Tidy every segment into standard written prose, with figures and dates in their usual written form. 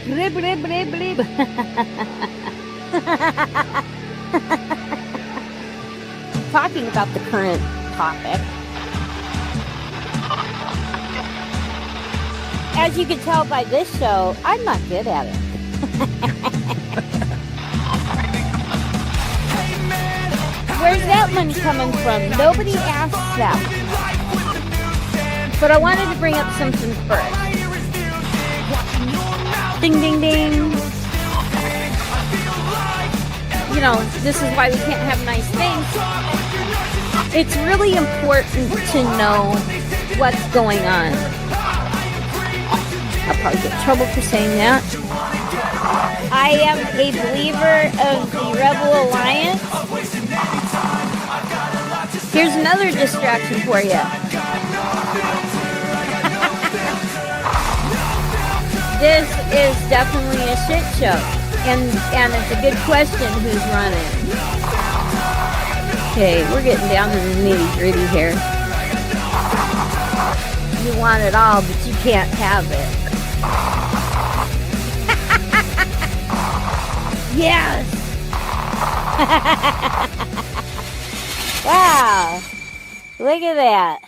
Blib, blib, blib, blib. Talking about the current topic. As you can tell by this show, I'm not good at it. Where's that money coming from? Nobody asked that. But I wanted to bring up something first. Ding, ding, ding. You know, this is why we can't have nice things. It's really important to know what's going on. I'll probably get in trouble for saying that. I am a believer of the Rebel Alliance. Here's another distraction for you. This is definitely a shit show. And it's a good question who's running. Okay, we're getting down to the nitty-gritty here. You want it all, but you can't have it. Yes! Wow! Look at that.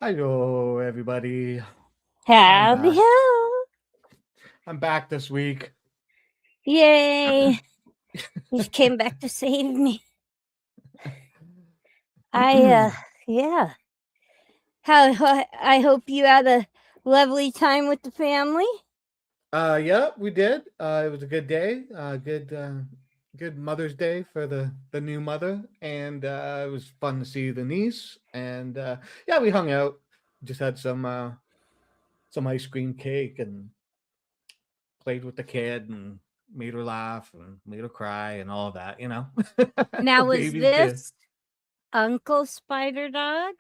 Hello, everybody. Howdy ho! I'm back this week. Yay! You came back to save me. Yeah. I hope you had a lovely time with the family. Yeah, we did. It was a good day. Good Mother's Day for the new mother, and it was fun to see the niece. And yeah, we hung out. Just had some ice cream cake and played with the kid and made her laugh and made her cry and all of that. You know. Now, was Babies this Uncle Spider Dog?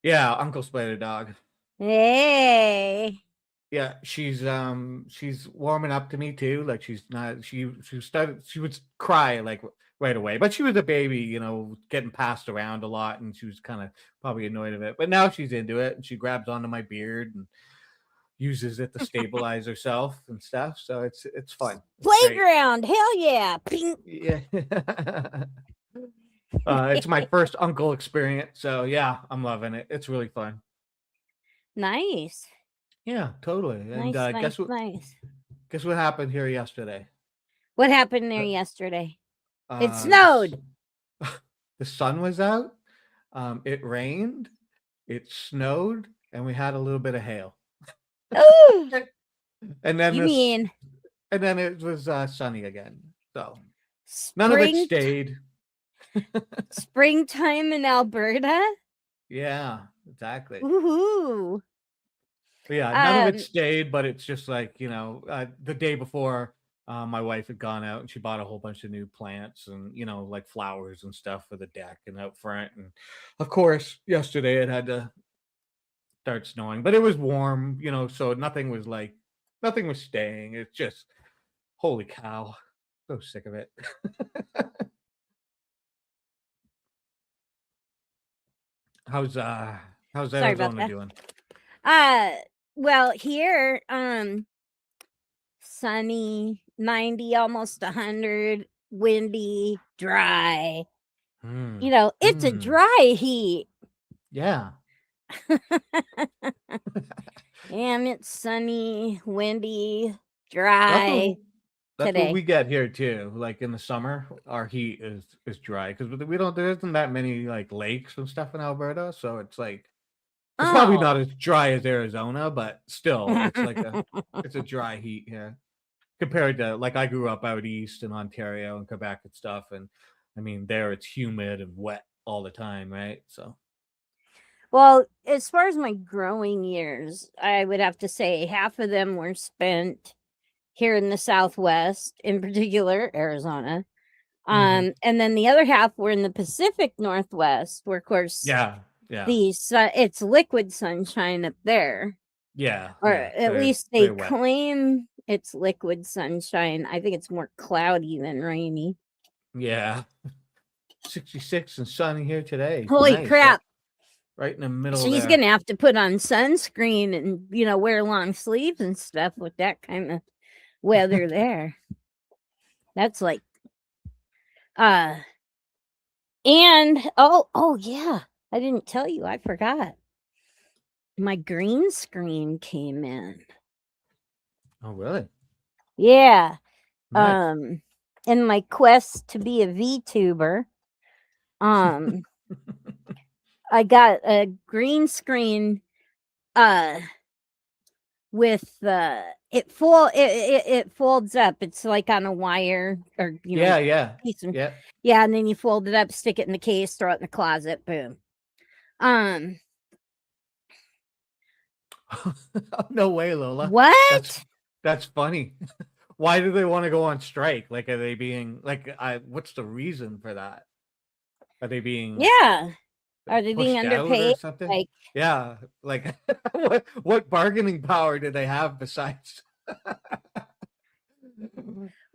Yeah, Uncle Spider Dog. Hey. Yeah, she's warming up to me too. Like she would cry like right away, but she was a baby, you know, getting passed around a lot, and she was kind of probably annoyed of it. But now she's into it, and she grabs onto my beard and uses it to stabilize herself and stuff. So it's fun. Playground, hell yeah! Ping. Yeah. It's my first uncle experience, so yeah, I'm loving it. It's really fun. Nice. Yeah, totally. And Nice. Guess what happened here yesterday? What happened there yesterday? It snowed. The sun was out. It rained. It snowed, and we had a little bit of hail. Ooh. And then and then it was sunny again. So none of it stayed. Springtime in Alberta? Yeah, exactly. Woohoo. Yeah, none of it stayed, but it's just like, you know, the day before my wife had gone out and she bought a whole bunch of new plants and, you know, like flowers and stuff for the deck and out front. And of course, yesterday it had to start snowing, but it was warm, you know, so nothing was staying. It's just, holy cow. So sick of it. How's Arizona doing? Well, here, sunny, 90, almost 100, windy, dry. You know, it's a dry heat. Yeah. And it's sunny, windy, dry. That's what we get here too. Like in the summer, our heat is dry because there isn't that many like lakes and stuff in Alberta, so it's like it's probably not as dry as Arizona, but still it's like it's a dry heat here compared to, like, I grew up out east in Ontario and Quebec and stuff, and I mean there it's humid and wet all the time, right? So well, as far as my growing years, I would have to say half of them were spent here in the Southwest, in particular, Arizona. And then the other half were in the Pacific Northwest, where, of course, it's liquid sunshine up there. Yeah. Or at least they claim it's liquid sunshine. I think it's more cloudy than rainy. Yeah. 66 and sunny here today. Holy crap. right in the middle She's there. gonna have to put on sunscreen and wear long sleeves and stuff with that kind of weather there. That's like and oh yeah, I didn't tell you, I forgot. My green screen came in. Oh, really? Yeah. Nice. In my quest to be a VTuber, I got a green screen with it folds up. It's like on a wire or Yeah. piece of, Yeah. yeah, and then you fold it up, stick it in the case, throw it in the closet, boom. No way, Lola. What? That's funny. Why do they want to go on strike? Like, are they being like? What's the reason for that? Are they being Yeah. Are they being pushed out or underpaid? something? Like, Yeah. Like, what bargaining power do they have besides?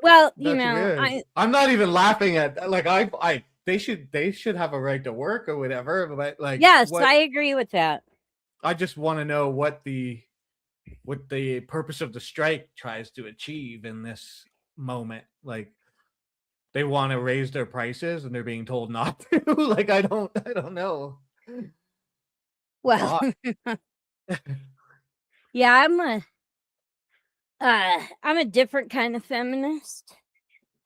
well, That's weird. I'm not even laughing at like they should have a right to work or whatever. But like, yes, what I agree with that. I just want to know what the purpose of the strike tries to achieve in this moment. Like, they want to raise their prices and they're being told not to. Like, I don't know. Well, yeah, I'm a different kind of feminist.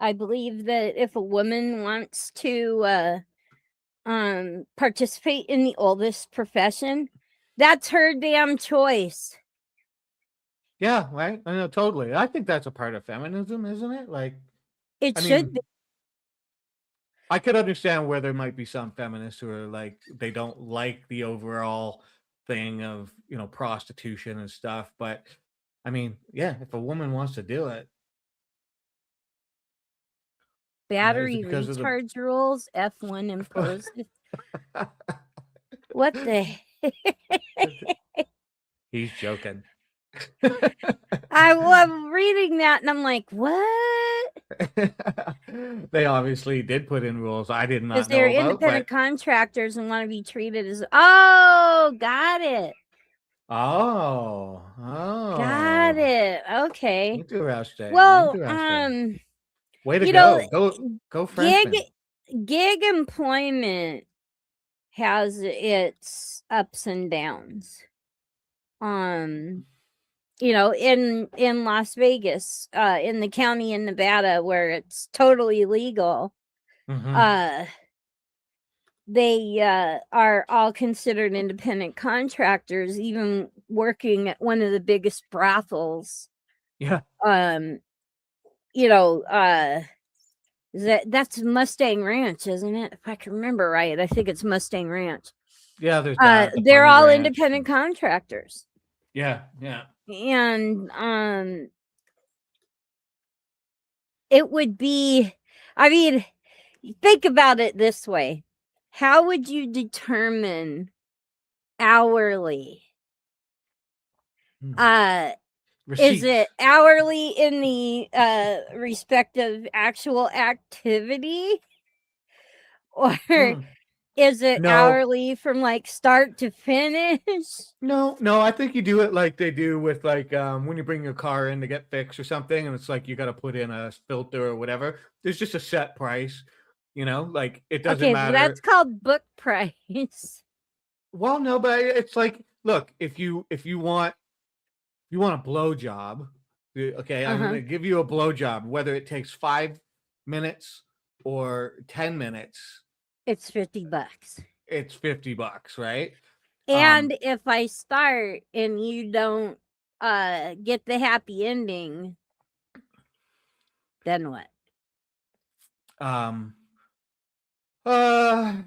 I believe that if a woman wants to participate in the oldest profession, that's her damn choice. Yeah, right. I know, totally. I think that's a part of feminism, isn't it? Like, It I should be. mean, I could understand where there might be some feminists who are like they don't like the overall thing of prostitution and stuff, but I mean, yeah, if a woman wants to do it, is it Battery because of the recharge rules, F1 imposed. What the He's joking. I love reading that and I'm like, what? They obviously did put in rules I did Because not they're know about, independent but contractors and want to be treated as got it. Got oh, it. Okay. interesting, Well, interesting. Way to you know, go gig Frenchman. gig employment has its ups and downs. In Las Vegas, in the county in Nevada where it's totally legal, Mhm. they are all considered independent contractors, even working at one of the biggest brothels. Yeah. Um, you know, that's Mustang Ranch, isn't it? If I can remember right, I think it's Mustang Ranch. Yeah, there's that, the They're Bunny all Ranch. independent contractors. Yeah, yeah. And it would be, I mean, think about it this way. How would you determine hourly? Is Receipts. it hourly in the respective actual activity? Or Hmm. is it No. hourly from like start to finish? No, I think you do it like they do with like when you bring your car in to get fixed or something, and it's like you got to put in a filter or whatever. There's just a set price, like it doesn't Okay, well, that's matter. called book price. Well, no, but it's like, look, if you want a blow job, okay, I'm Uh-huh. gonna give you a blow job, whether it takes 5 minutes or 10 minutes, It's $50. it's $50, right? And if I start and you don't get the happy ending, then what? Um, uh,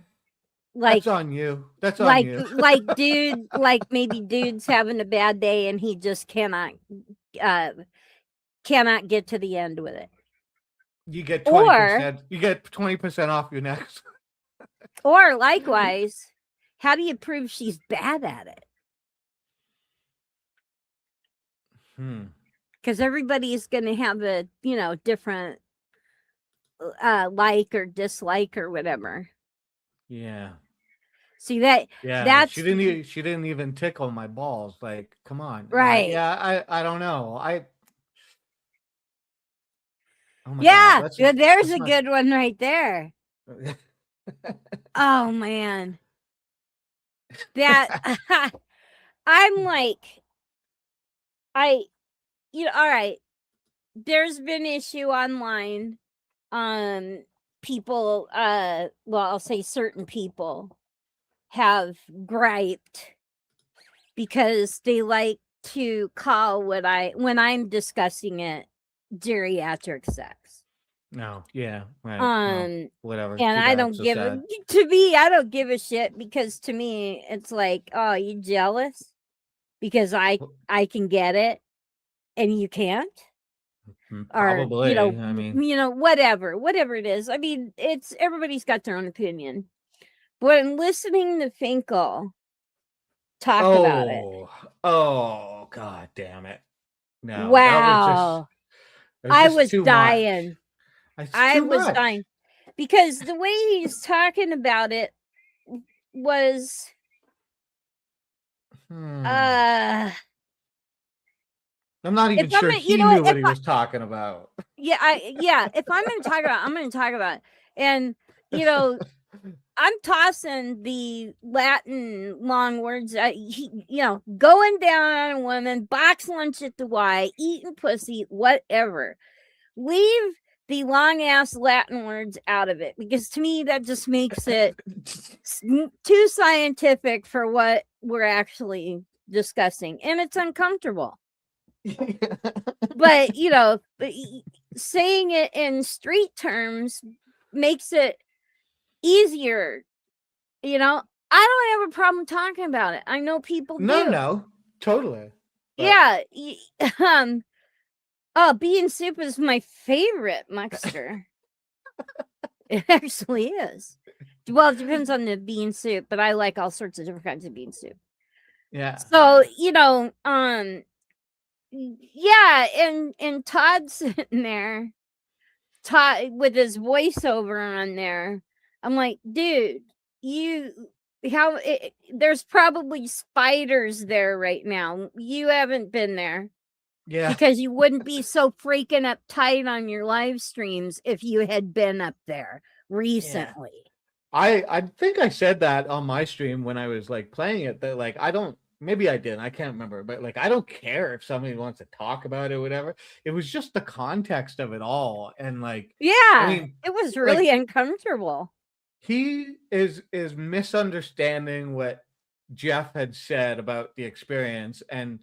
Like that's on you. That's on like you. like maybe dude's having a bad day and he just cannot get to the end with it. You get Or 20%. You get 20% off your next. or likewise, how do you prove she's bad at it? Because everybody is going to have a different like or dislike or whatever. Yeah. See that Yeah, that's she didn't even tickle my balls. Like, come on. right. Yeah, I don't know. Oh my god, Yeah, there's let's a not good one right there. Oh man. That I'm like I all right. There's been issue online. People well, I'll say certain people have griped because they like to call when I'm discussing it geriatric sex. No, yeah, right. Well, Um whatever. and Too I bad. don't So give a sad. to me, I don't give a shit because to me it's like, oh, you jealous because I can get it and you can't? Or, Probably. I mean, whatever it is. I mean, it's everybody's got their own opinion. But in listening to Finkel talk about it, oh, oh, god damn it. No, wow, it was I just was too much. dying. It's I too was much. dying because the way he's talking about it was Hmm. uh I'm not if even I'm sure gonna, he knew what he was talking about. if I'm gonna talk about it, I'm gonna talk about it. And you know, I'm tossing the Latin long words, going down on a woman, box lunch at the Y, eating pussy, whatever. Leave the long ass Latin words out of it because to me that just makes it too scientific for what we're actually discussing, and it's uncomfortable. But saying it in street terms makes it easier. I don't have a problem talking about it. I know people do. No, totally. But Yeah. Oh, bean soup is my favorite muckster. It actually is. Well, it depends on the bean soup, but I like all sorts of different kinds of bean soup. yeah. So, yeah, and Todd's sitting there, Todd with his voiceover on there. I'm like, dude, there's probably spiders there right now. You haven't been there Yeah. because you wouldn't be so freaking uptight on your live streams if you had been up there recently. I think I said that on my stream when I was like playing it, that like I don't, maybe I did, I can't remember, but like I don't care if somebody wants to talk about it or whatever. It was just the context of it all. And like, I Yeah, mean, it was like really uncomfortable. he is misunderstanding what Jeff had said about the experience and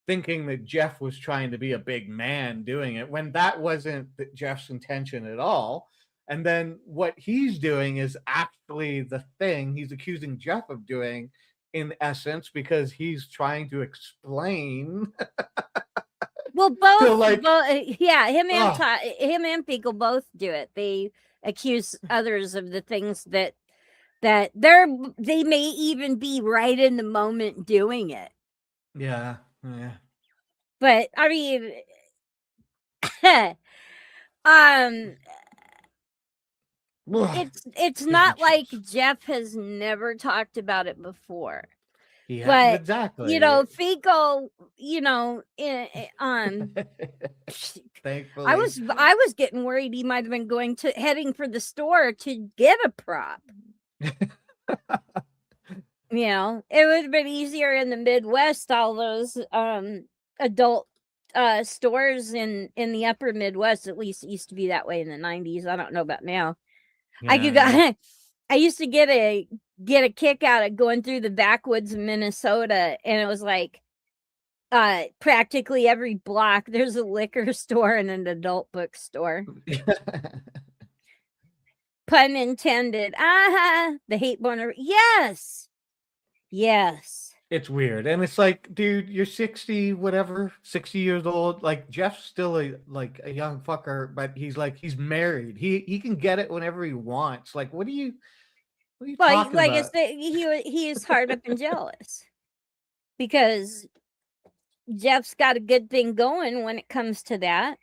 thinking that Jeff was trying to be a big man doing it when that wasn't Jeff's intention at all. And then what he's doing is actually the thing he's accusing Jeff of doing in essence because he's trying to explain Well, to like, yeah, him and oh, him and Finkel both do it. They accuse others of the things that they may even be right in the moment doing it. yeah. But I mean, um, it's not like Jeff has never talked about it before. Yeah, But exactly. Finkel, Thankfully. I was getting worried he might have been heading for the store to get a prop. It would have been easier in the Midwest, all those adult stores in the upper Midwest, at least it used to be that way in the 90s. I don't know about now. Yeah. I used to get a kick out of going through the backwoods of Minnesota, and it was like practically every block there's a liquor store and an adult bookstore. Pun intended. The hate boner. Yes. It's weird. And it's like, dude, you're 60, whatever, 60 years old. Like Jeff's still a young fucker, but he's married. He can get it whenever he wants. Like, what are you talking Like about? he is hard up and jealous because Jeff's got a good thing going when it comes to that.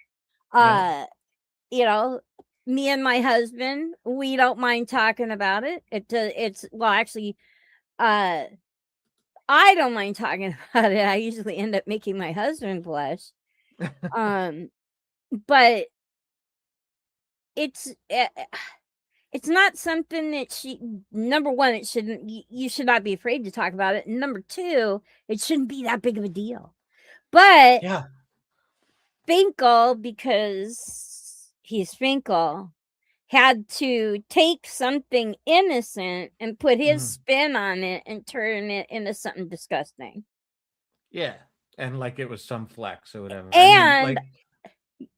Me and my husband, we don't mind talking about it. It's well, actually, Uh, I don't mind talking about it. I usually end up making my husband blush. But it's it's not something that number one, it shouldn't, you should not be afraid to talk about it. And number two, it shouldn't be that big of a deal. But Yeah. Finkel, because he's Finkel, had to take something innocent and put his spin on it and turn it into something disgusting. Yeah. And like it was some flex or whatever. And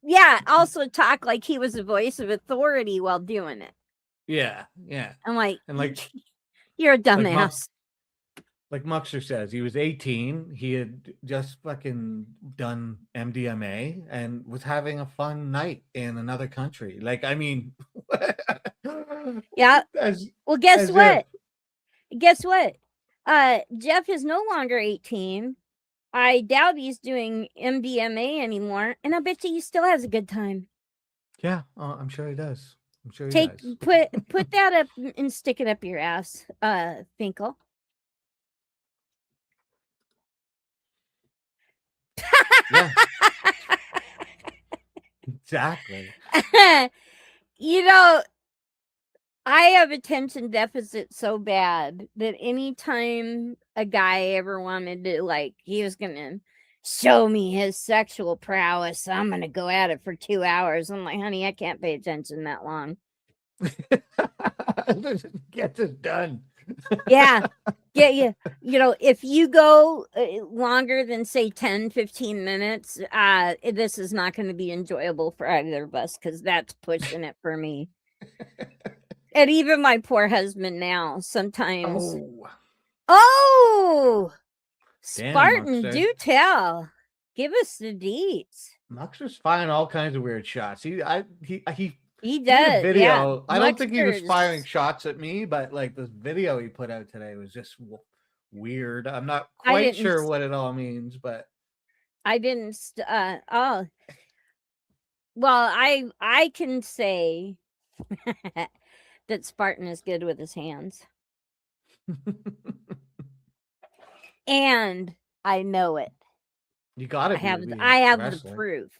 yeah, also talk like he was a voice of authority while doing it. Yeah, yeah. I'm like, and like you're a dumbass. Like Muxer says, he was 18. He had just fucking done MDMA and was having a fun night in another country. Like, I mean, yeah. Well, guess what? Guess what? Jeff is no longer 18. I doubt he's doing MDMA anymore, and I bet you he still has a good time. Yeah, I'm sure he does. I'm sure he does. Put that up and stick it up your ass, Finkel. Yeah. Exactly. You know, I have attention deficit so bad that anytime a guy ever wanted to, like, he was gonna show me his sexual prowess, I'm gonna go at it for 2 hours. I'm like, honey, I can't pay attention that long. Get this done. Yeah. You know, if you go longer than say 10-15 minutes, this is not going to be enjoyable for either of us, because that's pushing it for me. And even my poor husband now sometimes. Oh, Spartan, Damn, do tell. Give us the deets. Muxer's firing all kinds of weird shots. He does. Video. Yeah. I don't think he was firing shots at me, but like this video he put out today was just weird. I'm not quite sure what it all means, but I didn't. Well, I can say that Spartan is good with his hands. And I know it. You gotta I have the proof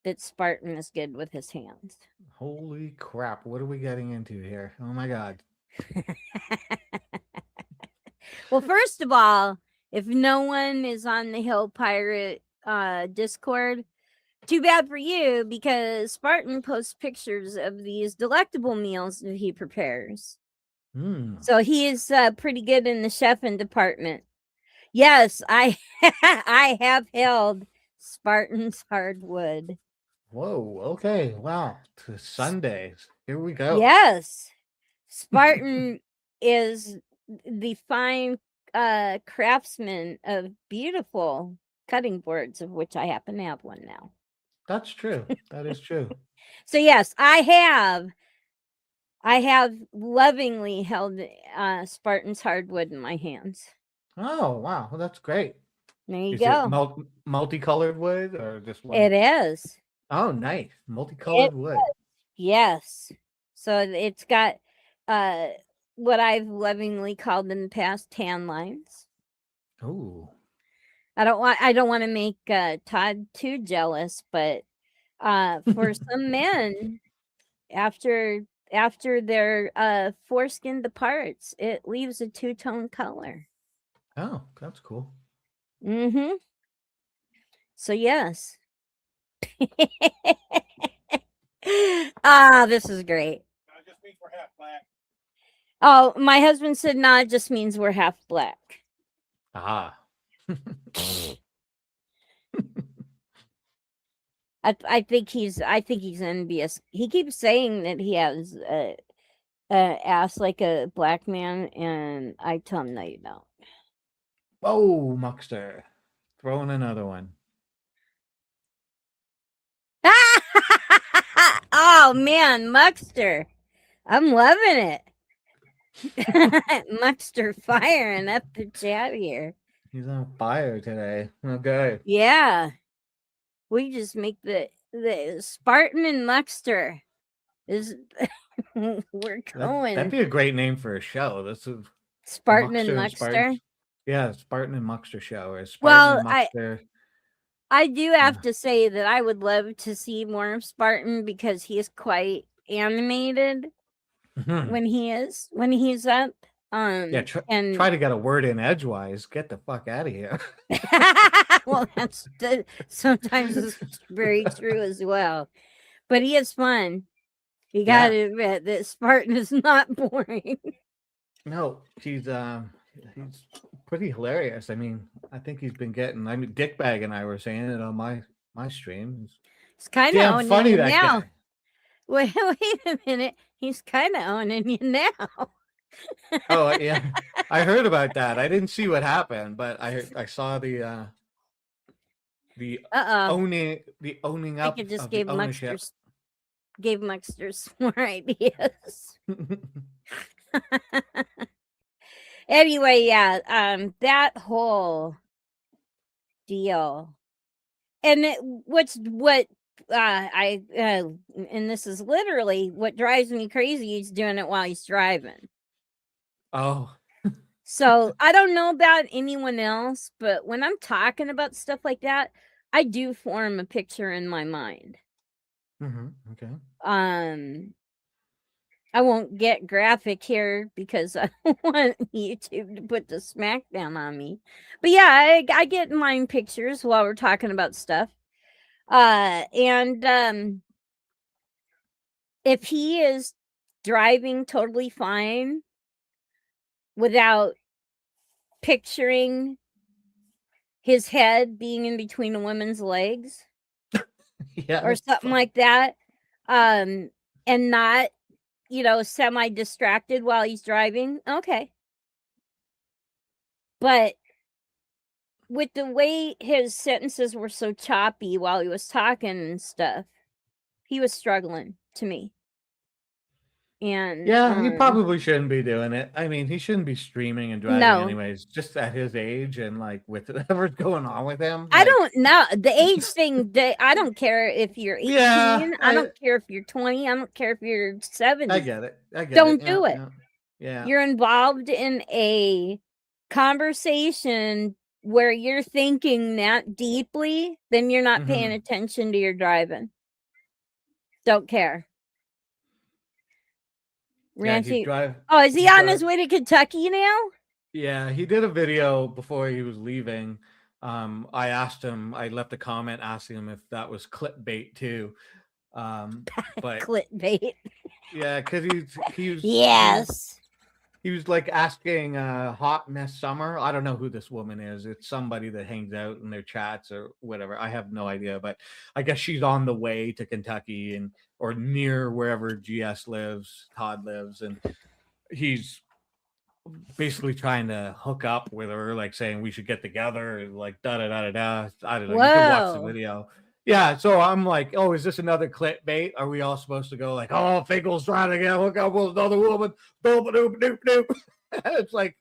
that Spartan is good with his hands. Holy crap, what are we getting into here? Oh my god. Well, first of all, if no one is on the Hill Pirate Discord, too bad for you, because Spartan posts pictures of these delectable meals that he prepares. So he is pretty good in the chefing department. Yes, I have held Spartan's hardwood. Whoa, okay, wow. To Sundays. Here we go. Yes. Spartan is the fine craftsman of beautiful cutting boards, of which I happen to have one now. That's true. That is true. So yes, I have lovingly held Spartan's hardwood in my hands. Oh, wow. Well, that's great. There you go. It multicolored wood or just one? It is. Oh, nice. Multicolored wood. Yes. So it's got what I've lovingly called in the past tan lines. Oh. I don't want to make Todd too jealous, but for some men, after their foreskin departs, it leaves a two-tone color. Oh, that's cool. Mm-hmm. So yes. This is great. It just means we're half black. Oh, my husband said, nah, it just means we're half black. Ah. I think he's envious. He keeps saying that he has ass like a black man, and I tell him, no, you don't. Oh, Muxter. Throwing another one. Oh man, Muxter. I'm loving it. Muxter firing up the chat here. He's on fire today. Okay. Yeah. We just make the Spartan and Muxter is we're going. That'd be a great name for a show. Spartan and Spartan. Muxter. Yeah, Spartan and Muxter show, or Spartan Well, and Muxter. I do have Uh, to say that I would love to see more of Spartan because he is quite animated mhm. when he's up. Yeah, And try to get a word in edgewise. Get the fuck out of here. well, sometimes it's very true as well. But he is fun. You Yeah. gotta admit that Spartan is not boring. No, he's pretty hilarious. I mean, I think he's been getting. I mean, Dickbag and I were saying it on my stream. He's He's kind of damn owning funny, you that now. guy. Wait a minute. He's kind of owning you now. Oh yeah, I heard about that. I didn't see what happened, but I saw the owning I up could just of the ownership. gave Muxter more ideas. Anyway, yeah, that whole deal, and and this is literally what drives me crazy. He's doing it while he's driving. Oh, So I don't know about anyone else, but when I'm talking about stuff like that, I do form a picture in my mind. okay. I won't get graphic here because I don't want YouTube to put the smackdown on me. But yeah, I get mind pictures while we're talking about stuff. And if he is driving totally fine without picturing his head being in between a woman's legs Yeah, or something like that, and not, semi distracted while he's driving, okay. But with the way his sentences were so choppy while he was talking and stuff, he was struggling to me. And yeah, he probably shouldn't be doing it. I mean, he shouldn't be streaming and driving no, anyways, just at his age and like with whatever's going on with him. I Like, don't know the age thing. I don't care if you're 18. yeah, I don't care if you're 20. I don't care if you're 70. I get it. Don't Yeah, do it. Yeah. You're involved in a conversation where you're thinking that deeply, then you're not paying attention to your driving. Don't care. Ranty. Oh, is he on his way to Kentucky now? Yeah, he did a video before he was leaving. I asked him, I left a comment asking him if that was clickbait too. But clickbait. Yeah, because he was yes. He was like asking Hot Mess Summer. I don't know who this woman is. It's somebody that hangs out in their chats or whatever. I have no idea, but I guess she's on the way to Kentucky or near wherever GS lives, Todd lives, and he's basically trying to hook up with her, like saying we should get together, like da da da da da. I don't know. Whoa. You can watch the video. Yeah, so I'm like, oh, is this another clickbait? Are we all supposed to go like, oh, Finkel's trying to get hook up with another woman? Doop doop doop doop. It's like,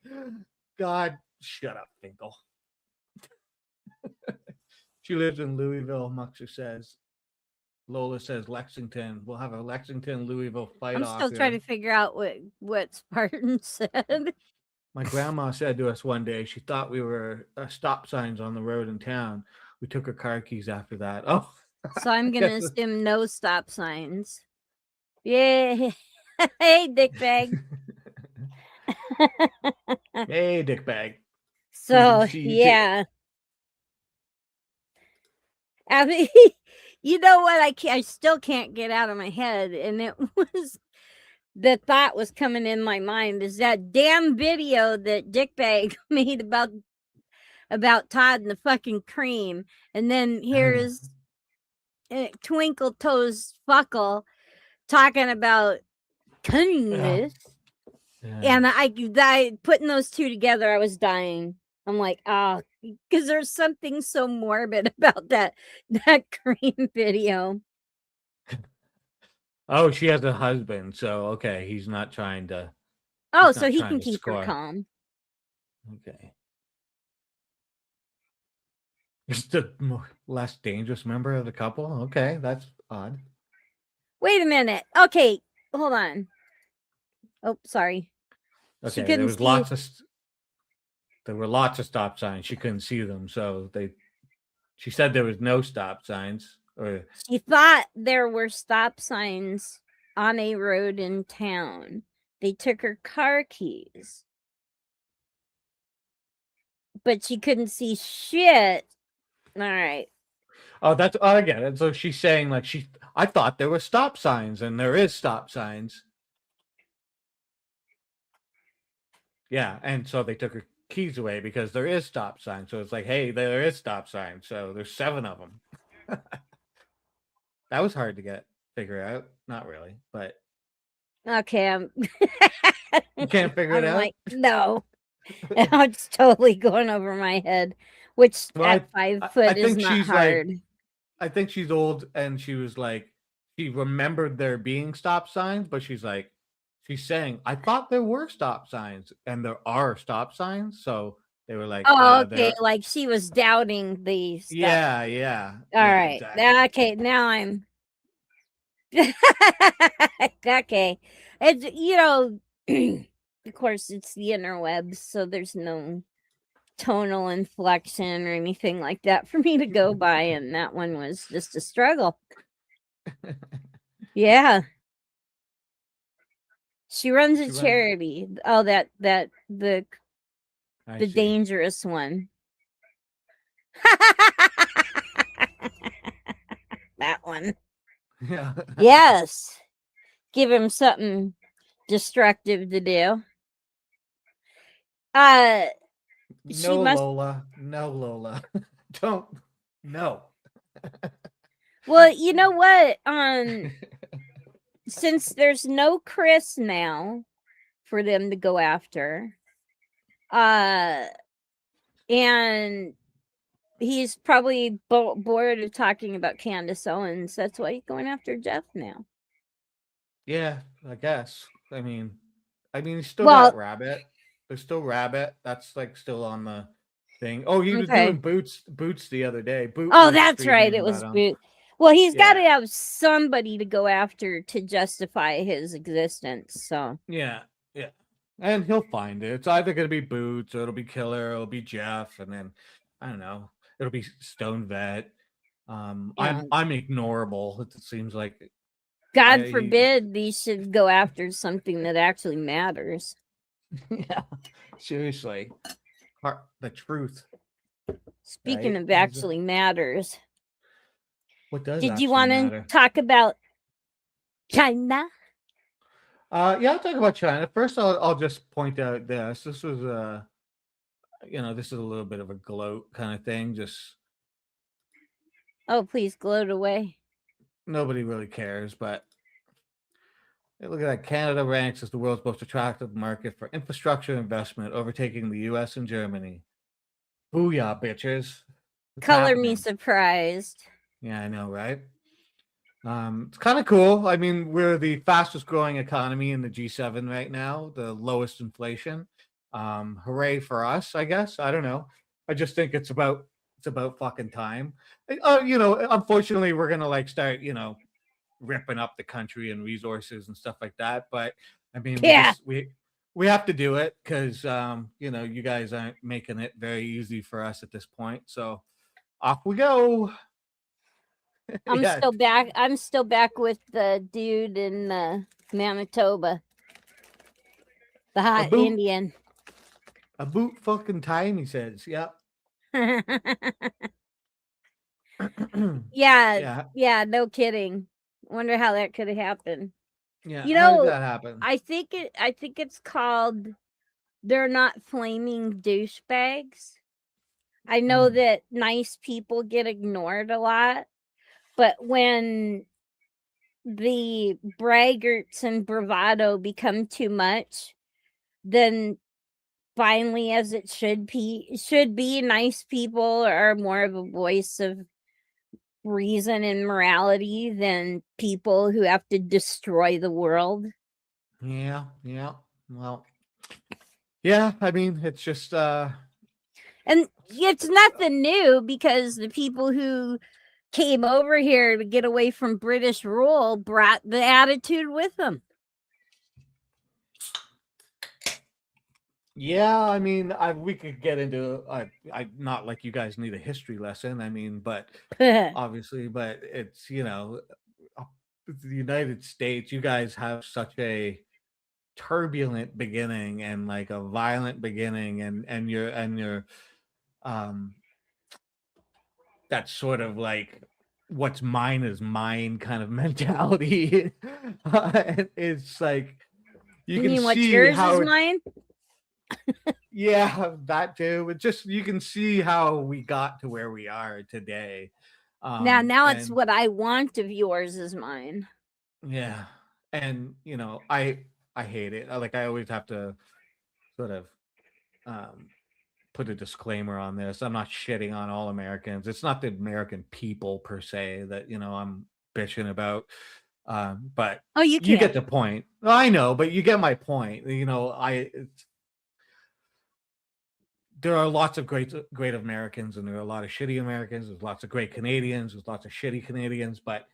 God, shut up, Finkel. She lives in Louisville. Muxer says. Lola says Lexington. We'll have a Lexington Louisville fight. I'm still trying to figure out what Spartan said. My grandma said to us one day she thought we were stop signs on the road in town. We took her car keys after that. Oh, so I'm gonna assume no stop signs. Yeah. Hey, dickbag. Hey, dickbag. So yeah. I mean, you know what? I still can't get out of my head, and it was the thought was coming in my mind is that damn video that Dickbag made about Todd and the fucking cream, and then here's Twinkle Toes Fuckle talking about cunningness, and I putting those two together, I was dying. I'm like, oh, because there's something so morbid about that cream video. Oh, she has a husband, so okay, he's not trying to. Oh, so he can keep her calm. Okay. Just the less dangerous member of the couple. Okay, that's odd. Wait a minute. Okay, hold on. Oh, sorry. She Okay, there couldn't was see. there were lots of stop signs. She couldn't see them, so she said there was no stop signs. Or She thought there were stop signs on a road in town. They took her car keys, but she couldn't see shit. All right. that's I get it. So she's saying like I thought there were stop signs, and there is stop signs. Yeah, and so they took her keys away because there is stop signs. So it's like, hey, there is stop signs. So there's 7 of them. That was hard to figure out. Not really, but Okay, you can't figure it I'm out. like, no. It's totally going over my head, which Well, at 5 I foot is think not she's like, hard. I think she's old, and she was like, she remembered there being stop signs, but she's like, she's saying, I thought there were stop signs, and there are stop signs. So they were like, Oh, okay. there. Like she was doubting the stuff. Yeah, All right. exactly. Okay, now I'm okay. It's of course it's the interwebs, so there's no tonal inflection or anything like that for me to go by, and that one was just a struggle. Yeah. She runs a charity. Oh, the I see. dangerous one. That one. Yeah. Yes. Give him something destructive to do. She No, must. Lola. No, Lola. Don't. No. Well, you know what? Since there's no Chris now for them to go after, and he's probably bored of talking about Candace Owens. That's why he's going after Jeff now. Yeah, I guess. I mean, he's still Well- got Rabbit. There's still Rabbit. That's like still on the thing. Oh, he was Okay. doing Boots the other day. Oh, that's right. It was Boot. Well, he's got to Yeah. have somebody to go after to justify his existence. So Yeah, and he'll find it. It's either gonna be Boots, or it'll be Killer, or it'll be Jeff, and then I don't know. It'll be Stone Vet. Yeah. I'm ignorable. It seems like God forbid these should go after something that actually matters. yeah, seriously, the truth. Speaking Right? of actually matters, What does did you actually want to matter? talk about China? Yeah, I'll talk about China. First, I'll just point out this. This was this is a little bit of a gloat kind of thing. Just Oh, please gloat away. nobody really cares, but hey, look at that. Canada ranks as the world's most attractive market for infrastructure investment, overtaking the US and Germany. Booyah, bitches. What's Color me happening? surprised. Yeah, I know, right? It's kind of cool. I mean, we're the fastest growing economy in the G7 right now, the lowest inflation. Hooray for us, I guess. I don't know. I just think it's about fucking time. Unfortunately, we're gonna like start, ripping up the country and resources and stuff like that. But I mean, Yeah. we have to do it because you guys aren't making it very easy for us at this point. So off we go. I'm Yeah. still back. I'm still back with the dude in Manitoba, the hot boot. Indian. About fucking time, he says. Yep. Yeah, no kidding. Wonder how that could have happened. Yeah. You How know, did that happen? I think it's called They're Not Flaming Douchebags. I know that nice people get ignored a lot, but when the braggarts and bravado become too much, then finally, as it should be, nice people are more of a voice of reason and morality than people who have to destroy the world. Yeah. Well, yeah, I mean, it's just And it's nothing new because the people who came over here to get away from British rule brought the attitude with them. Yeah, I mean, we could get into. I not like you guys need a history lesson. I mean, but obviously, but it's uh, the United States. You guys have such a turbulent beginning and like a violent beginning, and your um that sort of like what's mine is mine kind of mentality. It's like you You can mean what's see yours is how it's mine? yeah, that too. It just you can see how we got to where we are today. Now it's And what I want of yours is mine. yeah, and I hate it. Like I always have to sort of um put a disclaimer on this. I'm not shitting on all Americans. It's not the American people per se that I'm bitching about. But Oh, you you can't. get the point. I know, but you get my point. There are lots of great Americans, and there are a lot of shitty Americans. There's lots of great Canadians. There's lots of shitty Canadians. But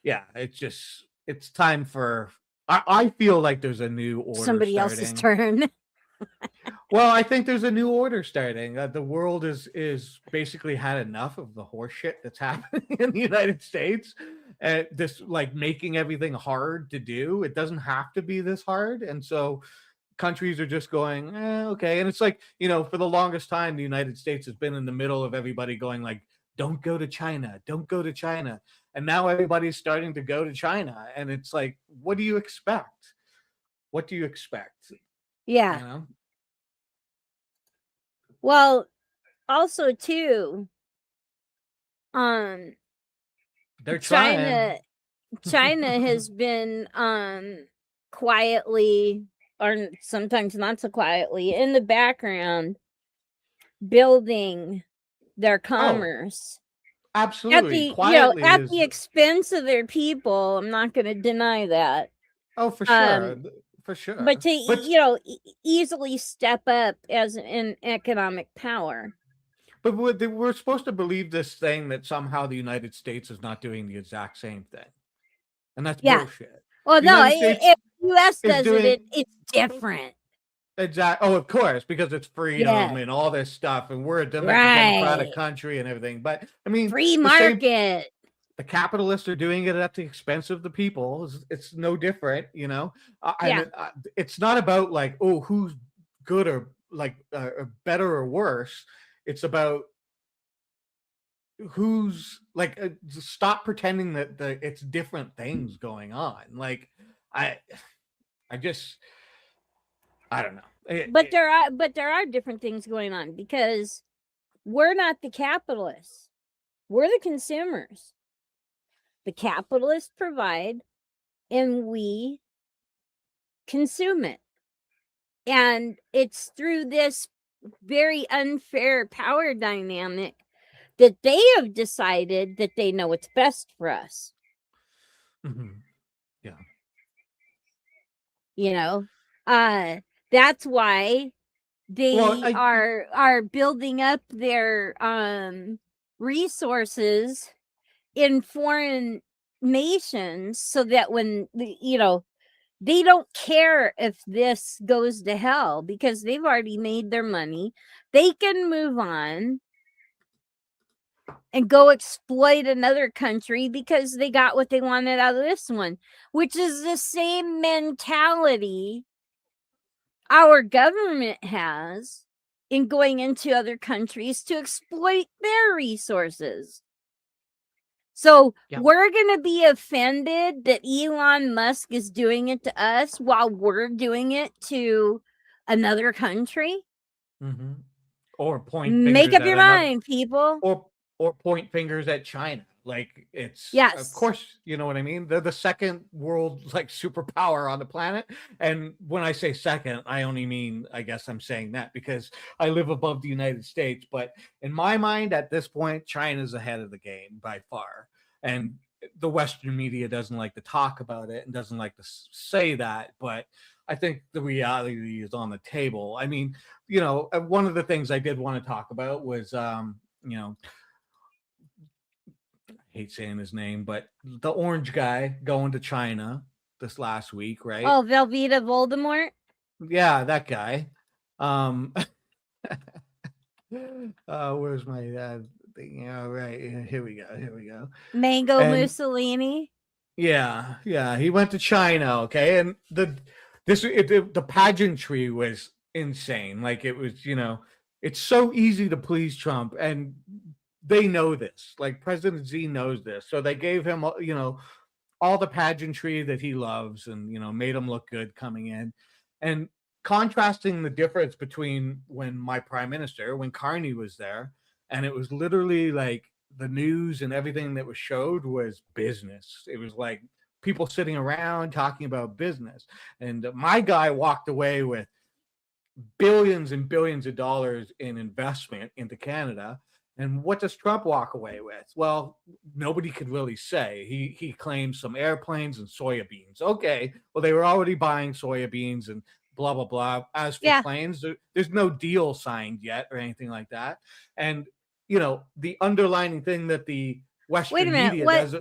yeah, it's time for. I feel like there's a new order Somebody else's starting. turn. Well, I think there's a new order starting. The world is basically had enough of the horse shit that's happening in the United States. This like making everything hard to do. It doesn't have to be this hard, and so countries are just going, okay. And it's like for the longest time, the United States has been in the middle of everybody going like, don't go to China, don't go to China, and now everybody's starting to go to China, and it's like, what do you expect? What do you expect? You Yeah. know, Well, also too, um, they're trying. China China has been quietly or sometimes not so quietly in the background building their Oh, commerce at absolutely. the Quietly at the is expense of their people. I'm not going to deny that. oh for sure. Um For but sure. to But easily step up as an economic power. but we're supposed to believe this thing that somehow the United States is not doing the exact same thing. And that's Yeah. bullshit. Well, The no, United States if US is does it, doing it's different. oh, of course, because it's freedom Yeah. and all this stuff, and we're a democratic Right. country and everything. But I mean, Free the same market. the capitalists are doing it at the expense of the people. It's no different. Yeah. It's not about like, oh, who's good or like or better or worse. It's about who's like stop pretending that it's different things going on. Like I I just I don't know. But there are different things going on because we're not the capitalists. We're the consumers. The capitalists provide and we consume it. And it's through this very unfair power dynamic that they have decided that they know what's best for us. Mhm. Yeah. You know, that's why Well, they are building up their resources in foreign nations so that when they don't care if this goes to hell because they've already made their money. They can move on and go exploit another country because they got what they wanted out of this one, which is the same mentality our government has in going into other countries to exploit their resources. So yeah. we're going to be offended that Elon Musk is doing it to us while we're doing it to another country. Hmm. Or point Make fingers up at your another, mind, people. or point fingers at China. Like it's of Yes. course, you know what I mean? They're the second world like superpower on the planet. And when I say second, I only mean I guess I'm saying that because I live above the United States. But in my mind, at this point, China's ahead of the game by far. And the Western media doesn't like to talk about it and doesn't like to say that, but I think the reality is on the table. I mean, one of the things I did want to talk about was, I hate saying his name, but the orange guy going to China this last week, right? Oh, Velveeta Voldemort. Yeah, that guy. Um, where's my thing? Yeah, right. Here we go. Here we go. Mango And Mussolini. yeah, yeah, he went to China, okay, and the pageantry was insane. Like it was, it's so easy to please Trump, and they know this. Like President Z knows this, so they gave him, all the pageantry that he loves, and made him look good coming in, and contrasting the difference between when Carney was there, and it was literally like the news and everything that was showed was business. It was like people sitting around talking about business, and my guy walked away with billions and billions of dollars in investment into Canada. And what does Trump walk away with? Well, nobody could really say. He claims some airplanes and soya beans. Okay, well they were already buying soya beans and blah blah blah. As for Yeah. planes, there's no deal signed yet or anything like that. And the underlining thing that the Wait a Western minute. media does.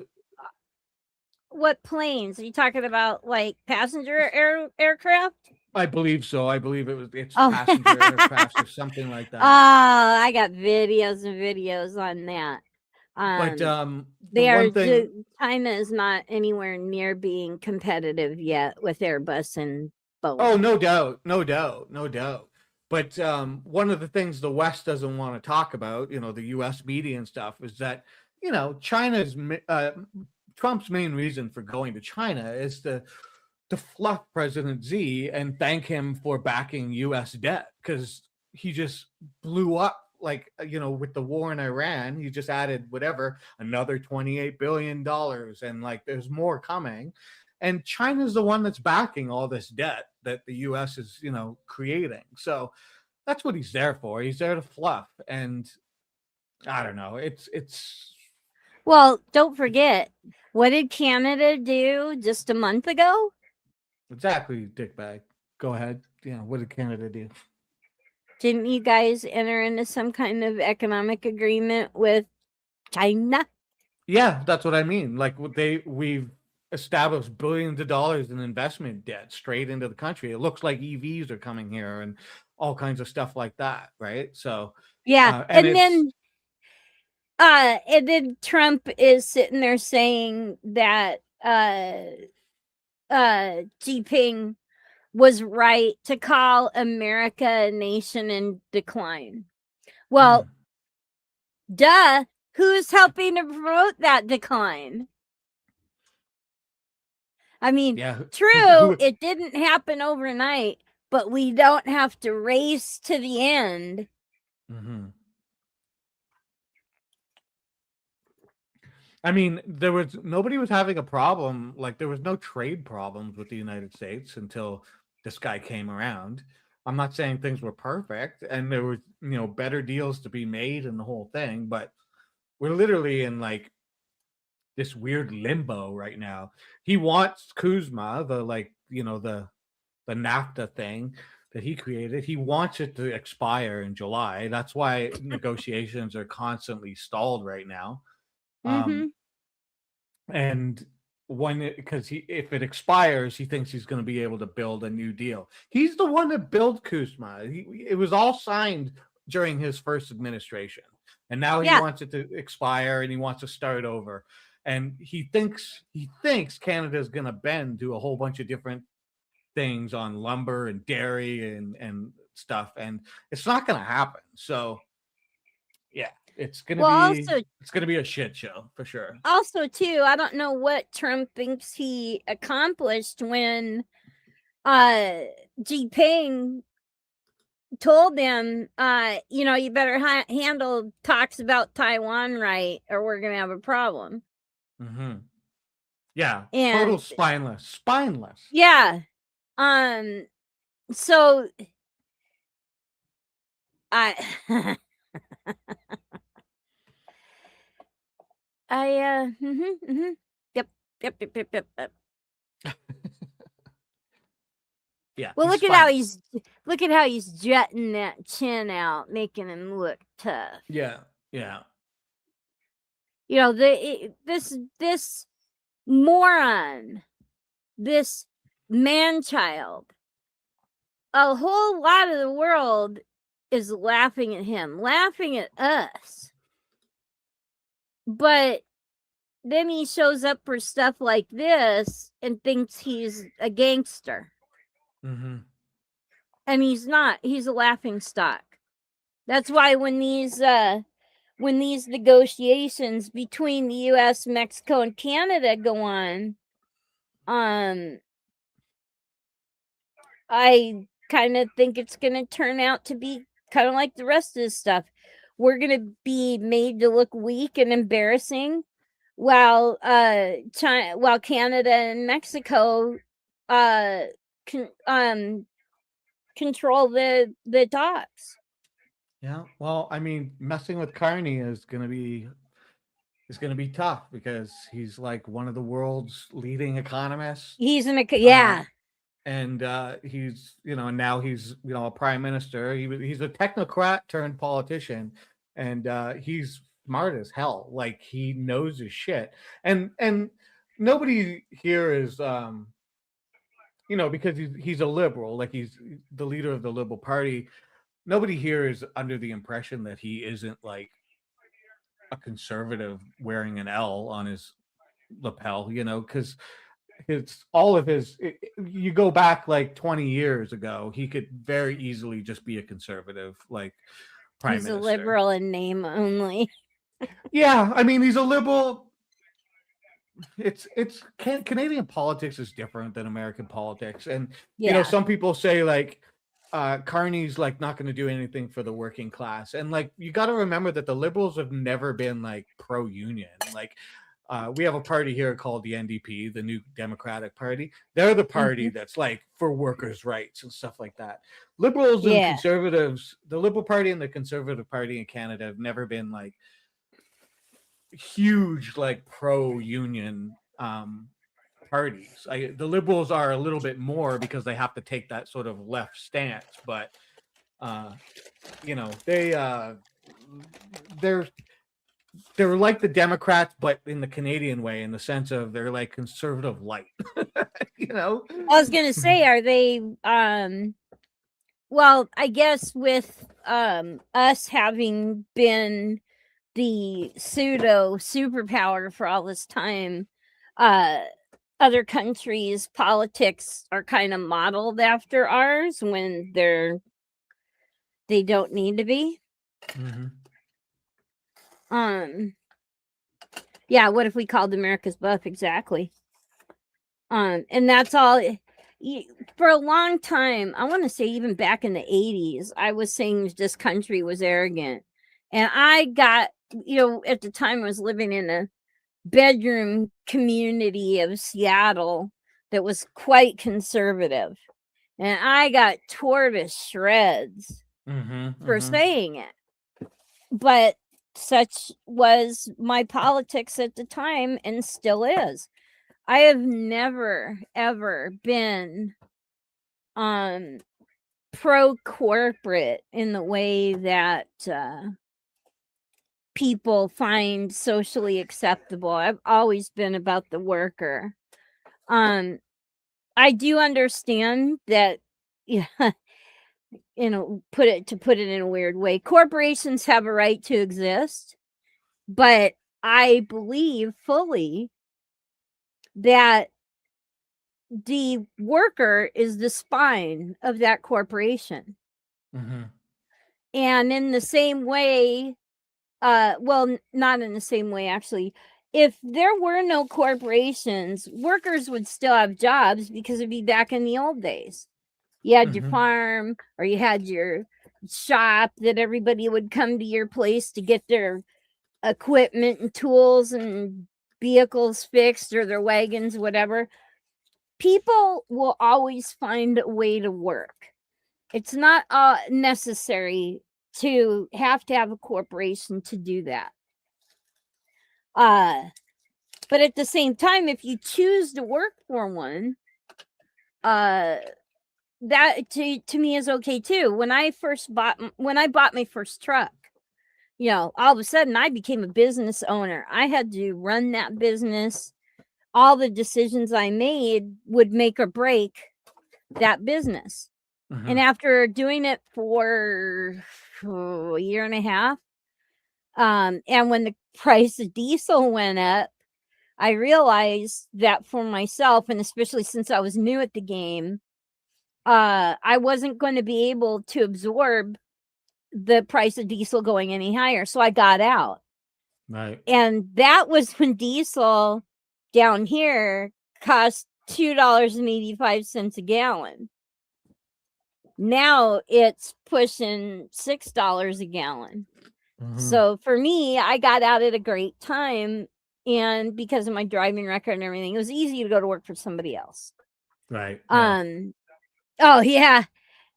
What planes? Are you talking about, like passenger aircraft? I believe so. I believe it's Oh. passenger aircrafts or something like Oh, that. I got videos and videos on that. But the They are one thing, China is not anywhere near being competitive yet with Airbus and oh, Boeing. no doubt, no doubt, no doubt. But one of the things the West doesn't want to talk about, the U.S. media and stuff, is that China's Trump's main reason for going to China is to fluff President Z and thank him for backing U.S. debt, because he just blew up. Like with the war in Iran, he just added whatever another $28 billion, and like there's more coming. And China's the one that's backing all this debt that the U.S. is creating. So that's what he's there for. He's there to fluff, and I don't know. It's Well, don't forget, what did Canada do just a month ago? exactly dickbag. Go ahead. What did Canada do? Didn't you guys enter into some kind of economic agreement with China? Yeah, that's what I mean. Like we've established billions of dollars in investment debt straight into the country. It looks like EVs are coming here and all kinds of stuff like that, right? So, Yeah. and And then Trump is sitting there saying that Jinping was right to call America a nation in decline. Well, duh, who's helping to promote that decline? I mean, yeah, true, it didn't happen overnight, but we don't have to race to the end. I mean, nobody was having a problem. Like there was no trade problems with the United States until this guy came around. I'm not saying things were perfect, and there was better deals to be made and the whole thing, but we're literally in like this weird limbo right now. He wants Kuzma, the NAFTA thing that he created. He wants it to expire in July. That's why negotiations are constantly stalled right now. Mm-hmm. And because if it expires, he thinks he's going to be able to build a new deal. He's the one that built Kuzma. It was all signed during his first administration, and now he wants it to expire and he wants to start over. And he thinks Canada is going to bend to a whole bunch of different things on lumber and dairy and stuff, and it's not going to happen. So, yeah. It's gonna be a shit show for sure. Also, too, I don't know what Trump thinks he accomplished when Jinping told them, you better handle talks about Taiwan right, or we're gonna have a problem. Yeah, total spineless. Yeah. So I Yep. Yeah. Well, look at how he's jutting that chin out, making him look tough. Yeah. Yeah. This moron, this man child, a whole lot of the world is laughing at him, laughing at us. But then he shows up for stuff like this and thinks he's a gangster. Mm-hmm. And he's not. He's a laughing stock. That's why when these negotiations between the US, Mexico, and Canada go on, I kind of think it's going to turn out to be kind of like the rest of this stuff. We're going to be made to look weak and embarrassing while Canada and Mexico control the talks. Yeah. Well, I mean, messing with Carney is gonna be tough because he's like one of the world's leading economists. He's Um, yeah. and he's now he's a prime minister. He's a technocrat turned politician, and he's smart as hell. Like he knows his shit, and nobody here is because he's a liberal, like he's the leader of the Liberal Party. Nobody here is under the impression that he isn't like a conservative wearing an L on his lapel, because it's all of his. You go back like 20 years ago, he could very easily just be a conservative, like prime He's minister. a liberal in name only. Yeah, I mean, he's a liberal. Canadian politics is different than American politics, and some people say like Carney's like not going to do anything for the working class, and like you got to remember that the Liberals have never been like pro-union. Like we have a party here called the NDP, the New Democratic Party. They're the party that's like for workers' rights and stuff like that. Liberals and conservatives, the Liberal Party and the Conservative Party in Canada have never been like huge like pro-union parties. The Liberals are a little bit more because they have to take that sort of left stance, but they're like the Democrats, but in the Canadian way, in the sense of they're like conservative light. I was gonna say, are they well, I guess with us having been the pseudo superpower for all this time, other countries' politics are kind of modeled after ours when they don't need to be. Yeah, what if we called America's buff? Exactly. And that's all. For a long time, I want to say even back in the 80s, I was saying this country was arrogant. And I got, at the time I was living in a bedroom community of Seattle that was quite conservative. And I got tore to shreds for saying it. But such was my politics at the time and still is. I have never, ever been pro-corporate in the way that people find socially acceptable. I've always been about the worker. I do understand that, put it in a weird way, corporations have a right to exist, but I believe fully that the worker is the spine of that corporation. And in the same way, well, not in the same way, actually. If there were no corporations, workers would still have jobs because it'd be back in the old days. You had your farm, or you had your shop that everybody would come to your place to get their equipment and tools and vehicles fixed, or their wagons, whatever. People will always find a way to work. It's not necessary to have a corporation to do that. But at the same time, if you choose to work for one, that to me is okay too. When I bought my first truck, all of a sudden I became a business owner. I had to run that business. All the decisions I made would make or break that business. And after doing it for a year and a half, and when the price of diesel went up, I realized that for myself, and especially since I was new at the game, I wasn't going to be able to absorb the price of diesel going any higher. So I got out. Right. And that was when diesel down here cost $2.85 a gallon. Now it's pushing $6 a gallon. So for me, I got out at a great time. And because of my driving record and everything, it was easy to go to work for somebody else. Right. Yeah. Oh, yeah.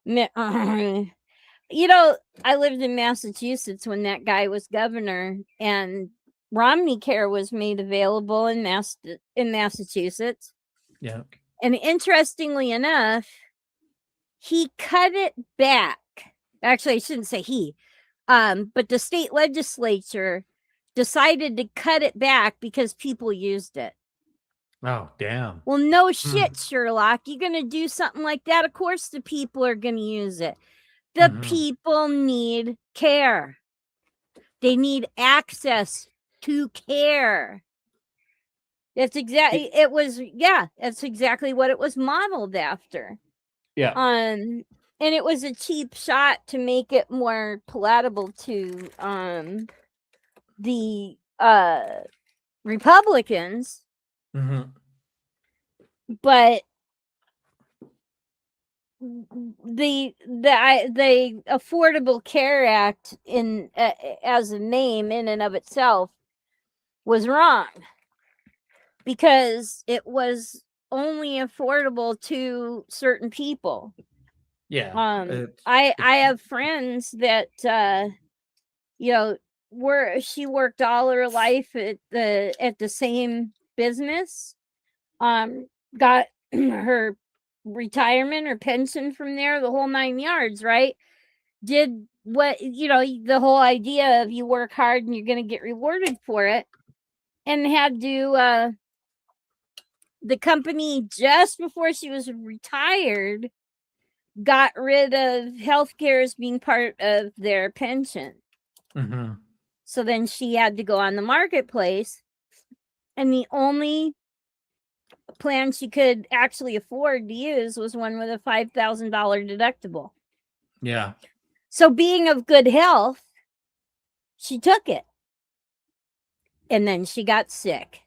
You know, I lived in Massachusetts when that guy was governor, and Romney Care was made available in Massachusetts. Yeah. And interestingly enough, he cut it back. Actually, I shouldn't say he, but the state legislature decided to cut it back because people used it. Oh, damn. Well, no shit, Sherlock. You're going to do something like that? Of course the people are going to use it. The people need care. They need access to care. That's exactly that's exactly what it was modeled after. Yeah. And it was a cheap shot to make it more palatable to the Republicans. But the Affordable Care Act in as a name in and of itself was wrong, because it was only affordable to certain people. Yeah. I have friends that you know, she worked all her life at the same business, got her retirement or pension from there, the whole 9 yards, right? Did what, the whole idea of you work hard and you're going to get rewarded for it, and had to the company, just before she was retired, got rid of healthcare as being part of their pension. So then she had to go on the marketplace, and the only plan she could actually afford to use was one with a $5,000 deductible. Yeah. So being of good health, she took it. And then she got sick.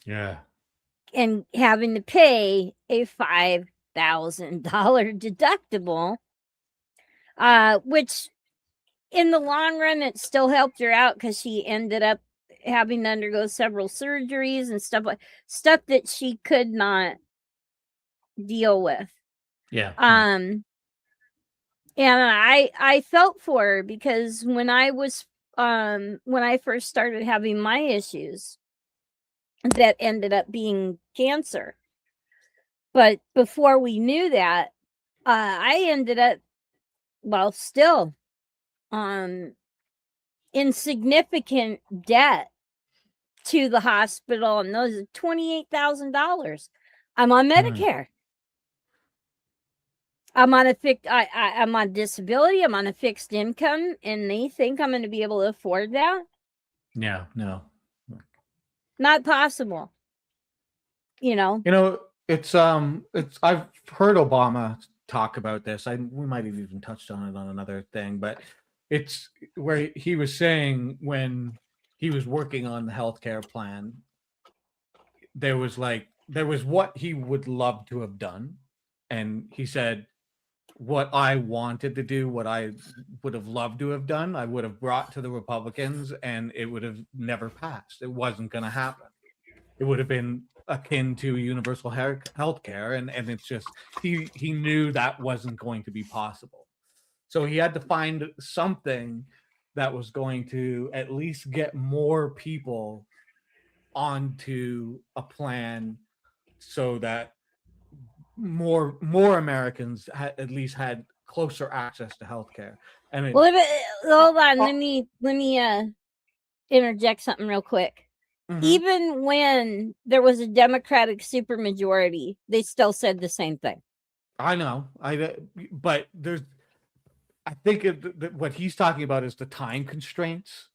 Yeah. And having to pay a $5,000 deductible, which in the long run, it still helped her out, because she ended up having to undergo several surgeries and stuff that she could not deal with. Yeah. And I felt for her, because when I first started having my issues that ended up being cancer, but before we knew that, I ended up, still in significant debt to the hospital, and those are $28,000. I'm on Medicare. I'm on I'm on disability. I'm on a fixed income, and they think I'm going to be able to afford that? Yeah, no. Not possible. It's I've heard Obama talk about this. We might have even touched on it on another thing, but it's where he was saying, when he was working on the healthcare plan, there was what he would love to have done, and he said, what I wanted to do, what I would have loved to have done, I would have brought to the Republicans, and it would have never passed. It wasn't going to happen. It would have been akin to universal health care, and it's just he knew that wasn't going to be possible. So he had to find something that was going to at least get more people onto a plan, so that more Americans at least had closer access to healthcare. And hold on, let me interject something real quick. Even when there was a Democratic supermajority, they still said the same thing. I know. But I think what he's talking about is the time constraints,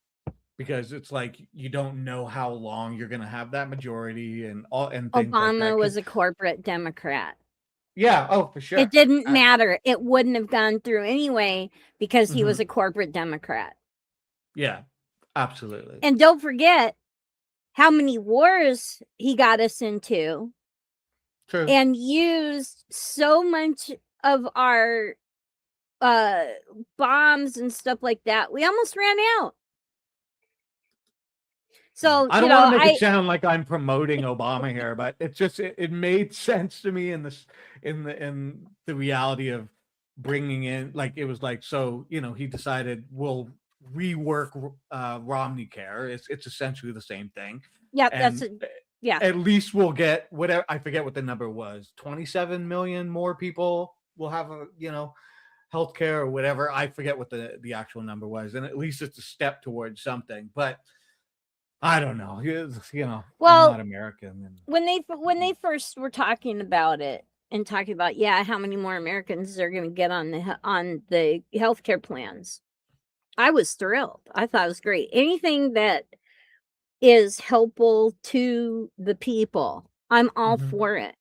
because it's like you don't know how long you're going to have that majority and all and things like Obama that. was a corporate Democrat. Yeah, oh, for It sure. didn't matter. It wouldn't have gone through anyway because he was Mhm. a corporate Democrat. Yeah, absolutely. And don't forget how many wars he got us into True. and used so much of our bombs and stuff like that. We almost ran out. So, I you don't know, want to make it I sound like I'm promoting Obama here, but it's just it made sense to me in this in the reality of bringing in, like, it was like, so he decided we'll rework Romney Care. It's essentially the same thing, yeah, and yeah. at least we'll get whatever, I forget what the number was, 27 million more people will have a healthcare or whatever. I forget what the actual number was, and at least it's a step towards something. But I don't know. I'm Well, not American. And when they first were talking about it and talking about how many more Americans are going to get on the healthcare plans, I was thrilled. I thought it was great. Anything that is helpful to the people, I'm all Mhm. for it.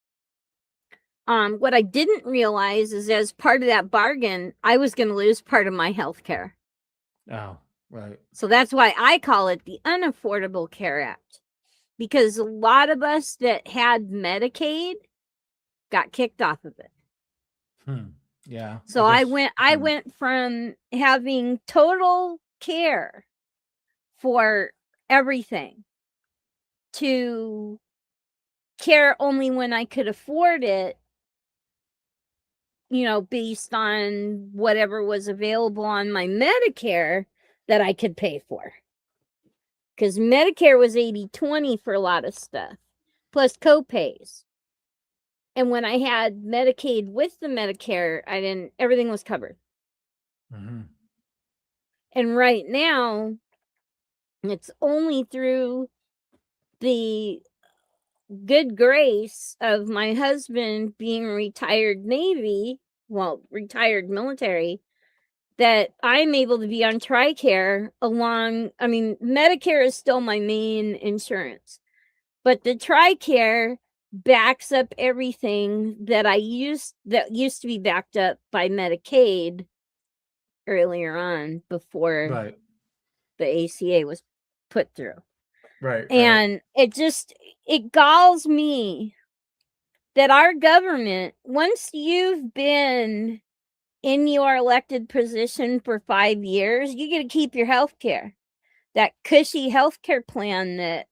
What I didn't realize is as part of that bargain, I was going to lose part of my health care. Oh, right. So that's why I call it the Unaffordable Care Act, because a lot of us that had Medicaid got kicked off of it. Yeah, I So guess. I went from having total care for everything to care only when I could afford it, based on whatever was available on my Medicare that I could pay for. Because Medicare was 80/20 for a lot of stuff, plus copays. And when I had Medicaid with the Medicare, everything was covered. Mhm. And right now, it's only through the good grace of my husband being retired retired military, that I'm able to be on TRICARE Medicare is still my main insurance, but the TRICARE backs up everything that used to be backed up by Medicaid earlier on before Right. the ACA was put through. Right. Right. And it galls me that our government, once you've been in your elected position for 5 years, you get to keep your health care. That cushy health care plan that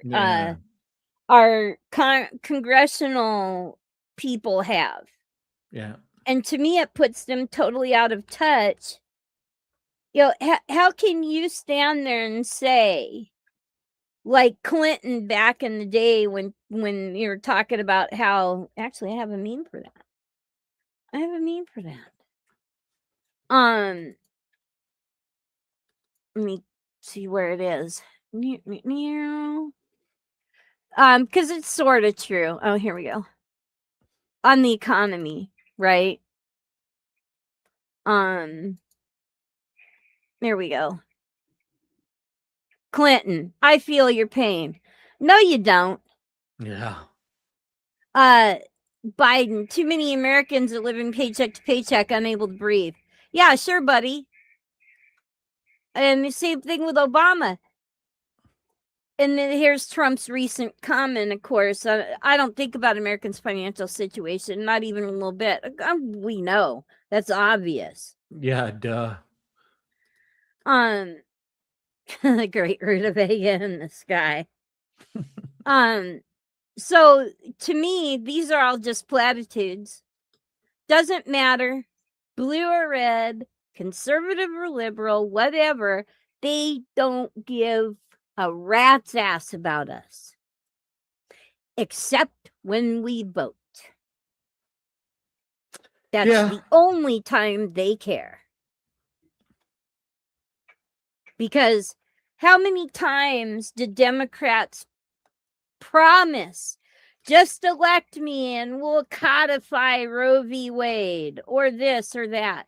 Yeah. our congressional people have. Yeah. And to me, it puts them totally out of touch. How can you stand there and say, like Clinton back in the day when you were talking about how, actually I have a meme for that. I have a meme for that. Let me see where it is. Because it's sort of true. Oh, here we go. On the economy, right? There we go. Clinton, I feel your pain. No, you don't. Yeah. Biden, too many Americans are living paycheck to paycheck, unable to breathe. Yeah, sure, buddy. And the same thing with Obama. And then here's Trump's recent comment, of course. I don't think about Americans' financial situation, not even a little bit. We know. That's obvious. Yeah. Duh. The great rutabaga in the sky. So to me, these are all just platitudes. Doesn't matter, blue or red, conservative or liberal, whatever. They don't give a rat's ass about us, except when we vote. That's Yeah. the only time they care. Because how many times did Democrats promise Just elect me and we'll codify Roe v. Wade or this or that.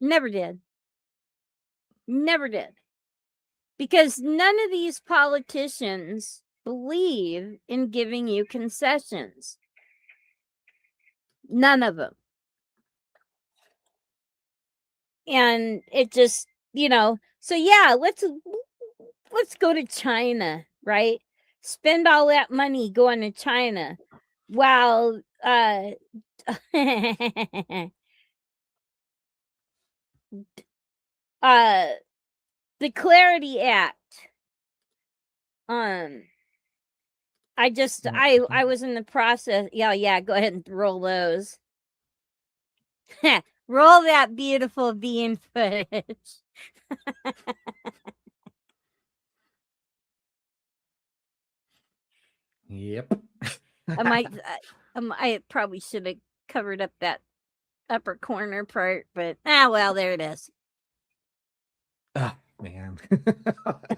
Never did. Never did. Because none of these politicians believe in giving you concessions. None of them. And it just, so yeah, let's go to China, right? Spend all that money going to China while the Clarity Act. I was in the process. Yeah, go ahead and roll those. Roll that beautiful bean footage. Yep. I probably should have covered up that upper corner part, but well, there it is. Oh, man.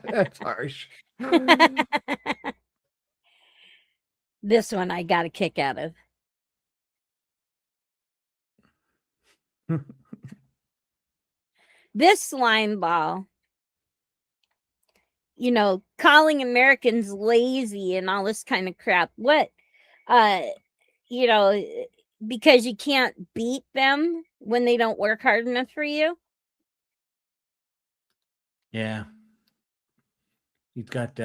That's harsh. This one I got a kick out of. This slime ball, calling Americans lazy and all this kind of crap. What? Because you can't beat them when they don't work hard enough for you. Yeah. He's got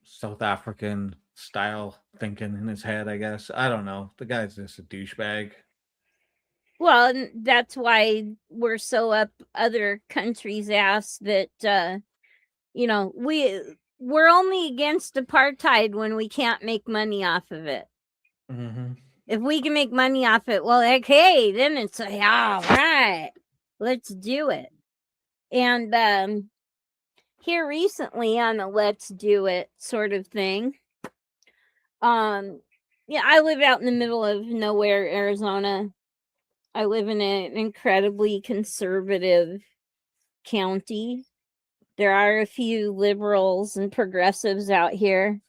South African style thinking in his head, I guess. I don't know. The guy's just a douchebag. Well, and that's why we're so up other countries' ass that we're only against apartheid when we can't make money off of it. Mm-hmm. If we can make money off it, well, okay, then it's all right. Let's do it. And here recently on a let's do it sort of thing. I live out in the middle of nowhere, Arizona. I live in an incredibly conservative county. There are a few liberals and progressives out here.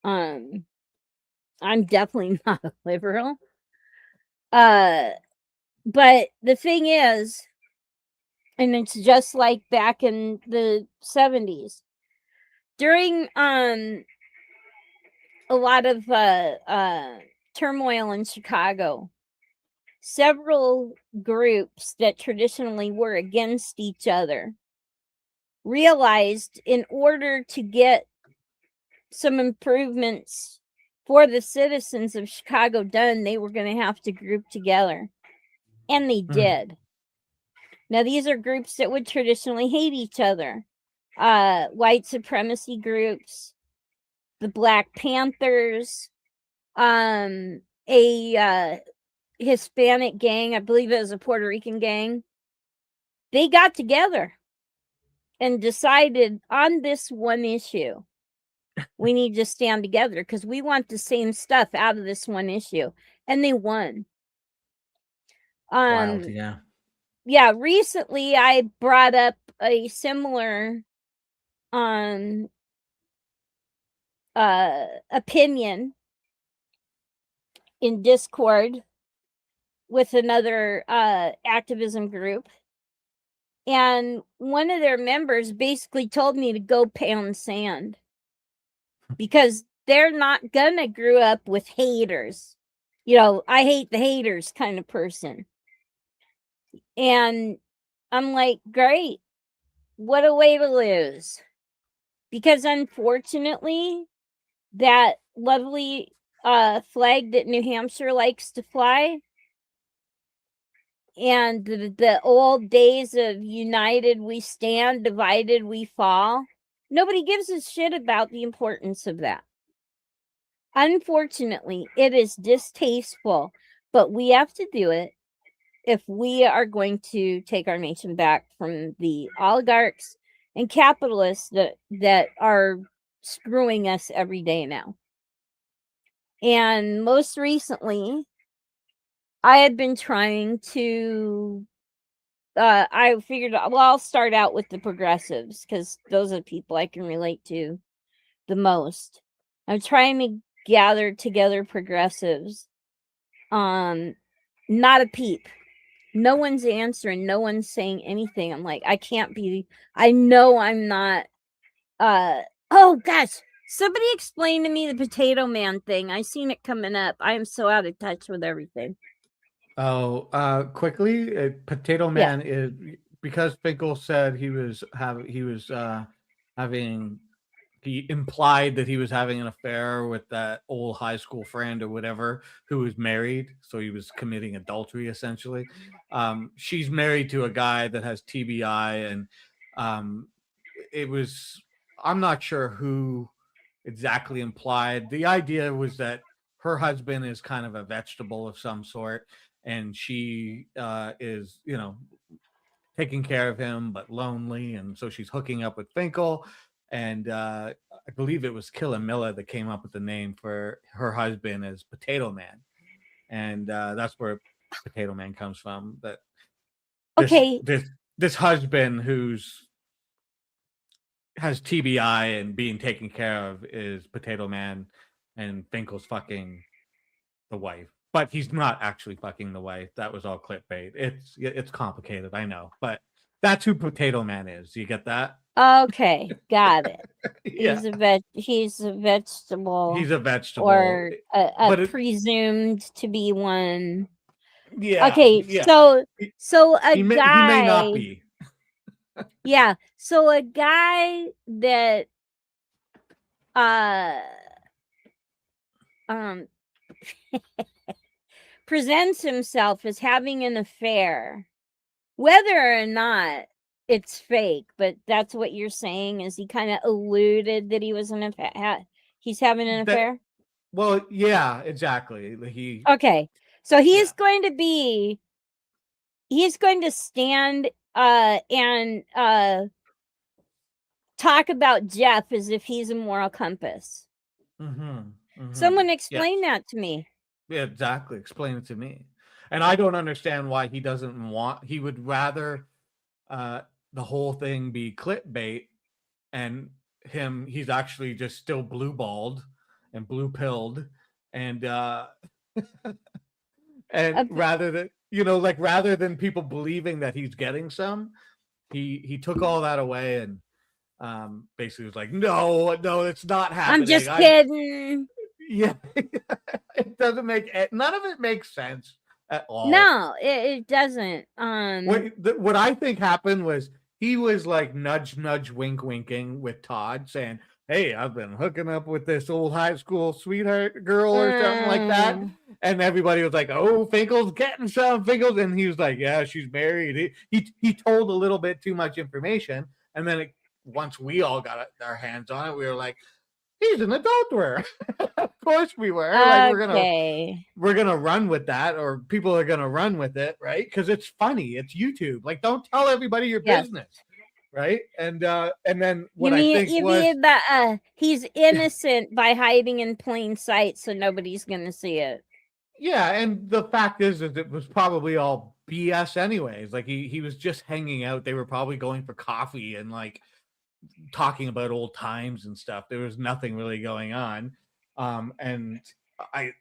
I'm definitely not a liberal. But the thing is, and it's just like back in the 70s, during a lot of turmoil in Chicago, several groups that traditionally were against each other realized in order to get some improvements for the citizens of Chicago done, they were going to have to group together. And they did. Now, these are groups that would traditionally hate each other. White supremacy groups, the Black Panthers, a Hispanic gang, I believe it was a Puerto Rican gang. They got together and decided on this one issue. We need to stand together because we want the same stuff out of this one issue. And they won. Wild, yeah. Yeah, recently I brought up a similar opinion in Discord with another activism group. And one of their members basically told me to go pound sand because they're not gonna grow up with haters. I hate the haters kind of person. And I'm like, great. What a way to lose. Because unfortunately, that lovely flag that New Hampshire likes to fly and the old days of united we stand, divided we fall, nobody gives a shit about the importance of that. Unfortunately, it is distasteful, but we have to do it if we are going to take our nation back from the oligarchs and capitalists that are screwing us every day now. And most recently, I had been trying to I figured, well, I'll start out with the progressives because those are the people I can relate to the most. I'm trying to gathered together progressives. Not a peep. No one's answering. No one's saying anything. I'm like, I can't be. I know I'm not. Oh gosh, somebody explain to me the Potato Man thing. I seen it coming up. I am so out of touch with everything. Oh, quickly, Potato Yeah. Man is because Finkel said he was having. He implied that he was having an affair with that old high school friend or whatever who was married, so he was committing adultery essentially. She's married to a guy that has TBI, and it was. I'm not sure who exactly implied. The idea was that her husband is kind of a vegetable of some sort, and she is, taking care of him, but lonely, and so she's hooking up with Finkel. And I believe it was Miller that came up with the name for her husband as Potato Man, and that's where Potato Man comes from. That this Okay. this husband who's has TBI and being taken care of is Potato Man, and Finkel's fucking the wife, but he's not actually fucking the wife. That was all clickbait. It's complicated, I know, but that's who Potato Man is. You get that? Okay, got it. Yeah, He's a vegetable, he's a vegetable, or but presumed to be one. yeah, Okay, yeah. so a He guy may not be. Yeah, so a guy that presents himself as having an affair, whether or not it's fake, but that's what you're saying, is he kind of alluded that he was he's having an affair? Well, yeah, exactly. Okay. So he's going to stand and talk about Jeff as if he's a moral compass. Someone explain that to me. Yeah, exactly. Explain it to me. And I don't understand why he doesn't want. He would rather the whole thing be clickbait, and he's actually just still blue balled and blue pilled, and and rather than people believing that he's getting some, he took all that away and basically was like, no, it's not happening. I'm just kidding. Yeah, it doesn't make none of it makes sense at all. No, it doesn't. What I think happened was he was like nudge, wink, winking with Todd, saying, "Hey, I've been hooking up with this old high school sweetheart girl or something like that," and everybody was like, "Oh, Finkel's getting some Finkel's," and he was like, "Yeah, she's married." He told a little bit too much information, and then once we all got our hands on it, we were like, he's an adulterer. Of course we were. Like we're gonna run with that, or people are gonna run with it, right? Because it's funny. It's YouTube. Like, don't tell everybody your business, right? And then what I think was that he's innocent by hiding in plain sight, so nobody's gonna see it. Yeah, and the fact is it was probably all BS anyways. Like he was just hanging out. They were probably going for coffee and like talking about old times and stuff. There was nothing really going on. And I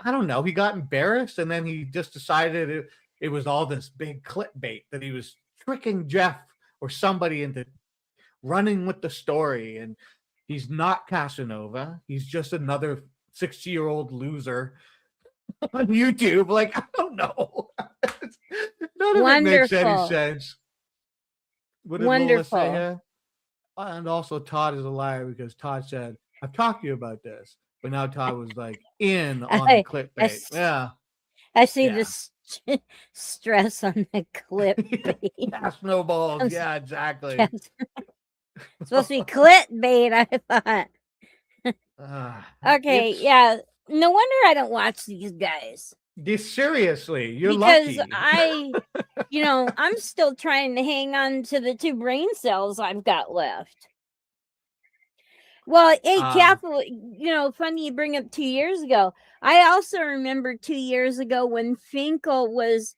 don't know, he got embarrassed, and then he just decided it was all this big clickbait, that he was tricking Jeff or somebody into running with the story. And he's not Casanova. He's just another 60-year-old loser on YouTube. Like, I don't know. None of it makes any sense. What did Lola say here? And also, Todd is a liar because Todd said, "I've talked to you about this," but now Todd was like in on the clickbait. Yeah, I see this stress on the clickbait. Yeah, snowballs. Yeah, exactly. It's supposed to be clickbait, I thought. Okay, yeah. No wonder I don't watch these guys. Seriously, you're because lucky. I'm still trying to hang on to the 2 brain cells I've got left. Well, hey, Cathal, funny you bring up 2 years ago. I also remember 2 years ago when Finkel was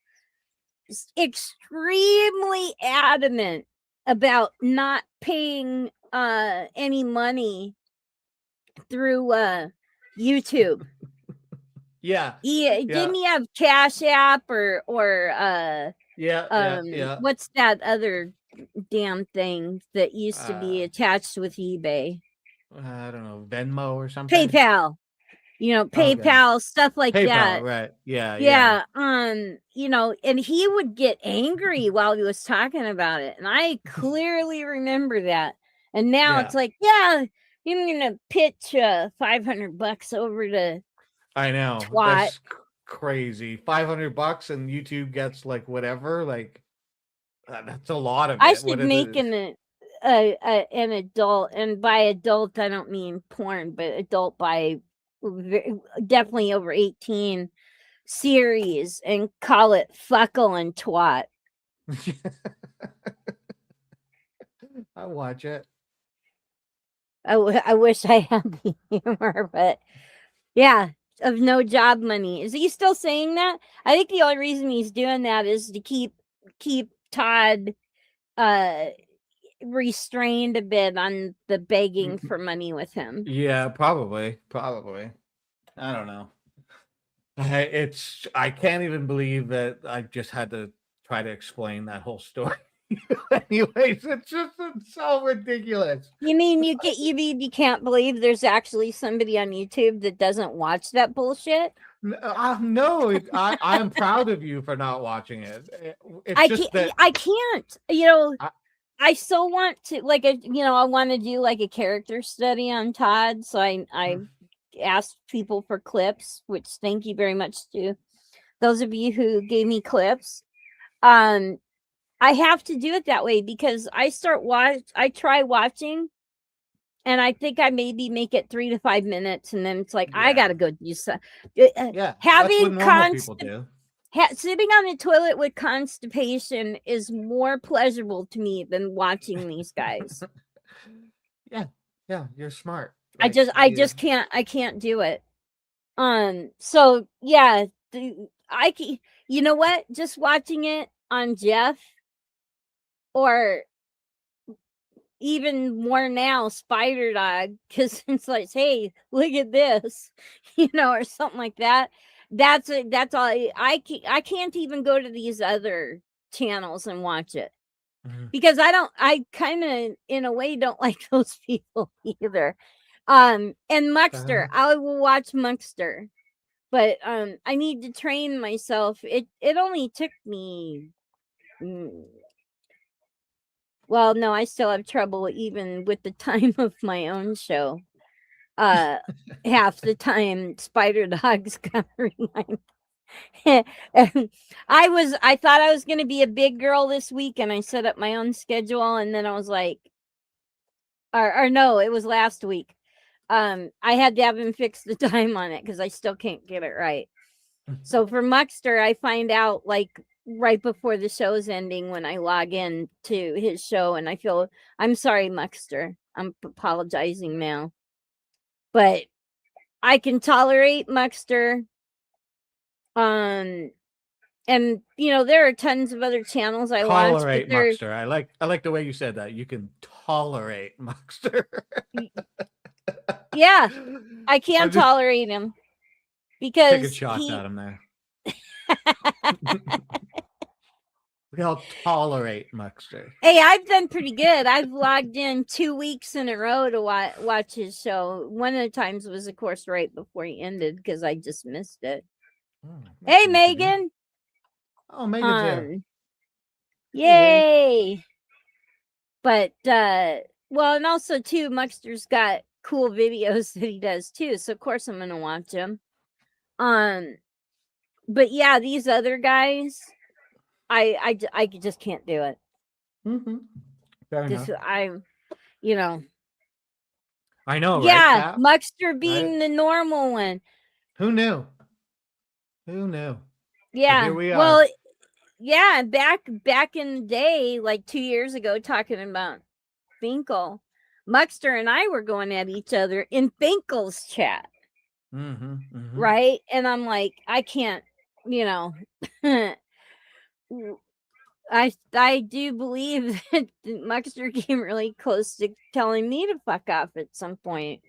extremely adamant about not paying any money through YouTube. Yeah. Yeah, didn't he have Cash App or Yeah. what's that other damn thing that used to be attached with eBay? I don't know, Venmo or something. PayPal. Okay. PayPal, stuff like PayPal, that. right? Yeah. Yeah, and he would get angry while he was talking about it, and I clearly remember that. And now Yeah. it's like, yeah, you're gonna pitch $500 over to I know. twat. That's crazy. $500 and YouTube gets like whatever. Like that's a lot of I it. should make an adult, and by adult I don't mean porn, but adult by definitely over 18 series, and call it Fuckle and Twat. I watch it. I wish I had the humor, but yeah, of no job money. Is he still saying that? I think the only reason he's doing that is to keep Todd restrained a bit on the begging for money with him. Yeah, probably. I don't know. I can't even believe that I just had to try to explain that whole story. Anyways, it's so ridiculous. You mean you can't believe there's actually somebody on YouTube that doesn't watch that bullshit? No, I'm proud of you for not watching it. It's I just can't. that I can't. I so want to, like, I want to do like a character study on Todd. So I asked people for clips, which thank you very much to those of you who gave me clips. I have to do it that way because I try watching, and I think I maybe make it 3 to 5 minutes, and then it's like I gotta go do something. yeah, Having that's what normal people do. Sitting on the toilet with constipation is more pleasurable to me than watching these guys. Yeah, you're smart. I just can't do it. So yeah, you know what? Just watching it on Jeff, or even more now, Spider Dog, because it's like, hey, look at this, or something like that. That's all. I can't even go to these other channels and watch it because I kind of in a way don't like those people either. And Muckster, I will watch Muckster, but I need to train myself. It only took me well, no, I still have trouble even with the time of my own show. Half the time Spider Dog's gonna remind and I thought I was gonna be a big girl this week, and I set up my own schedule, and then I was like, or no, it was last week. I had to have him fix the time on it because I still can't get it right. So for Muckster, I find out like right before the show's ending when I log in to his show, and I feel, I'm sorry, Muckster. I'm apologizing now. But I can tolerate Muckster. And there are tons of other channels I watch. Tolerate Muckster. I like the way you said that. You can tolerate Muckster. Yeah, I can't tolerate him because taking shots at him there. We all tolerate Muckster. Hey, I've done pretty good. I've logged in 2 weeks in a row to watch his show. One of the times was, of course, right before he ended because I just missed it. Hey, Megan. Oh, Megan's there. Yay. Hey. But, well, and also, too, Muckster's got cool videos that he does, too. So, of course, I'm going to watch him. But, yeah, these other guys, I just can't do it. Fair enough. I know, yeah, right? Muckster being the normal one. Who knew? Yeah. Here we are. Well, yeah, back in the day, like 2 years ago, talking about Finkel, Muckster and I were going at each other in Finkel's chat. Right? And I'm like, I can't, I do believe that Muckster came really close to telling me to fuck off at some point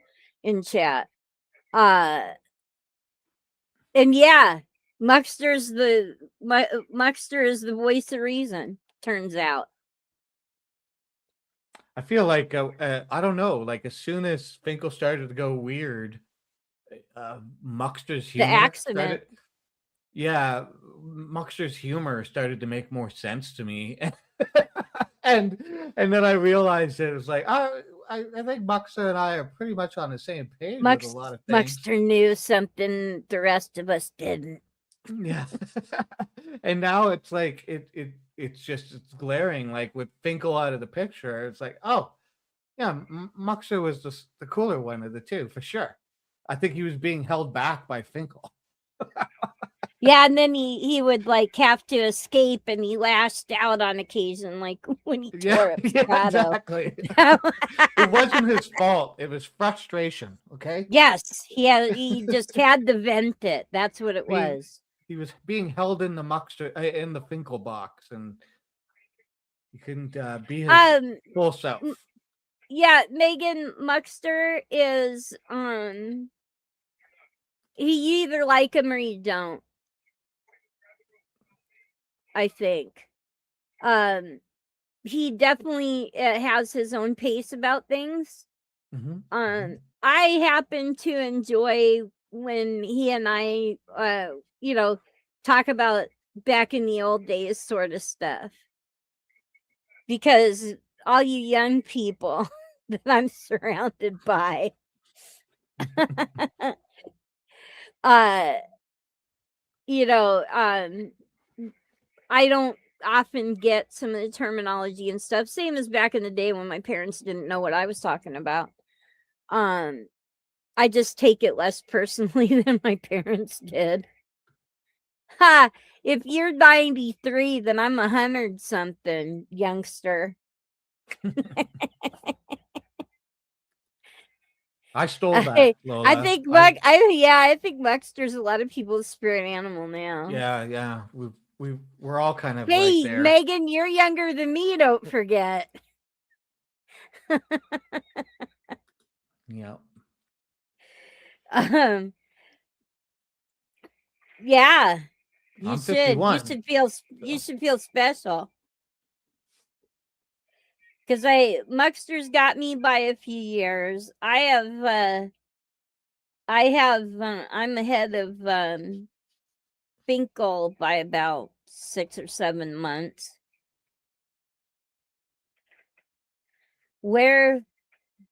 in chat. And yeah, Muckster is the voice of reason, turns out. I feel like I don't know. Like as soon as Finkel started to go weird, Muckster's The humor accident. started. Yeah, Muckster's humor started to make more sense to me, and and then I realized it was like I think Muckster and I are pretty much on the same page with a lot of things. Muckster knew something the rest of us didn't. Yeah, and now it's like it's just it's glaring. Like with Finkel out of the picture, it's like oh yeah, Muxer was the cooler one of the two for sure. I think he was being held back by Finkel. Yeah, and then he would like have to escape, and he lashed out on occasion, like when he Yeah, tore up yeah, Strato. exactly. It wasn't his fault. It was frustration. Okay. Yes, he just had to vent it. That's what it He was. he was being held in the Muxter in the Finkel box, and he couldn't be his full self. Yeah, Megan Muckster is you either like him or you don't. I think. He definitely has his own pace about things. Mm-hmm. I happen to enjoy when he and I talk about back in the old days sort of stuff. Because all you young people that I'm surrounded by you know, I don't often get some of the terminology and stuff. Same as back in the day when my parents didn't know what I was talking about. I just take it less personally than my parents did. Ha! If you're 93, then I'm 100 something, youngster. I stole that, I Lola. think I think Muckster's a lot of people's spirit animal now. Yeah. We're all kind of like Hey, there. Megan, you're younger than me, don't forget. Yeah. um yeah, you I'm should. 51. You should feel special. Cuz Muckster's got me by a few years. I'm ahead of Finkel by about 6 or 7 months. Where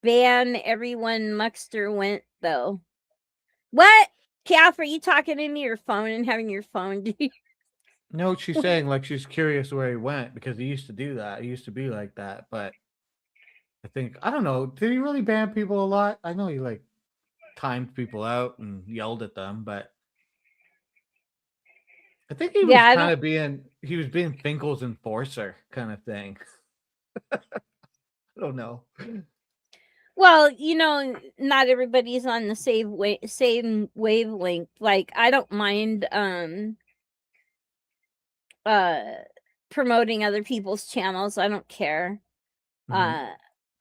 Van everyone Muckster went though. What? Calf, are you talking into your phone and having your phone do you? No, what she's saying, like she's curious where he went because he used to do that. He used to be like that, but I think I don't know. Did he really ban people a lot? I know he like timed people out and yelled at them, but I think he was Yeah, I kind don't. of being Finkel's enforcer kind of thing. I don't know. Well, not everybody's on the same wavelength. Like, I don't mind uh promoting other people's channels. I don't care. Mm-hmm.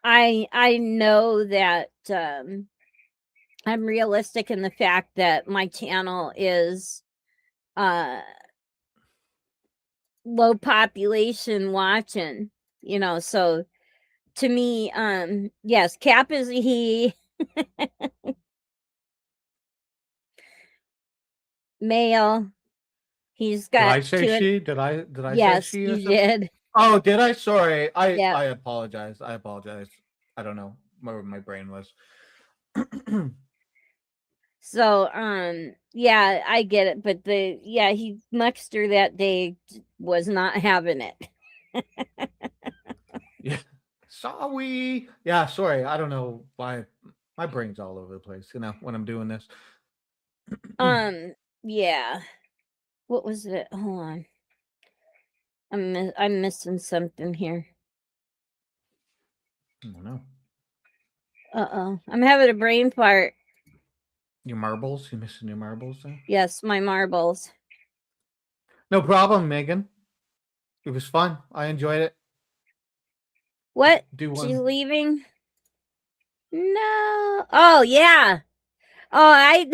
I know that I'm realistic in the fact that my channel is low population watching, so to me, yes, Cap is a he. Male. He's Did got I say two. she? Did I say Yes, she or you something? did. Oh, did I? Sorry. I Yeah. I apologize. I apologize. I don't know where my brain was. So, yeah, I get it, but he Muckster that day was not having it. Yeah. Sorry. Yeah, sorry. I don't know why my brain's all over the place, when I'm doing this. Yeah. What was it? Hold on. I'm missing something here. I don't know. Uh-oh. I'm having a brain fart. Your marbles? You missing your marbles there? Yes, my marbles. No problem, Megan. It was fun. I enjoyed it. What? Do She's one. leaving? No. Oh, yeah. I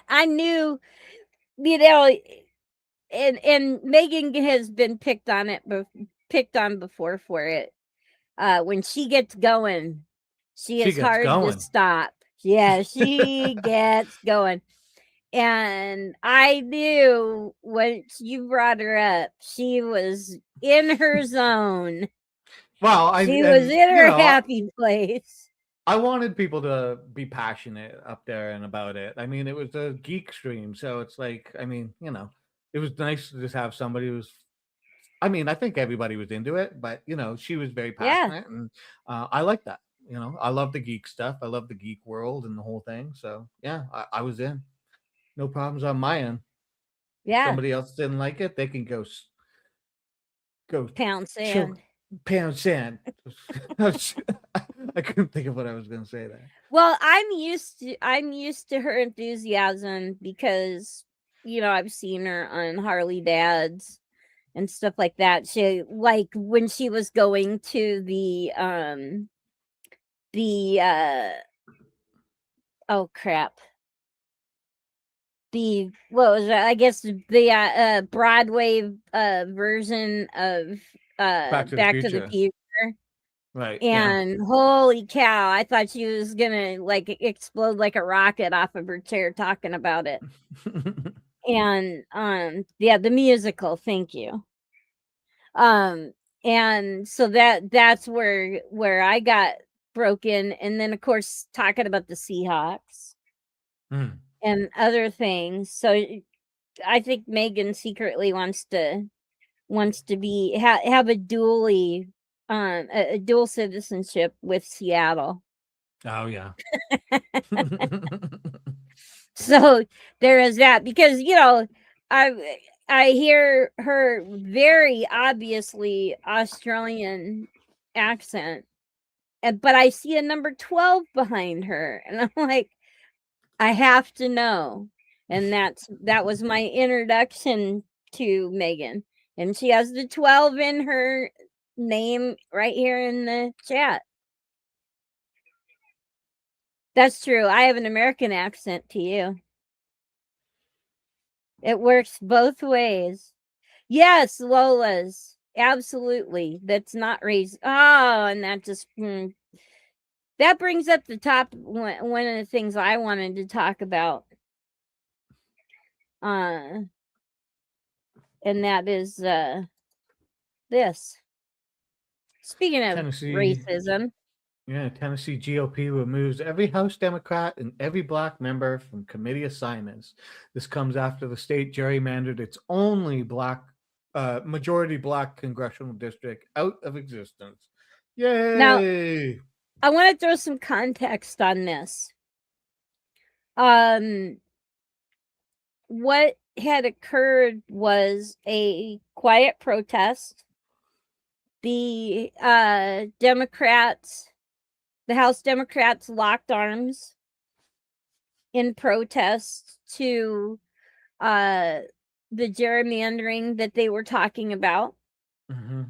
I knew, you know, and Megan has been picked on before for it. When she gets going, she She is gets hard to going. stop. Yeah, she gets going. And I knew once you brought her up, she was in her zone. Well, She was in you her know, happy place. I wanted people to be passionate up there and about it. I mean, it was a geek stream, so it's like, I mean, it was nice to just have somebody who's. I mean, I think everybody was into it, but she was very Yeah, passionate, and I like that. I love the geek stuff. I love the geek world and the whole thing. So yeah, I was in. No problems on my end. If yeah. somebody else didn't like it, they can go Pound chill, sand. pound sand. I couldn't think of what I was going to say there. Well, I'm used to her enthusiasm because I've seen her on Harley Dads and stuff like that. She like when she was going to the oh crap. The what was that? I guess the Broadway version of Back to the Back to the Future, Future. right? Yeah. And holy cow, I thought she was gonna like explode like a rocket off of her chair talking about it. And yeah, the musical, thank you. Um and so that's where I got broken, and then of course talking about the Seahawks Mm. and other things. So I think Megan secretly wants to be have a a dual citizenship with Seattle. Oh yeah. So there is that, because I hear her very obviously Australian accent, but I see a number 12 behind her, and I'm like, I have to know. And that was my introduction to Megan. And she has the 12 in her name right here in the chat. That's true. I have an American accent to you. It works both ways. Yes, Lola's. Absolutely. That's not raised. Oh, and that brings up the top one of the things I wanted to talk about. And that is this. Speaking of Tennessee, racism, yeah, Tennessee GOP removes every House Democrat and every black member from committee assignments. This comes after the state gerrymandered its only majority black congressional district out of existence. now Yay! I want to throw some context on this. What had occurred was a quiet protest. The House Democrats locked arms in protest to the gerrymandering that they were talking about. Mm-hmm.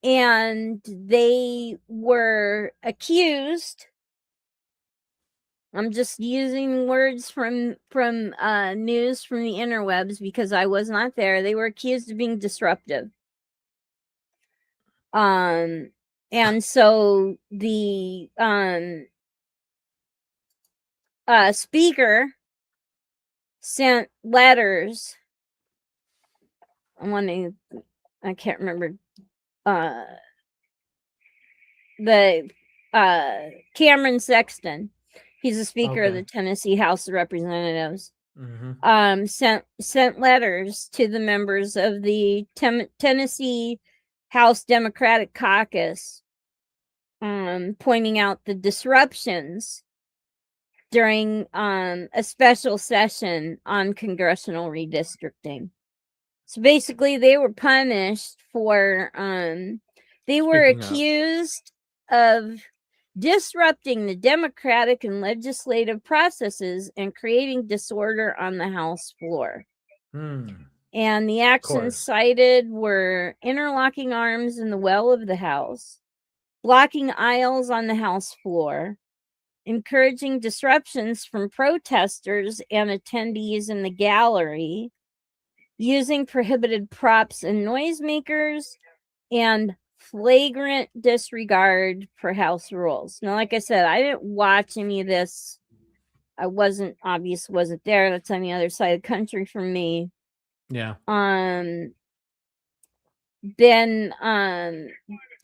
And they were accused. I'm just using words from news from the interwebs because I was not there. They were accused of being disruptive. And so the speaker sent letters. I can't remember the Cameron Sexton. He's the Speaker of the Tennessee House of Representatives. Mm-hmm. Sent letters to the members of the Tennessee House Democratic Caucus, pointing out the disruptions during a special session on congressional redistricting. So basically, they were punished for they were accused of disrupting the democratic and legislative processes and creating disorder on the House floor. And the actions cited were interlocking arms in the well of the House, blocking aisles on the House floor, encouraging disruptions from protesters and attendees in the gallery, using prohibited props and noisemakers, and flagrant disregard for house rules. Now, like I said, I didn't watch any of this. I wasn't there. That's on the other side of the country from me. Yeah. Then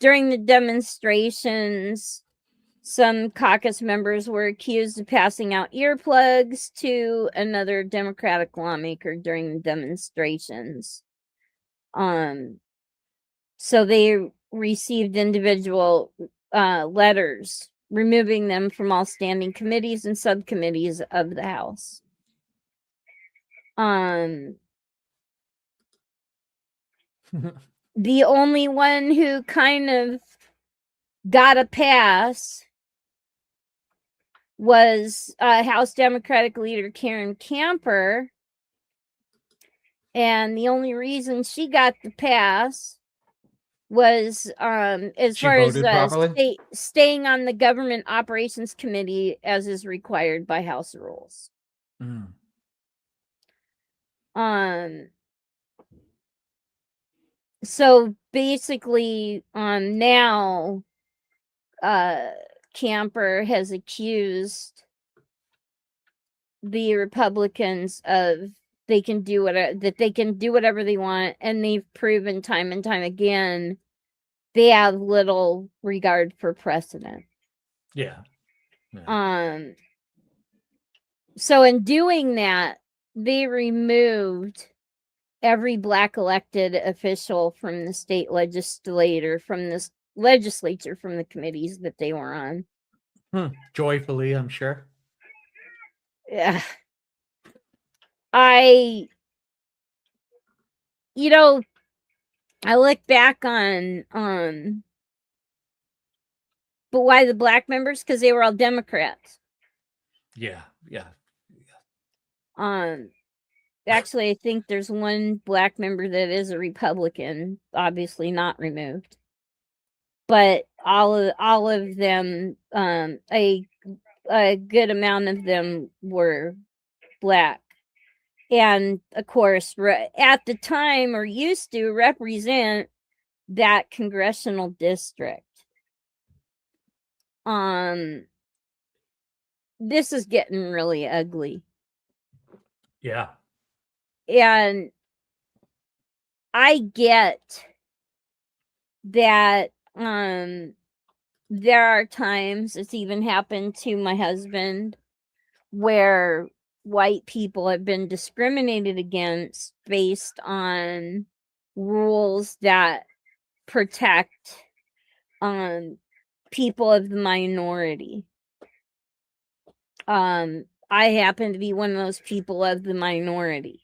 during the demonstrations, some caucus members were accused of passing out earplugs to another Democratic lawmaker during the demonstrations. So they received individual letters removing them from all standing committees and subcommittees of the House. The only one who kind of got a pass was House Democratic leader Karen Camper. And the only reason she got the pass was as She far as voted properly? staying on the Government Operations Committee as is required by House rules. So basically now Camper has accused the Republicans of they can do whatever they want, and they've proven time and time again they have little regard for precedent. Yeah. So in doing that, they removed every Black elected official from the state legislature, from the committees that they were on. Joyfully, I'm sure. Yeah. I look back on but why the Black members? Because they were all Democrats. Yeah. Actually, I think there's one Black member that is a Republican, obviously not removed. But all of them, a good amount of them were Black. And of course, at the time, or used to represent that congressional district. This is getting really ugly. Yeah. And I get that there are times, it's even happened to my husband, where white people have been discriminated against based on rules that protect people of the minority. I happen to be one of those people of the minority.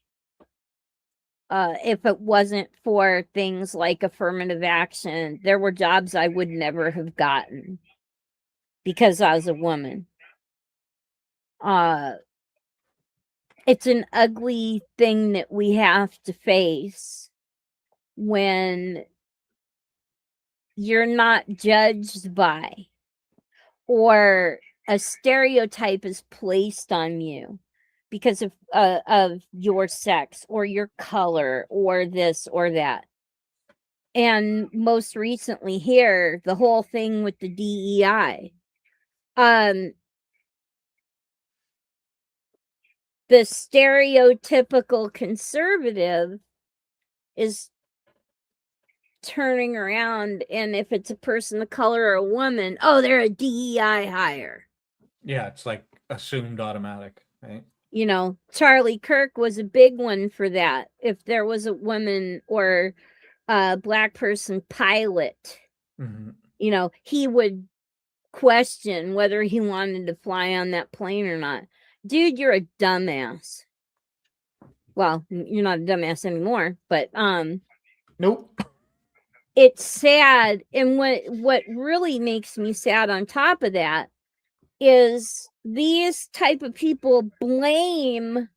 If it wasn't for things like affirmative action, there were jobs I would never have gotten because I was a woman. It's an ugly thing that we have to face when you're not judged by, or a stereotype is placed on you because of your sex or your color or this or that. And most recently here, the whole thing with the DEI. The stereotypical conservative is turning around, and if it's a person of color or a woman, oh, they're a DEI hire. Yeah, it's like assumed automatic, right? Charlie Kirk was a big one for that. If there was a woman or a Black person pilot, he would question whether he wanted to fly on that plane or not. Dude, you're a dumbass. Well, you're not a dumbass anymore, but nope. It's sad, and what really makes me sad on top of that is these type of people blame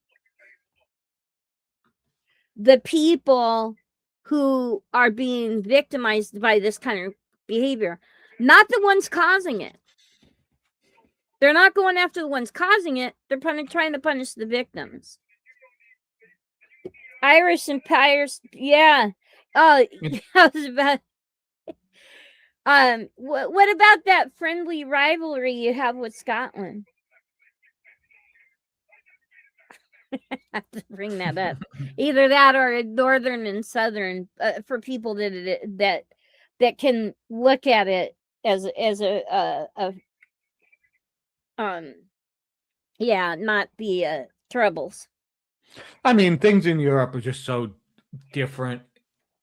the people who are being victimized by this kind of behavior, not the ones causing it. They're not going after the ones causing it. They're trying to punish the victims. Irish empires, yeah. Oh, I was about. What about that friendly rivalry you have with Scotland? I have to bring that up. Either that or northern and southern for people that can look at it as a yeah, not the troubles. I mean, things in Europe are just so different.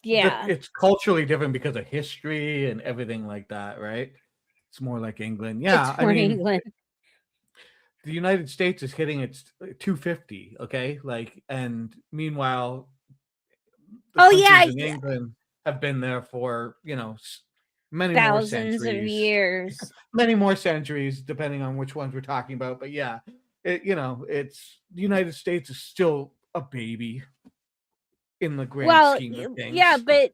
Yeah, It's culturally different because of history and everything like that, right? It's more like England. Yeah, it's I more mean, England. the United States is hitting its 250, okay? Like, and meanwhile, the Oh countries yeah, in England have been there for, many more thousands of centuries. years. Many more centuries, depending on which ones we're talking about. But yeah, it's the United States is still a baby in the grand Well, scheme of things. yeah, but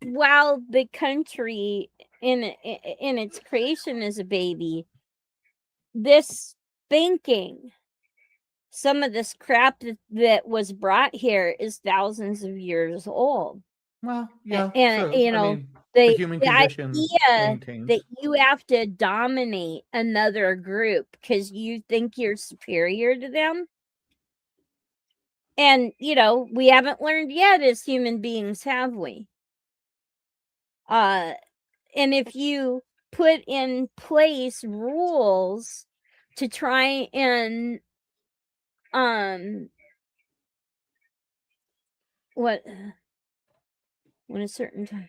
while the country in its creation is a baby, this thinking, some of this crap that was brought here is thousands of years old. Well, yeah, And true. I mean, the the human condition idea maintains. that you have to dominate another group because you think you're superior to them. And, we haven't learned yet as human beings, have we? And if you put in place rules to try and, when a certain time.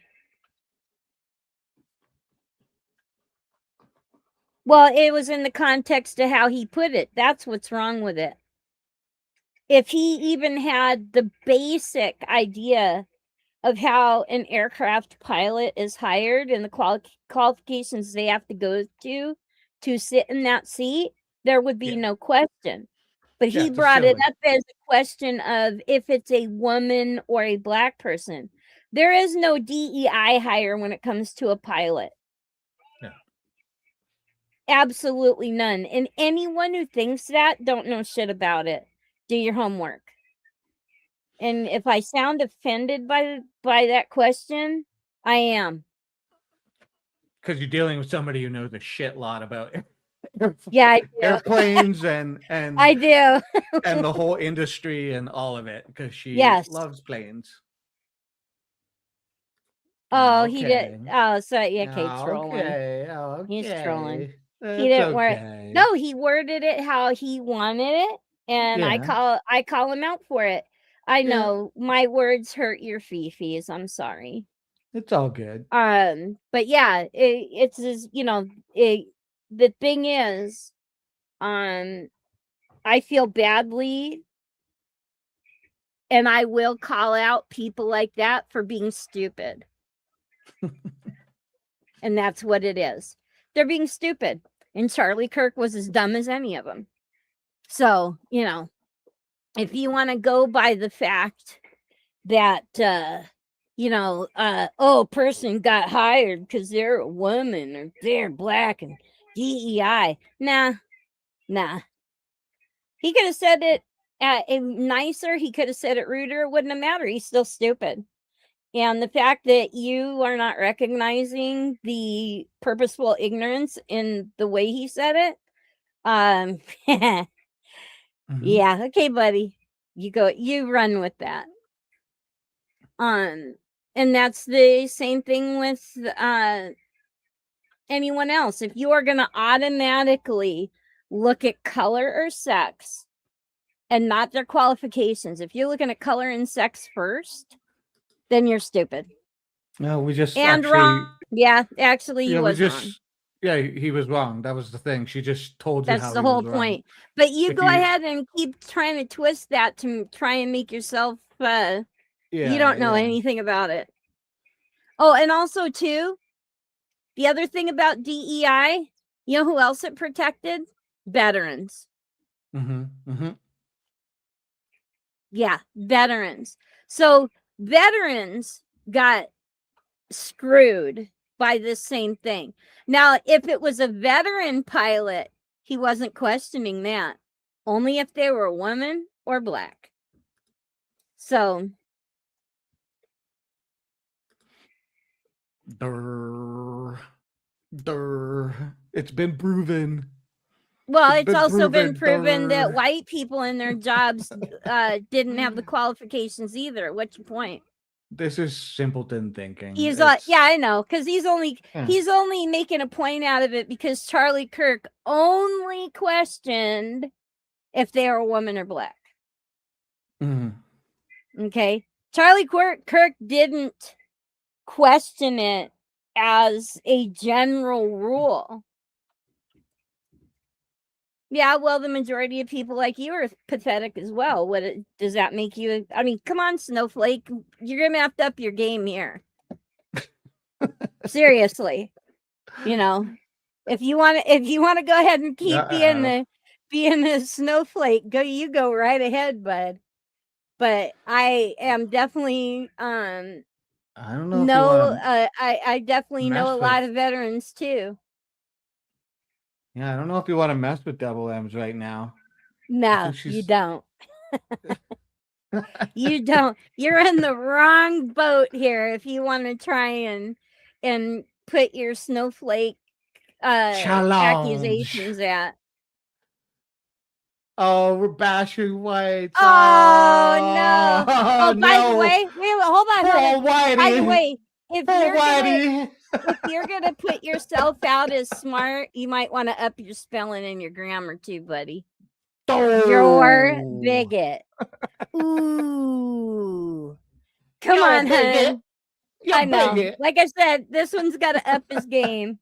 Well, it was in the context of how he put it. That's what's wrong with it. If he even had the basic idea of how an aircraft pilot is hired and the qualifications they have to go to sit in that seat, there would be no question. But he brought it up as a question of if it's a woman or a black person. There is no DEI hire when it comes to a pilot. Yeah. Absolutely none. And anyone who thinks that don't know shit about it. Do your homework. And if I sound offended by that question, I am. Because you're dealing with somebody who knows a shit lot about Yeah, I do. airplanes and I do. and the whole industry and all of it because she loves planes. Oh, he did. Oh, so yeah, Kate's trolling. Okay. He's trolling. That's He didn't word. No, he worded it how he wanted it, and I call him out for it. I know my words hurt your fifis. I'm sorry. It's all good. But yeah, it's just, the thing is, I feel badly, and I will call out people like that for being stupid. And that's what it is. They're being stupid. And Charlie Kirk was as dumb as any of them. So, if you want to go by the fact that, person got hired because they're a woman or they're black and DEI. Nah. He could have said it nicer. He could have said it ruder. It wouldn't have mattered. He's still stupid. And the fact that you are not recognizing the purposeful ignorance in the way he said it. Yeah, okay, buddy. You run with that. And that's the same thing with anyone else. If you are going to automatically look at color or sex and not their qualifications, if you're looking at color and sex first, then you're stupid. No, we just wrong. Yeah, actually, he was wrong. Yeah, he was wrong. That was the thing. She just told you that's the whole point. But you go ahead and keep trying to twist that to try and make yourself. You don't know anything about it. Oh, and also too, the other thing about DEI, you know who else it protected? Veterans. Yeah, veterans. So veterans got screwed by this same thing. Now, if it was a veteran pilot he wasn't questioning that. Only if they were a woman or black. So, Durr. It's been proven. well, It's it's been also been proven, proven that durr. white people in their jobs didn't have the qualifications either. What's your point? This is simpleton thinking. He's It's, yeah, I know, because he's only yeah. making a point out of it because Charlie Kirk only questioned if they were a woman or black. Mhm. Okay, Charlie Kirk didn't question it as a general rule. Yeah, well, the majority of people like you are pathetic as well. Does that make you? I mean, come on, Snowflake, you're gonna have to up your game here. Seriously, you know, if you want to go ahead and keep being the Snowflake, go right ahead, bud. But I am definitely I don't know if you want to I definitely know a mess lot with. of veterans too. Yeah, I don't know if you want to mess with Double M's right now. I No, think you she's. don't. You don't. You're in the wrong boat here if you want to try and put your Snowflake Challenge. accusations at. Oh, we're bashing whites. Oh no! Oh, by the no. way, wait, hold on. Poor By the Whitey. way, if Poor you're Whitey. gonna put yourself out as smart, you might want to up your spelling and your grammar too, buddy. You're Oh. bigot. Ooh. Come You're a on, bigot. hun. You're I know. bigot. Like I said, this one's got to up his game.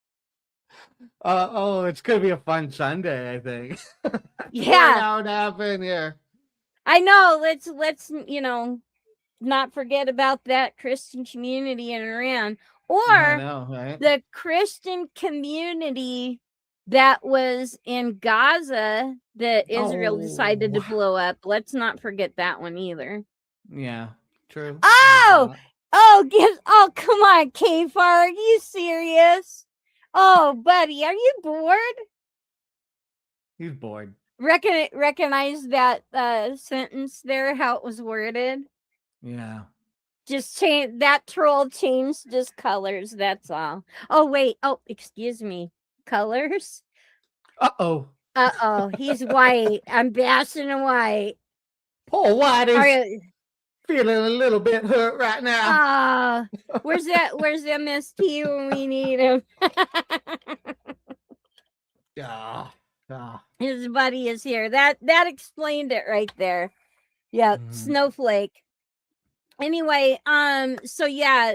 It's gonna be a fun Sunday, I think. Yeah, How it happened here. I know. Let's not forget about that Christian community in Iran I or know, right? the Christian community that was in Gaza that Israel decided to blow up. Let's not forget that one either. Yeah, true. Oh, come on, Kfar. Are you serious? Oh, buddy, are you bored? He's bored. Recognize that sentence there, how it was worded? Yeah. Just change that troll changed just colors, that's all. Oh, wait. Oh, excuse me. Colors? Uh-oh. He's white. I'm bashing him white. Poor Whitey's You... feeling a little bit hurt right now. Where's MST when we need him? His buddy is here. That explained it right there. Yeah, Snowflake. Anyway, so yeah,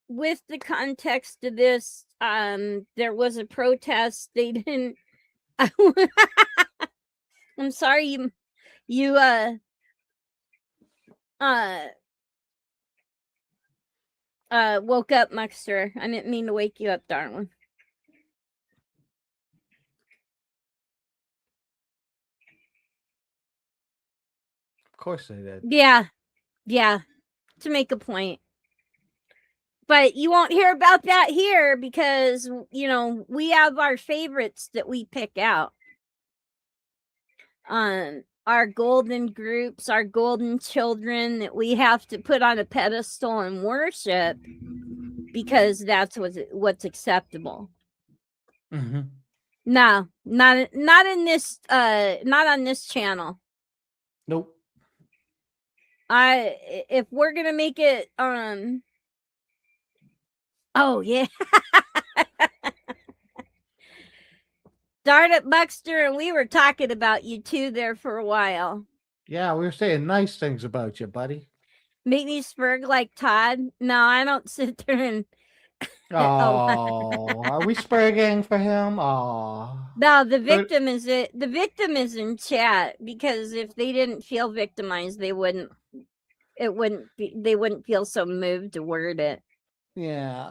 with the context of this, there was a protest. They didn't. I'm sorry, you woke up, Muxter. I didn't mean to wake you up, darling. Of course they did. Yeah, to make a point. But you won't hear about that here because, we have our favorites that we pick out. Our golden groups, our golden children that we have to put on a pedestal and worship because that's what's acceptable. Mm-hmm. No, not in this not on this channel. Nope. If we're gonna make it oh yeah. Darn it, Buxter, and we were talking about you too there for a while. Yeah, we were saying nice things about you, buddy. Make me spurg like Todd? No, I don't sit there and Oh, are we spurging for him? Oh. No, the victim is in chat because if they didn't feel victimized, they wouldn't feel so moved to word it. Yeah.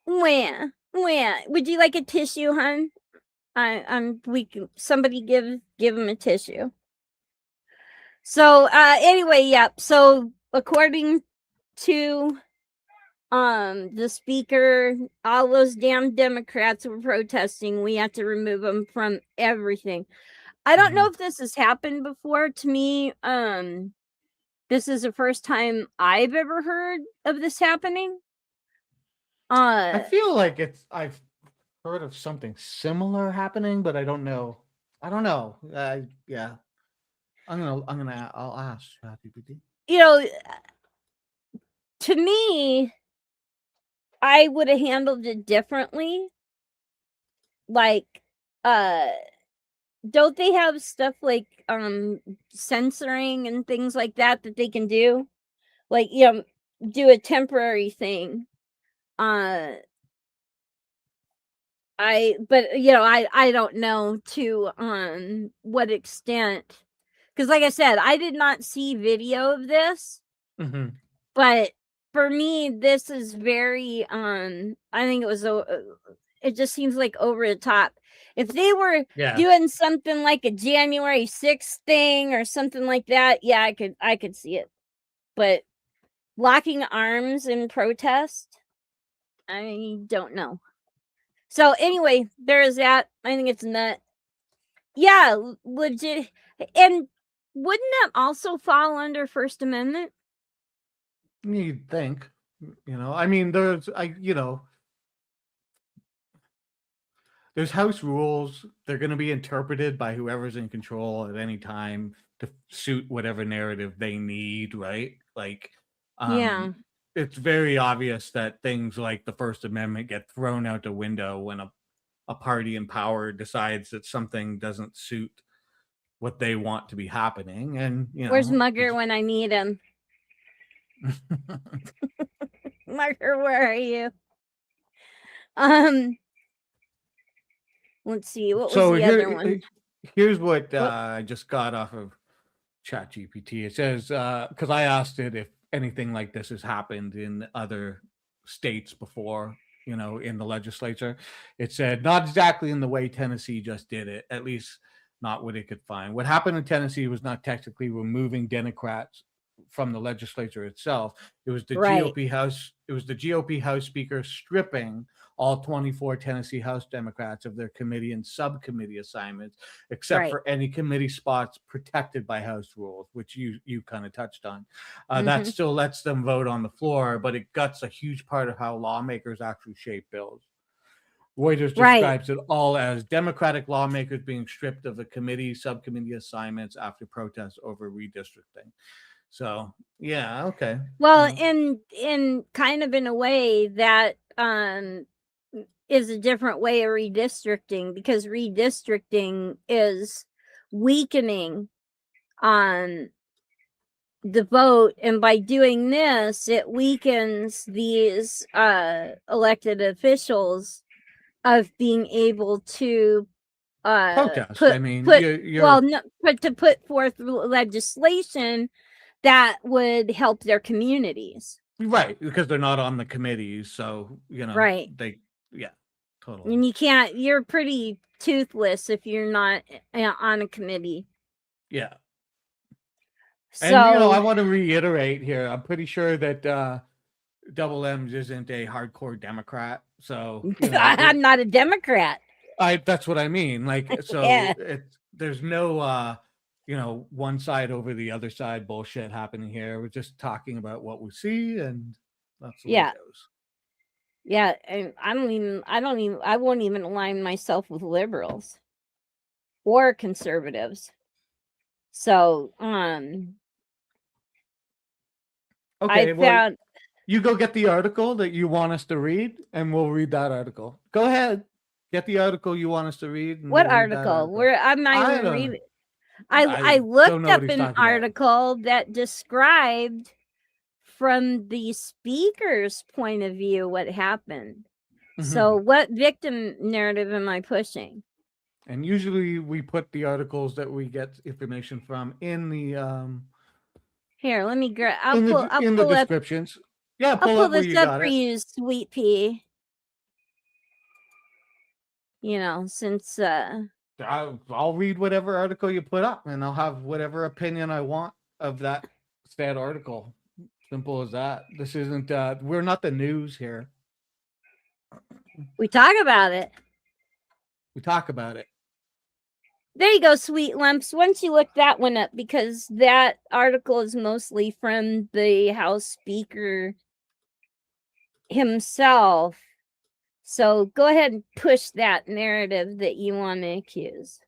Where? Would you like a tissue, hon? Somebody give him a tissue. So anyway, yep. So according to the speaker, all those damn Democrats were protesting. We have to remove them from everything. I don't know if this has happened before. To me, this is the first time I've ever heard of this happening. I feel like I've heard of something similar happening, but I don't know. Yeah. I'll ask ChatGPT. You know, to me, I would have handled it differently. Like, don't they have stuff like censoring and things like that they can do? Like, do a temporary thing. But I don't know to what extent, because like I said, I did not see video of this. Mm-hmm. But for me, this is very I think it just seems like over the top. If they were doing something like a January 6th thing or something like that, yeah, I could see it. But locking arms in protest, I don't know. So anyway, there's that. I think it's nut. Yeah, legit. And wouldn't that also fall under First Amendment? You'd think, I mean, there's house rules. They're going to be interpreted by whoever's in control at any time to suit whatever narrative they need, right? Like, Yeah. it's very obvious that things like the First Amendment get thrown out the window when a party in power decides that something doesn't suit what they want to be happening. And where's Mugger when I need him? Mugger, where are you? Let's see. What was the other one? Here's what I just got off of ChatGPT. It says, because I asked it if anything like this has happened in other states before, in the legislature. It said, not exactly in the way Tennessee just did it, at least not what it could find. What happened in Tennessee was not technically removing Democrats from the legislature itself. It was the GOP House. It was the GOP House Speaker stripping all 24 Tennessee House Democrats of their committee and subcommittee assignments, except for any committee spots protected by House rules, which you kind of touched on. That still lets them vote on the floor, but it guts a huge part of how lawmakers actually shape bills. Reuters describes it all as Democratic lawmakers being stripped of the committee, subcommittee assignments after protests over redistricting. So, yeah, okay. Well, in kind of in a way that is a different way of redistricting, because redistricting is weakening on the vote, and by doing this, it weakens these elected officials of being able to protest. To put forth legislation that would help their communities. Right, because they're not on the committees, so totally. And you're pretty toothless if you're not on a committee. Yeah. So, and I want to reiterate here, I'm pretty sure that Double M's isn't a hardcore Democrat. So I'm not a Democrat. That's what I mean. Like, so there's no one side over the other side bullshit happening here. We're just talking about what we see, and that's the way it goes. Yeah, and I won't even align myself with liberals or conservatives. So, okay, you go get the article that you want us to read, and we'll read that article. Go ahead, get the article you want us to read. What article? I'm not even reading. I looked up an article that described from the speaker's point of view what happened. So what victim narrative am I pushing? And usually we put the articles that we get information from in the here, let me grab. I'll pull the descriptions. Yeah, I'll pull this up for you, Sweet Pea. Since I'll read whatever article you put up, and I'll have whatever opinion I want of that article. Simple as that. This isn't. We're not the news here. We talk about it. We talk about it. There you go, Sweet Lumps. Once you look that one up, because that article is mostly from the House Speaker himself. So go ahead and push that narrative that you want to accuse.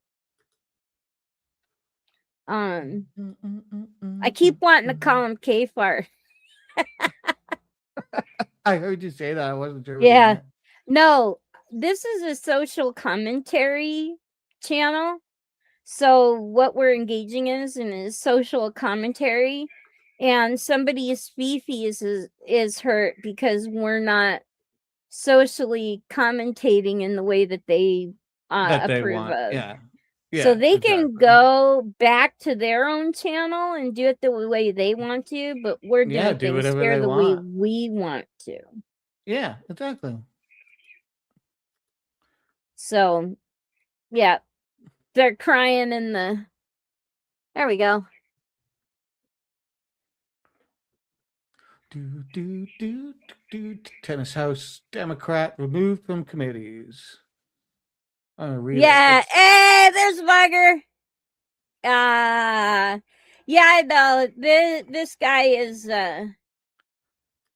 I keep wanting to call him K-Fart. I heard you say that. I wasn't sure. What you Yeah. meant. No, this is a social commentary channel. So what we're engaging in is social commentary, and somebody's feces is hurt because we're not socially commentating in the way that they That they approve want. of. Yeah. So they can exactly. go back to their own channel and do it the way they want to, but we're doing Yeah, do things whatever here they the way want. we want to. Yeah, exactly. So, yeah, they're crying in the. There we go. Tennis House Democrat removed from committees. I'm gonna read Yeah, it. hey, there's Bugger. Yeah, I know. This guy is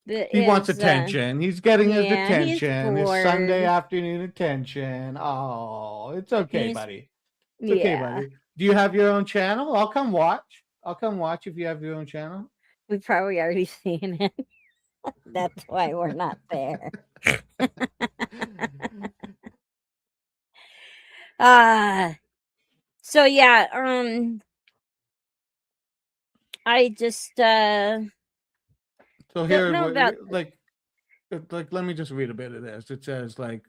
He wants attention. He's getting his yeah, he's attention. His Sunday bored. afternoon attention. Oh, it's okay, He's- buddy. It's okay, Yeah, buddy. Do you have your own channel? I'll come watch. I'll come watch if you have your own channel. we've probably already seen it. That's why we're not there. So yeah, I just So here, know about like, let me just read a bit of this. It says, like,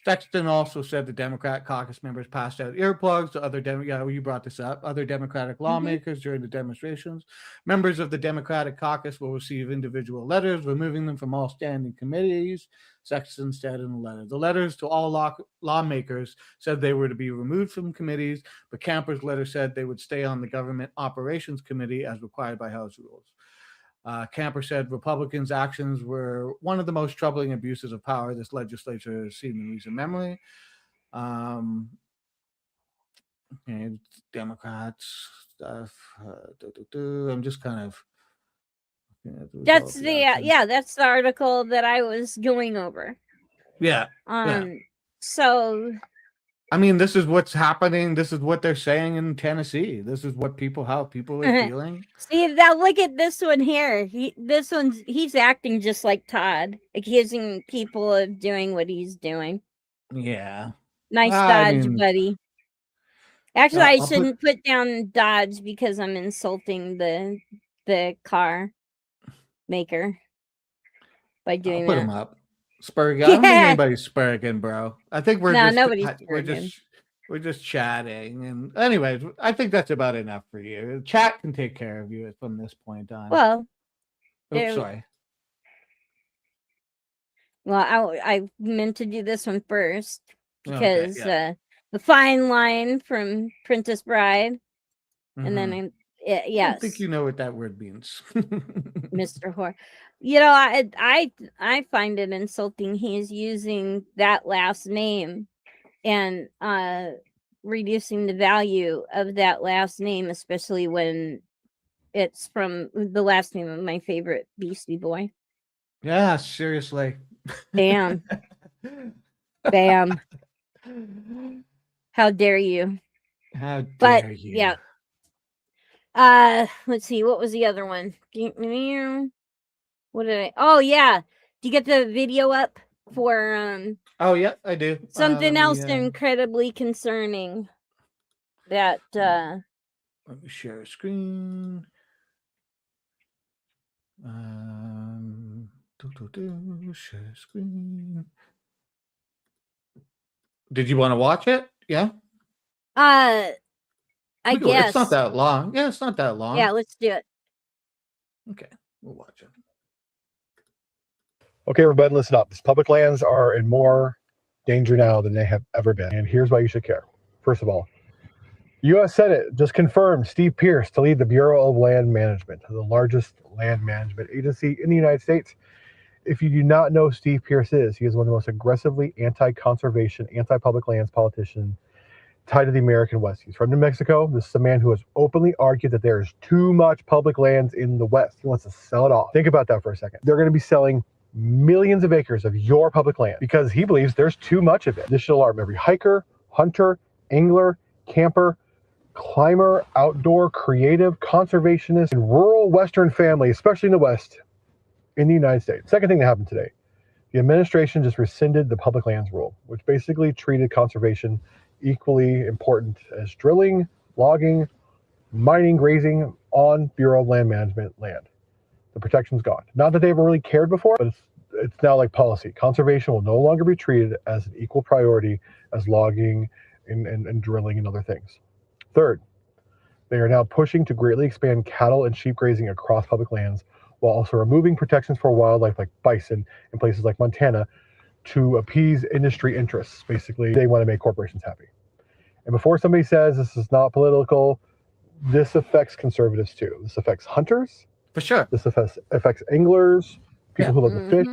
Sexton also said the Democrat caucus members passed out earplugs to other you brought this up, other Democratic lawmakers during the demonstrations. Members of the Democratic caucus will receive individual letters, removing them from all standing committees. Sexton said in the letter. The letters to all lawmakers said they were to be removed from committees, but Camper's letter said they would stay on the Government Operations Committee as required by House rules. Camper said Republicans' actions were one of the most troubling abuses of power this legislature has seen in recent memory. Democrats stuff. I'm just kind of. that's that's the article that I was going over. Yeah. So. I mean, this is what's happening. This is what they're saying in Tennessee. This is what how people are feeling. See, now look at this one here. He's acting just like Todd, accusing people of doing what he's doing. Yeah. Nice dodge, buddy. Actually, I shouldn't put down dodge because I'm insulting the car maker by doing that. Put him up. Spurg. I don't think anybody's spurging, bro. I think we're just chatting. And anyways, I think that's about enough for you. Chat can take care of you from this point on. Well, sorry. Well, I meant to do this one first because the fine line from Princess Bride, and then I don't think you know what that word means, Mr. Whore. You know, I find it insulting he's using that last name and reducing the value of that last name, especially when it's from the last name of my favorite Beastie Boy. Yeah, seriously. Bam. Bam. How dare you? How dare you? Yeah. Let's see, what was the other one? What did I? Oh yeah, do you get the video up for Oh yeah, I do. Something else incredibly concerning. That let me share a screen. Share screen. Did you want to watch it? Yeah. I guess it's not that long. Yeah, it's not that long. Yeah, let's do it. Okay, we'll watch it. Okay, everybody, listen up. These public lands are in more danger now than they have ever been, and here's why you should care. First of all, U.S. Senate just confirmed Steve Pearce to lead the Bureau of Land Management, the largest land management agency in the United States. If you do not know Steve Pearce is, he is one of the most aggressively anti-conservation, anti-public lands politician tied to the American West. He's from New Mexico. This is a man who has openly argued that there is too much public lands in the West. He wants to sell it off. Think about that for a second. They're going to be selling millions of acres of your public land because he believes there's too much of it. This should alarm every hiker, hunter, angler, camper, climber, outdoor, creative, conservationist, and rural Western family, especially in the West, in the United States. Second thing that happened today, the administration just rescinded the public lands rule, which basically treated conservation equally important as drilling, logging, mining, grazing on Bureau of Land Management land. The protection's gone. Not that they ever really cared before, but it's now like policy. Conservation will no longer be treated as an equal priority as logging and drilling and other things. Third, they are now pushing to greatly expand cattle and sheep grazing across public lands, while also removing protections for wildlife like bison in places like Montana to appease industry interests. Basically, they want to make corporations happy. And before somebody says this is not political, this affects conservatives too. This affects hunters. For sure. This affects anglers, people who love to fish.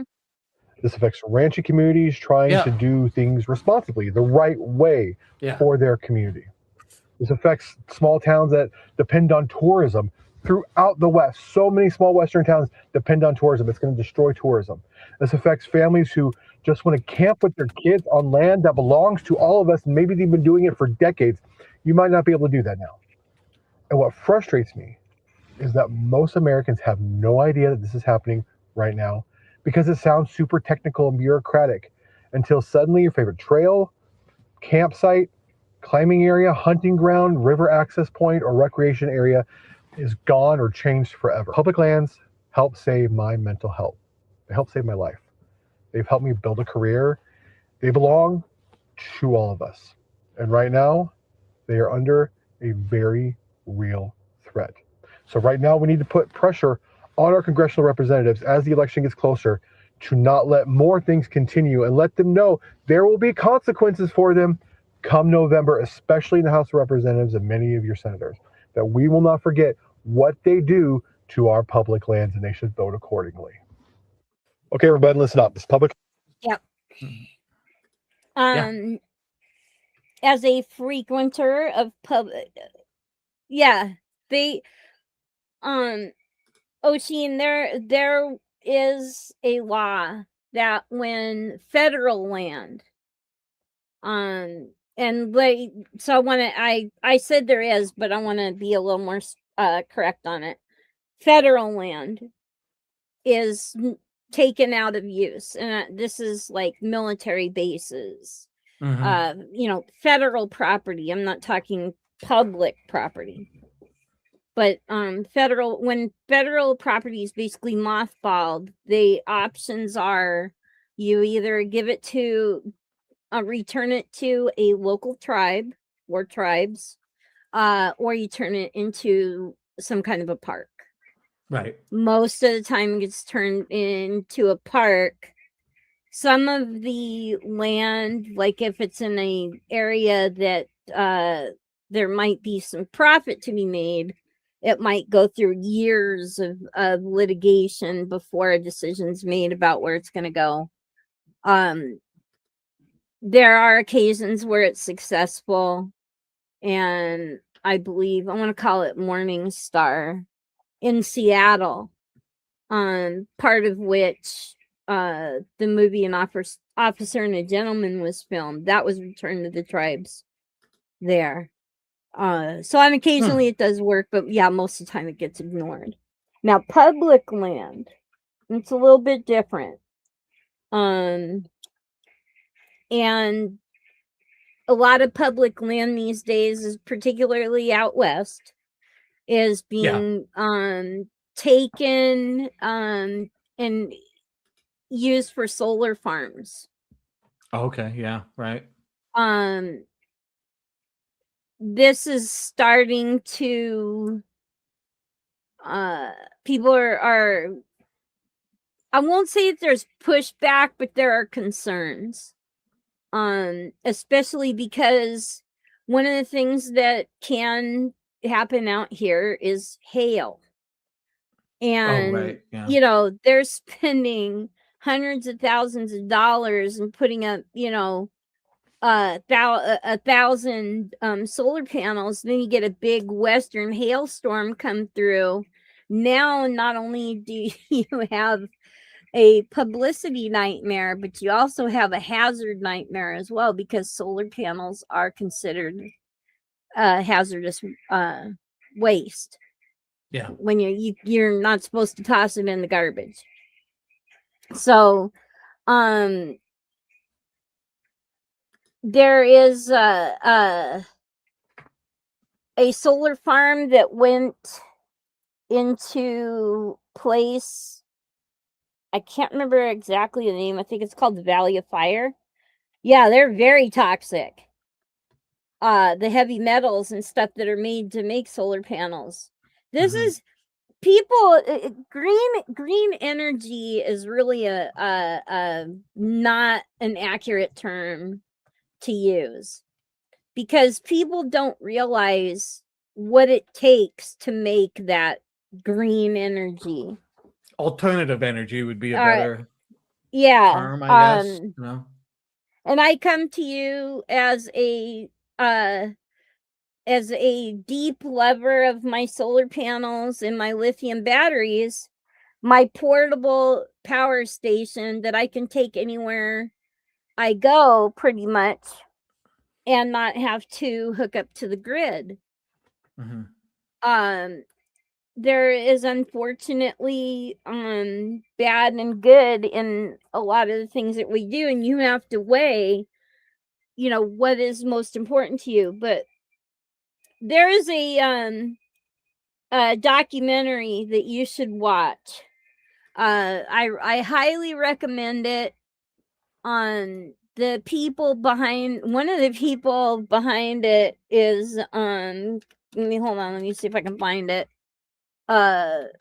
This affects ranching communities trying to do things responsibly, the right way for their community. This affects small towns that depend on tourism throughout the West. So many small Western towns depend on tourism. It's going to destroy tourism. This affects families who just want to camp with their kids on land that belongs to all of us. And maybe they've been doing it for decades. You might not be able to do that now. And what frustrates me is that most Americans have no idea that this is happening right now because it sounds super technical and bureaucratic until suddenly your favorite trail, campsite, climbing area, hunting ground, river access point, or recreation area is gone or changed forever. Public lands help save my mental health. They help save my life. They've helped me build a career. They belong to all of us. And right now, they are under a very real threat. So right now, we need to put pressure on our congressional representatives as the election gets closer to not let more things continue and let them know there will be consequences for them come November, especially in the House of Representatives and many of your senators, that we will not forget what they do to our public lands and they should vote accordingly. Okay, everybody, listen up. This public. Yep. As a frequenter of public, they, Ocean, there is a law that when federal land, and like, so I said there is, but I want to be a little more correct on it. Federal land is taken out of use, and this is like military bases, federal property. I'm not talking public property, but when federal property is basically mothballed, the options are you either give it to return it to a local tribe or tribes, or you turn it into some kind of a park. Right. Most of the time it gets turned into a park. Some of the land, like if it's in an area that there might be some profit to be made, it might go through years of litigation before a decision's made about where it's going to go. There are occasions where it's successful, and I believe I want to call it Morning Star in Seattle, part of which the movie An Officer and a Gentleman was filmed. That was returned to the tribes there. So on occasionally it does work, but yeah, most of the time it gets ignored. Now, public land, it's a little bit different. And a lot of public land these days, is particularly out west, is being taken and used for solar farms. Okay, yeah, right. This is starting to people are I won't say that there's pushback, but there are concerns. Especially because one of the things that can happen out here is hail. And right. Yeah. you know, they're spending hundreds of thousands of dollars and putting up, you know, 1,000 solar panels. Then you get a big western hailstorm come through. Now, not only do you have a publicity nightmare, but you also have a hazard nightmare as well, because solar panels are considered hazardous waste. Yeah. When you're not supposed to toss it in the garbage. So there is a solar farm that went into place. I can't remember exactly the name. I think it's called the Valley of Fire. Yeah, they're very toxic. The heavy metals and stuff that are made to make solar panels. This is people. Green energy is really a not an accurate term to use, because people don't realize what it takes to make that green energy. Alternative energy would be a better term, I guess. You know? And I come to you as a deep lover of my solar panels and my lithium batteries, my portable power station that I can take anywhere I go, pretty much, and not have to hook up to the grid. There is unfortunately bad and good in a lot of the things that we do, and you have to weigh, you know, what is most important to you. But there is a documentary that you should watch. I highly recommend it. On the people behind, one of the people behind it is let me hold on, let me see if I can find it. Let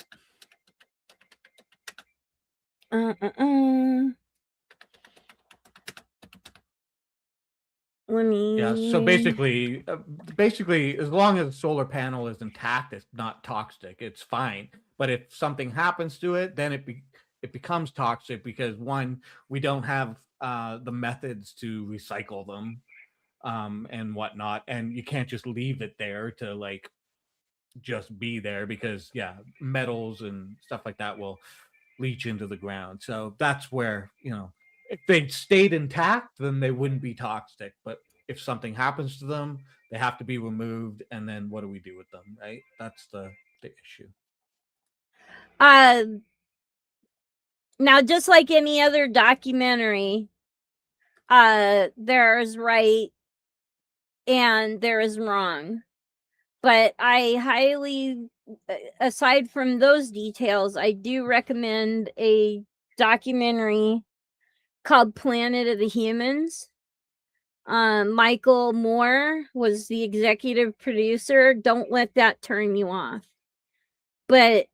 me. Yeah. So basically, as long as the solar panel is intact, it's not toxic. It's fine. But if something happens to it, then it becomes toxic, because one, we don't have the methods to recycle them and whatnot, and you can't just leave it there to like just be there, because metals and stuff like that will leach into the ground. So that's where, you know, if they stayed intact, then they wouldn't be toxic. But if something happens to them, they have to be removed, and then what do we do with them, right? That's the issue. Now, just like any other documentary, there is right and there is wrong. But I highly, aside from those details, I do recommend a documentary called Planet of the Humans. Michael Moore was the executive producer. Don't let that turn you off. But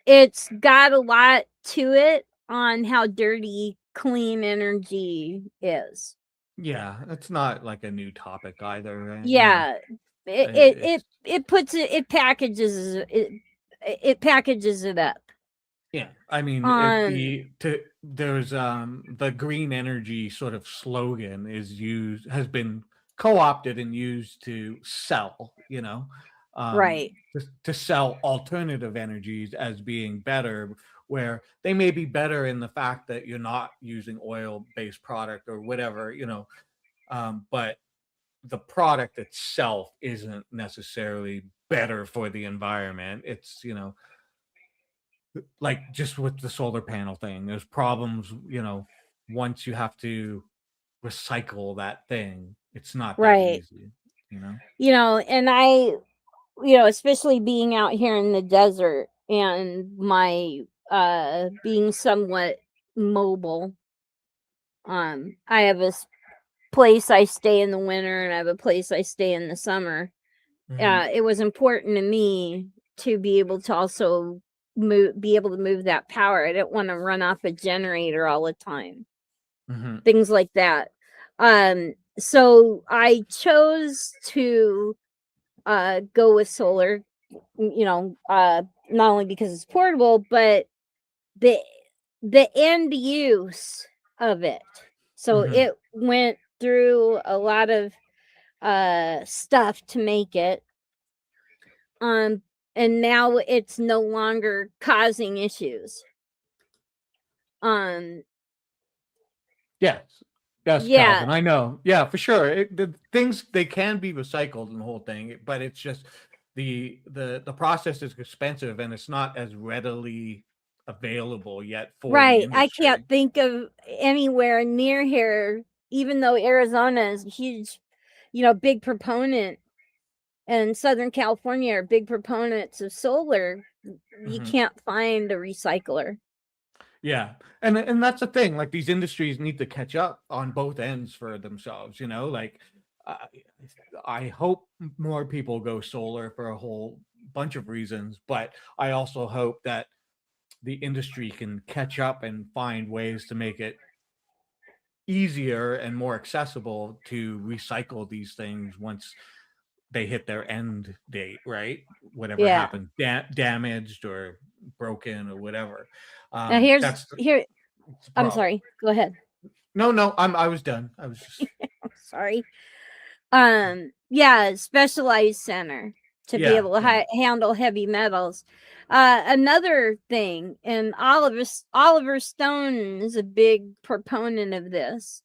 it's got a lot to it on how dirty clean energy is. Yeah, it's not like a new topic either, right? Yeah. It puts it, it packages it up. Yeah, I mean, there's the green energy sort of slogan has been co-opted and used to sell, you know, right, to sell alternative energies as being better, where they may be better in the fact that you're not using oil-based product or whatever, you know, but the product itself isn't necessarily better for the environment. It's, you know, like just with the solar panel thing, there's problems, you know, once you have to recycle that thing, it's not that easy, you know? You know, and I, you know, especially being out here in the desert and my being somewhat mobile, I have a place I stay in the winter and I have a place I stay in the summer. It was important to me to be able to also be able to move that power. I didn't want to run off a generator all the time. Things like that. So I chose to go with solar, you know, not only because it's portable, but the end use of it. So it went through a lot of stuff to make it. And now it's no longer causing issues. Yes. Yes, Yeah. Calvin, I know. Yeah, for sure. The things, they can be recycled in the whole thing, but it's just the process is expensive and it's not as readily available yet for the Right. I industry. can't think of anywhere near here, even though Arizona is a huge, big proponent, and Southern California are big proponents of solar. You can't find a recycler. Yeah. And that's the thing. Like, these industries need to catch up on both ends for themselves, like I hope more people go solar for a whole bunch of reasons, but I also hope that the industry can catch up and find ways to make it easier and more accessible to recycle these things once they hit their end date, right? Whatever happened, damaged or broken or whatever. Now I'm sorry. Go ahead. No, I was done. I was just sorry. Specialized center to be able to handle heavy metals. Another thing, and Oliver Stone is a big proponent of this.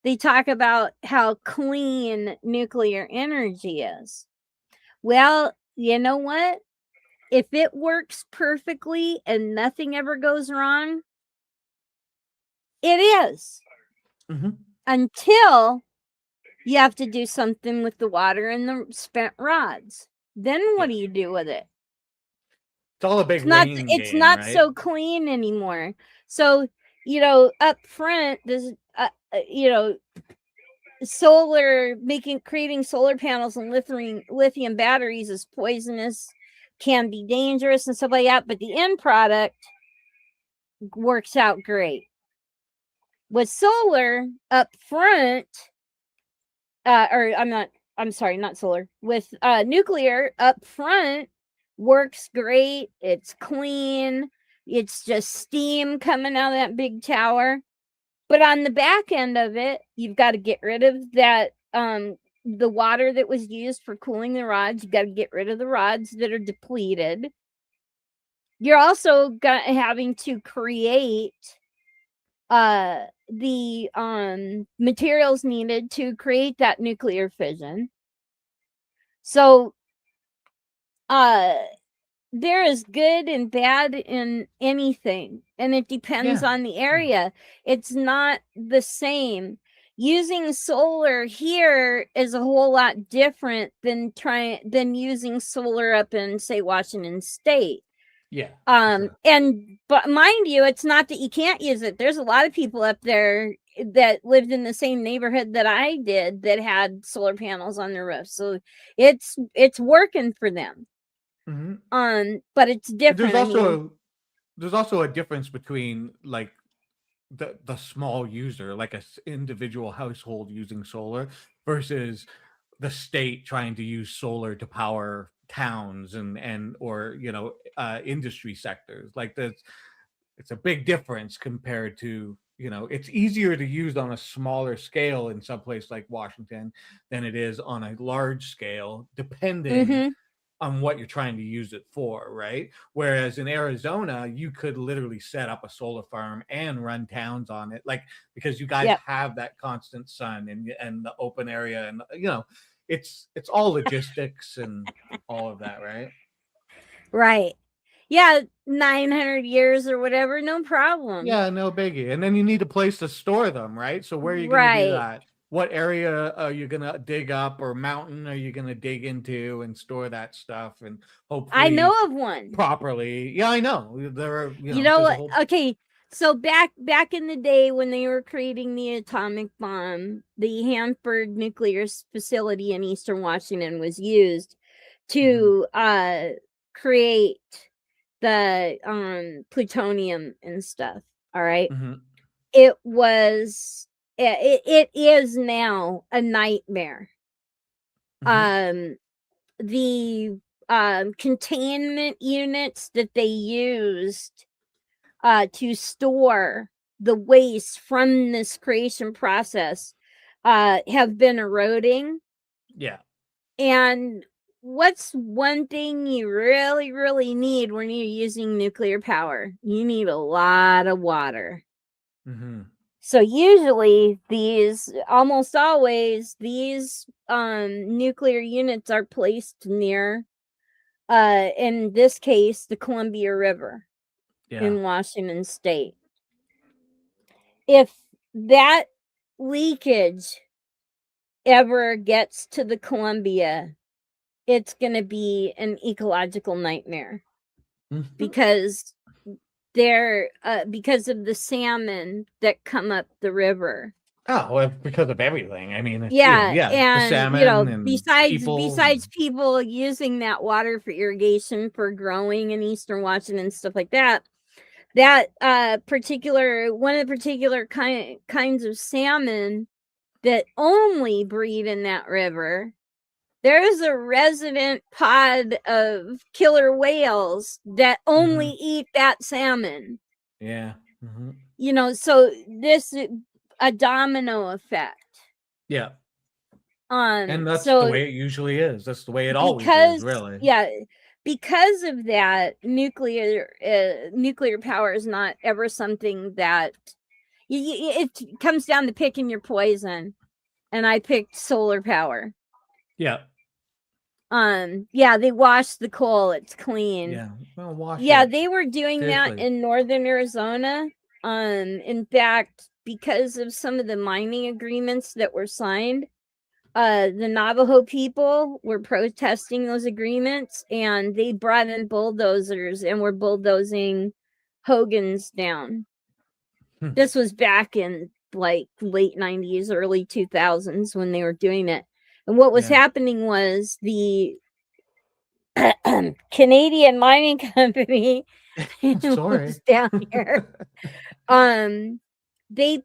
They talk about how clean nuclear energy is. Well, you know what? If it works perfectly and nothing ever goes wrong, it is. Until you have to do something with the water and the spent rods. Then what do you do with it? It's all a big it's not so clean anymore. So, up front, there's creating solar panels and lithium batteries is poisonous, can be dangerous and stuff like that, but the end product works out great. With solar up front, not solar. With nuclear up front, works great. It's clean. It's just steam coming out of that big tower. But on the back end of it, you've got to get rid of that the water that was used for cooling the rods. You've got to get rid of the rods that are depleted. You're also having to create the materials needed to create that nuclear fission. So there is good and bad in anything, and it depends on the area. It's not the same. Using solar here is a whole lot different than using solar up in, say, Washington State. Yeah. But mind you, it's not that you can't use it. There's a lot of people up there that lived in the same neighborhood that I did that had solar panels on their roofs. So it's working for them. But it's different. There's also a difference between like the small user, like a individual household using solar, versus the state trying to use solar to power towns and or industry sectors. Like, it's a big difference compared to, it's easier to use on a smaller scale in some place like Washington than it is on a large scale, depending on what you're trying to use it for, right? Whereas in Arizona, you could literally set up a solar farm and run towns on it, like, because you guys have that constant sun and the open area, and it's all logistics and all of that, right? Right. Yeah, 900 years or whatever, no problem. Yeah, no biggie. And then you need a place to store them, right? So where are you going to do that? What area are you going to dig up, or mountain are you going to dig into and store that stuff? And hopefully I know of one properly. Yeah, I know. There are, okay. So back in the day when they were creating the atomic bomb, the Hanford nuclear facility in Eastern Washington was used to create the plutonium and stuff. All right. It was it is now a nightmare. The containment units that they used to store the waste from this creation process have been eroding. Yeah. And what's one thing you really, really need when you're using nuclear power? You need a lot of water. Mm-hmm. So usually almost always, these nuclear units are placed near, in this case, the Columbia River in Washington State. If that leakage ever gets to the Columbia, it's going to be an ecological nightmare. Mm-hmm. Because because of the salmon that come up the river. Oh, well, because of everything. I mean, And the salmon and besides people using that water for irrigation for growing in Eastern Washington and stuff like that, one of the particular kinds of salmon that only breed in that river, there's a resident pod of killer whales that only eat that salmon. Yeah. Mm-hmm. You know, so this a domino effect. Yeah. And that's the way it usually is. That's the way it always is, really. Yeah. Because of that, nuclear power is not ever something that it comes down to picking your poison. And I picked solar power. Yeah. They wash the coal, it's clean. Yeah. Well, wash it. They were doing that in northern Arizona. In fact, because of some of the mining agreements that were signed, the Navajo people were protesting those agreements, and they brought in bulldozers and were bulldozing Hogans down. This was back in like late 90s, early 2000s when they were doing it. And what was happening was the Canadian Mining Company was down here. They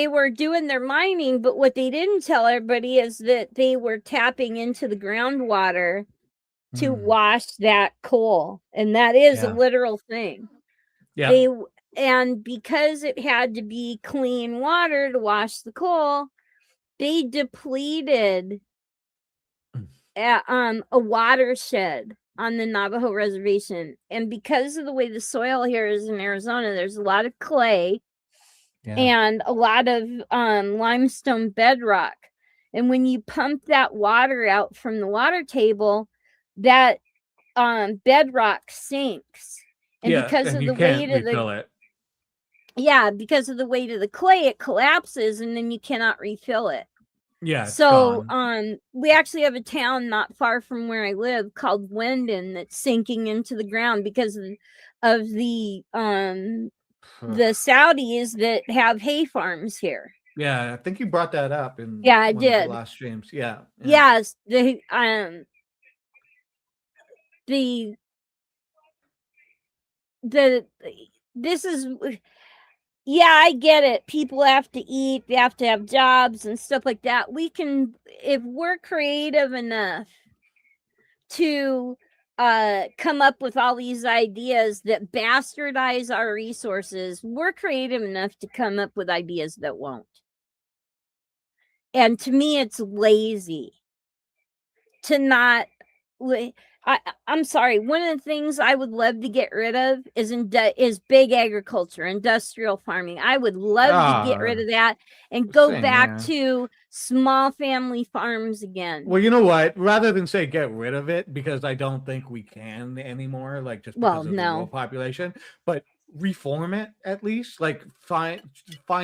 were doing their mining, but what they didn't tell everybody is that they were tapping into the groundwater to wash that coal. And that is a literal thing. Yeah. And because it had to be clean water to wash the coal, they depleted a watershed on the Navajo reservation. And because of the way the soil here is in Arizona, there's a lot of clay and a lot of limestone bedrock. And when you pump that water out from the water table, that bedrock sinks. And because of the weight of because of the weight of the clay, it collapses and then you cannot refill it. Yeah. So we actually have a town not far from where I live called Wendon that's sinking into the ground because of the Saudis that have hay farms here. Yeah, I think you brought that up in I one did. of the last streams. Yeah. Yes, this is I get it. People have to eat, they have to have jobs and stuff like that. We can, if we're creative enough to come up with all these ideas that bastardize our resources, we're creative enough to come up with ideas that won't. And to me, it's lazy to not. I'm sorry. One of the things I would love to get rid of is big agriculture, industrial farming. I would love to get rid of that and go back to small family farms again. Well, you know what? Rather than say get rid of it, because I don't think we can anymore, like just because of the world population, but reform it at least. Like find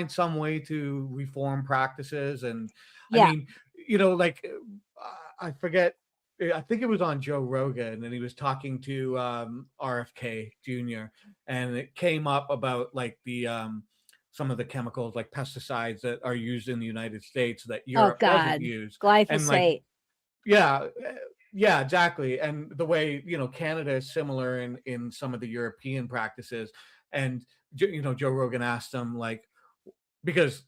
some way to reform practices. And I mean, I forget. I think it was on Joe Rogan, and he was talking to RFK Jr. and it came up about the some of the chemicals like pesticides that are used in the United States that Europe doesn't use. Glyphosate. And yeah, exactly. And the way Canada is similar in some of the European practices. And Joe Rogan asked him because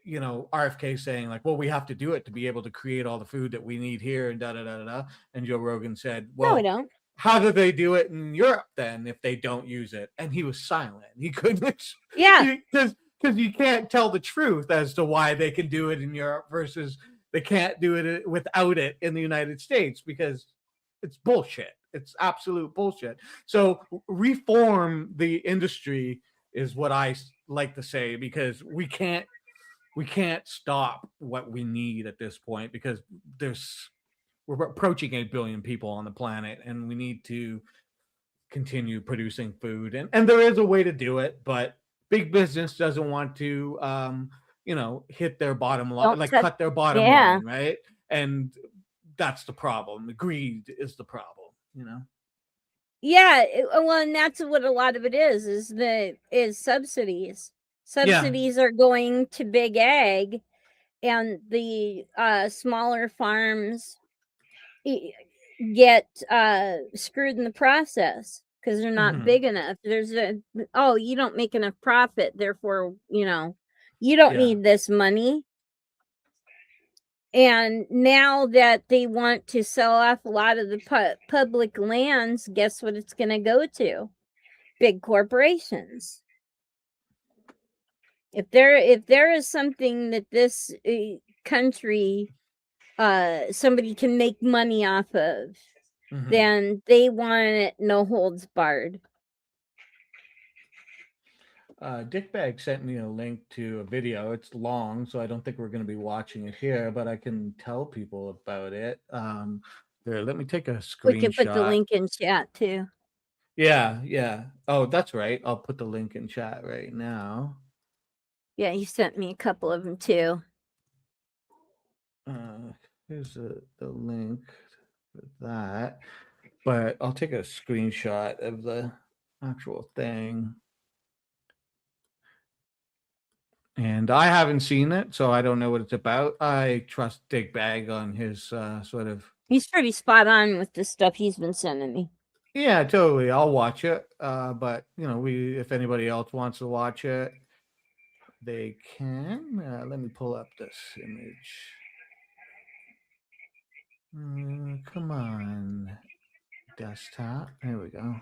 RFK saying like, well, we have to do it to be able to create all the food that we need here and da da da da da. And Joe Rogan said, well, no, we don't. How do they do it in Europe then if they don't use it? And he was silent. He couldn't. Yeah. Because you can't tell the truth as to why they can do it in Europe versus they can't do it without it in the United States, because it's bullshit. It's absolute bullshit. So reform the industry is what I like to say, because we can't stop what we need at this point, because we're approaching 8 billion people on the planet, and we need to continue producing food. And there is a way to do it, but big business doesn't want to, hit their bottom line, cut their bottom line, right? And that's the problem. The greed is the problem, Yeah, well, and that's what a lot of it is subsidies. Subsidies are going to big ag, and the smaller farms get screwed in the process because they're not big enough. There's you don't make enough profit, therefore you don't need this money. And now that they want to sell off a lot of the public lands, guess what it's going to go to? Big corporations. If there is something that this country somebody can make money off of, then they want it no holds barred. Dick Bag sent me a link to a video. It's long, so I don't think we're going to be watching it here, but I can tell people about it. There, let me take a screenshot. We can put the link in chat too. Yeah. Oh, that's right. I'll put the link in chat right now. Yeah, he sent me a couple of them too. Here's the link for that, but I'll take a screenshot of the actual thing. And I haven't seen it, so I don't know what it's about. I trust Dick Bag on his sort of... He's pretty spot on with the stuff he's been sending me. Yeah, totally. I'll watch it. But, if anybody else wants to watch it, they can. Let me pull up this image. Come on. Desktop. There we go.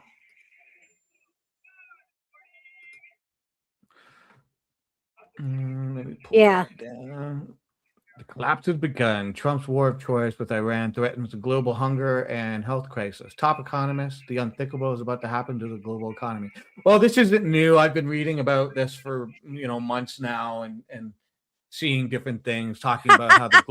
Let me pull that down. The collapse has begun. Trump's war of choice with Iran threatens a global hunger and health crisis. Top economists, the unthinkable is about to happen to the global economy. Well, this isn't new. I've been reading about this for months now, and seeing different things, talking about how the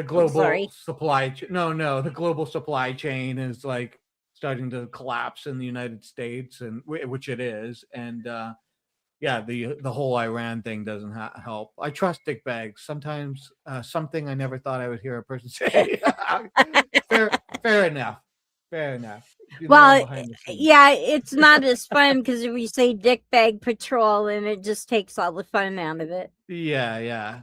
global supply the global supply chain is like starting to collapse in the United States, and which it is, and the whole Iran thing doesn't help. I trust Dick Bag. Sometimes something I never thought I would hear a person say. Fair enough. Well, yeah, it's not as fun because we say Dick Bag Patrol, and it just takes all the fun out of it. Yeah.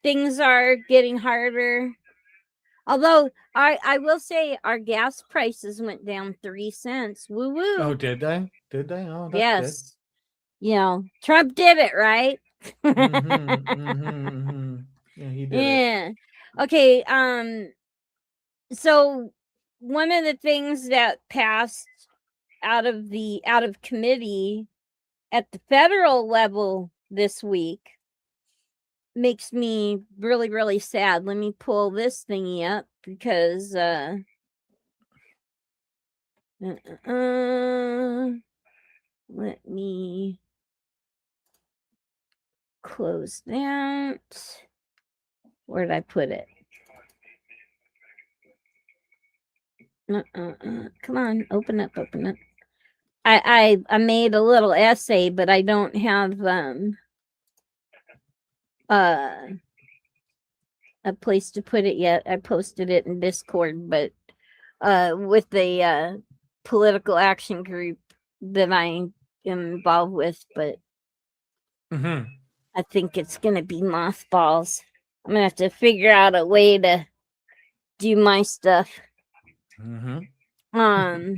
Things are getting harder. Although I will say our gas prices went down 3 cents. Woo woo. Oh, did they? Oh, that's yes. Good. Trump did it, right? Yeah, he did. Yeah. Okay. So one of the things that passed out of committee at the federal level this week makes me really, really sad. Let me pull this thingy up because let me close that. Where did I put it? Come on, open up. I made a little essay, but I don't have a place to put it yet. I posted it in Discord, but with the political action group that I am involved with, but I think it's gonna be mothballs. I'm gonna have to figure out a way to do my stuff. Mm-hmm.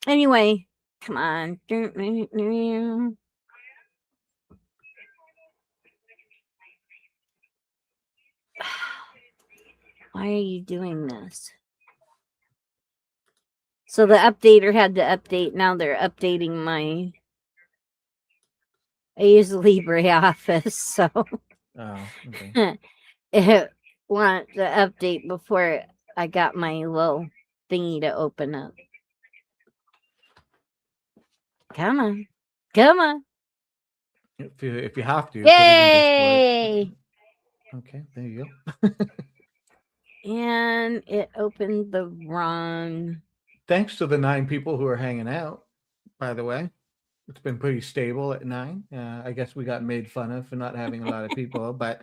Anyway, come on. Why are you doing this? So the updater had to update. Now they're updating my. I use LibreOffice, so okay. it want the update before I got my little thingy to open up. Come on. Come on. If you have to. Yay! Okay, there you go. And it opened the wrong. Thanks to the 9 people who are hanging out, by the way. It's been pretty stable at 9. I guess we got made fun of for not having a lot of people, but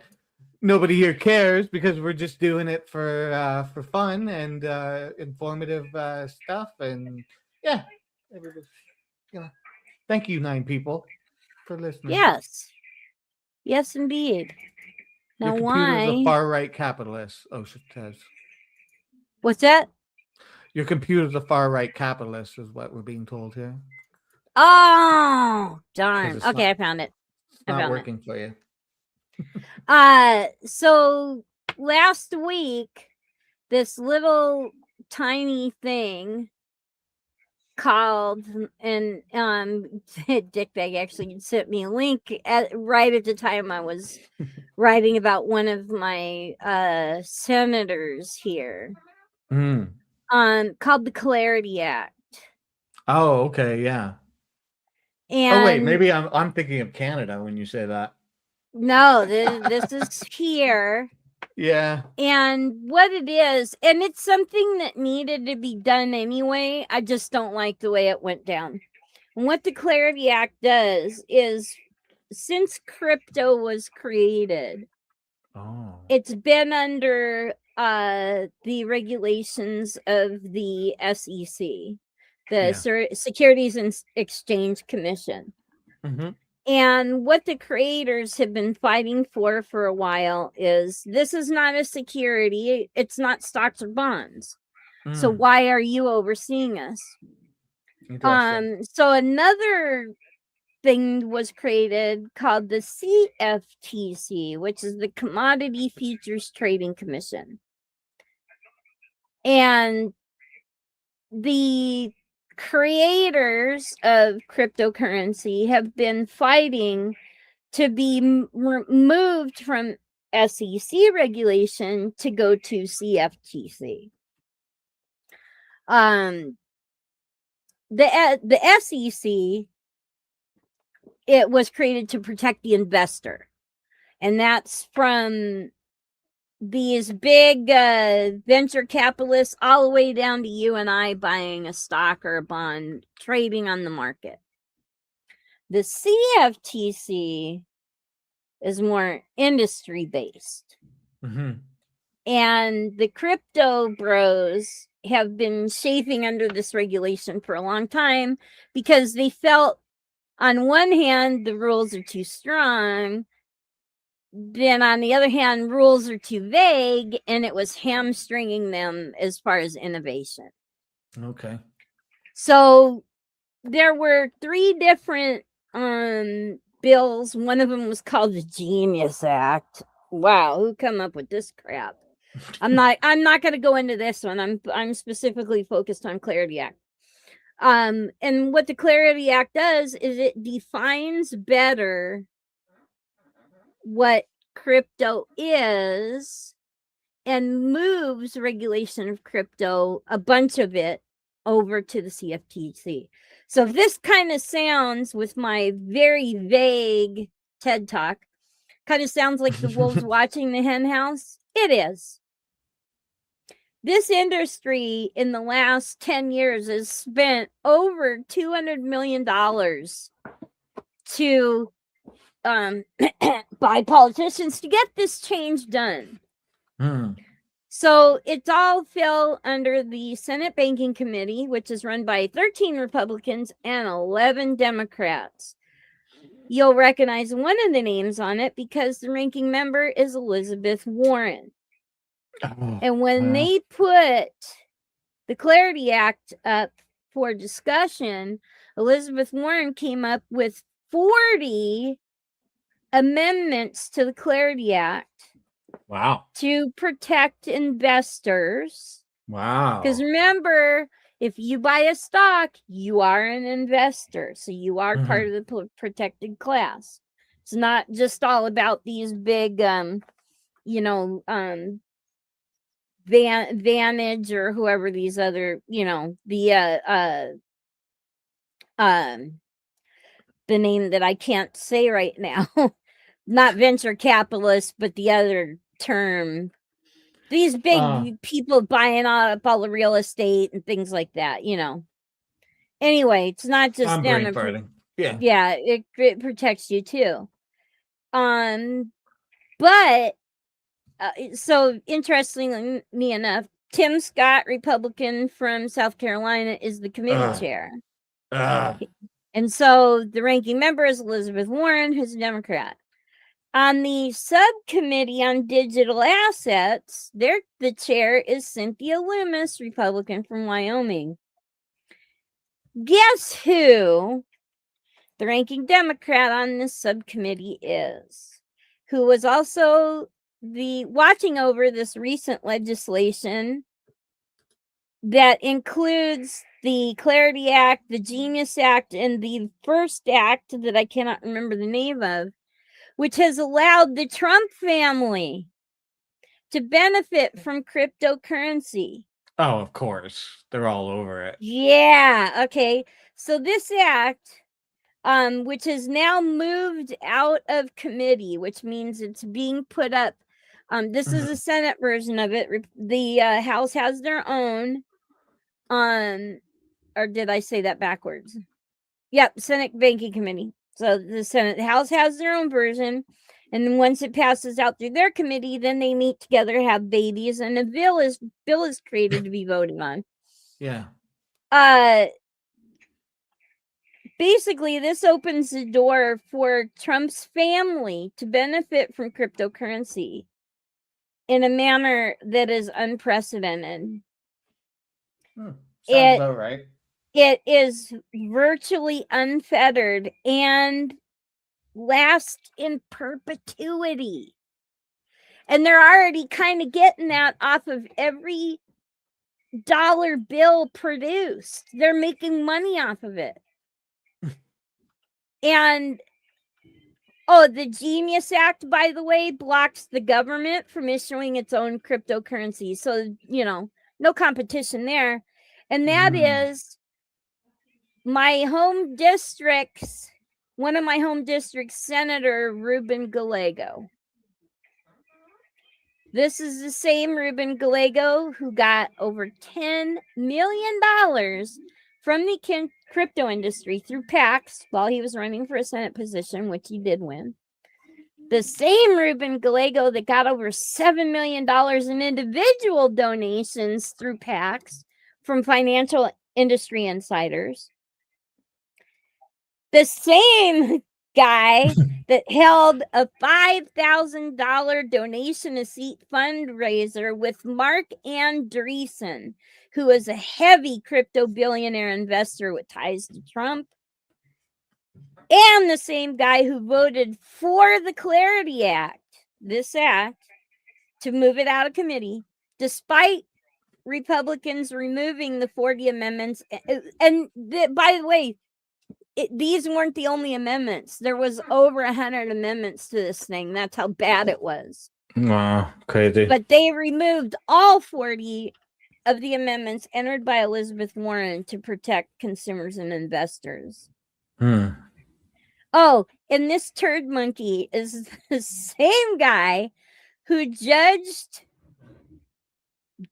nobody here cares because we're just doing it for fun and informative stuff. And yeah, thank you, 9 people, for listening. Yes. Yes, indeed. Now, your computer's a far right capitalist, Osha says. What's that? Your computer's a far right capitalist, is what we're being told here. Oh, darn. Okay, I found it. It's not working for you. So last week, this little tiny thing called, and Dickbag actually sent me a link right at the time I was writing about one of my senators here, called the Clarity Act. Oh, okay, yeah. And wait, maybe I'm thinking of Canada when you say that. No, this is here. Yeah. And what it is, and it's something that needed to be done anyway. I just don't like the way it went down. And what the Clarity Act does is, since crypto was created, it's been under the regulations of the SEC, the Securities and Exchange Commission. Mm-hmm. And what the creators have been fighting for a while is, this is not a security. It's not stocks or bonds. So why are you overseeing us? So another thing was created called the CFTC, which is the Commodity Futures Trading Commission. And the creators of cryptocurrency have been fighting to be moved from SEC regulation to go to CFTC. The SEC, it was created to protect the investor, and that's from these big venture capitalists all the way down to you and I buying a stock or a bond, trading on the market. The CFTC is more industry based. Mm-hmm. And the crypto bros have been chafing under this regulation for a long time because they felt, on one hand, the rules are too strong. Then on the other hand, rules are too vague, and it was hamstringing them as far as innovation. Okay. So there were 3 different bills. One of them was called the Genius Act. Wow, who come up with this crap? I'm not going to go into this one. I'm specifically focused on Clarity Act. And what the Clarity Act does is it defines better what crypto is and moves regulation of crypto, a bunch of it, over to the CFTC. So if this kind of sounds, with my very vague TED Talk, kind of sounds like the wolves watching the hen house, it is. This industry in the last 10 years has spent over $200 million to by politicians to get this change done. So it's all fell under the Senate Banking Committee, which is run by 13 Republicans and 11 Democrats. You'll recognize one of the names on it because the ranking member is Elizabeth Warren. And when they put the Clarity Act up for discussion, Elizabeth Warren came up with 40 amendments to the Clarity Act. Wow. To protect investors. Wow. Because remember, if you buy a stock, you are an investor. So you are part of the protected class. It's not just all about these big, Vantage or whoever these other, the name that I can't say right now. Not venture capitalists, but the other term. These big people buying up all the real estate and things like that, Anyway, it's not just them. Yeah, it protects you too. But so interestingly enough, Tim Scott, Republican from South Carolina, is the committee chair. And so the ranking member is Elizabeth Warren, who's a Democrat. On the subcommittee on digital assets, the chair is Cynthia Lummis, Republican from Wyoming. Guess who the ranking Democrat on this subcommittee is? Who was also watching over this recent legislation that includes the Clarity Act, the Genius Act, and the first act that I cannot remember the name of, which has allowed the Trump family to benefit from cryptocurrency. Oh, of course. They're all over it. Yeah. Okay. So this act, which has now moved out of committee, which means it's being put up. This is the Senate version of it. The House has their own. Or did I say that backwards? Yep, Senate Banking Committee. So the House has their own version, and then once it passes out through their committee, then they meet together, have babies, and a bill is created to be voted on. Yeah. Basically, this opens the door for Trump's family to benefit from cryptocurrency in a manner that is unprecedented. Sounds about right. It is virtually unfettered and lasts in perpetuity. And they're already kind of getting that off of every dollar bill produced. They're making money off of it. And, the Genius Act, by the way, blocks the government from issuing its own cryptocurrency. So, no competition there. And that is one of my home districts, Senator Ruben Gallego. This is the same Ruben Gallego who got over $10 million from the crypto industry through PACs while he was running for a Senate position, which he did win. The same Ruben Gallego that got over $7 million in individual donations through PACs from financial industry insiders. The same guy that held a $5,000 donation a seat fundraiser with Mark Andreessen, who is a heavy crypto billionaire investor with ties to Trump. And the same guy who voted for the Clarity Act, this act, to move it out of committee, despite Republicans removing the 40 amendments. And by the way, these weren't the only amendments. There was over 100 amendments to this thing. That's how bad it was. Wow, crazy. But they removed all 40 of the amendments entered by Elizabeth Warren to protect consumers and investors. Oh, and this turd monkey is the same guy who judged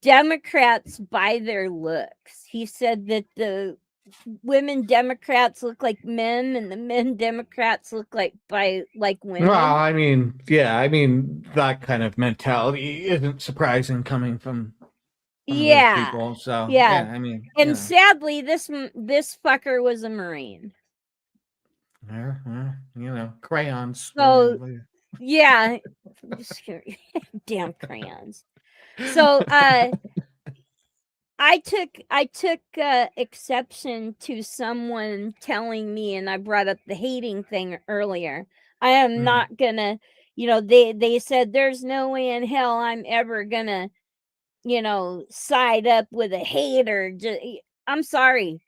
Democrats by their looks. He said that the women Democrats look like men and the men Democrats look like women. Well, I mean, that kind of mentality isn't surprising coming from people. So yeah, and sadly, this fucker was a Marine. Crayons. So yeah, damn crayons. So I I took exception to someone telling me, and I brought up the hating thing earlier. I am not gonna, they said there's no way in hell I'm ever gonna, side up with a hater. I'm sorry.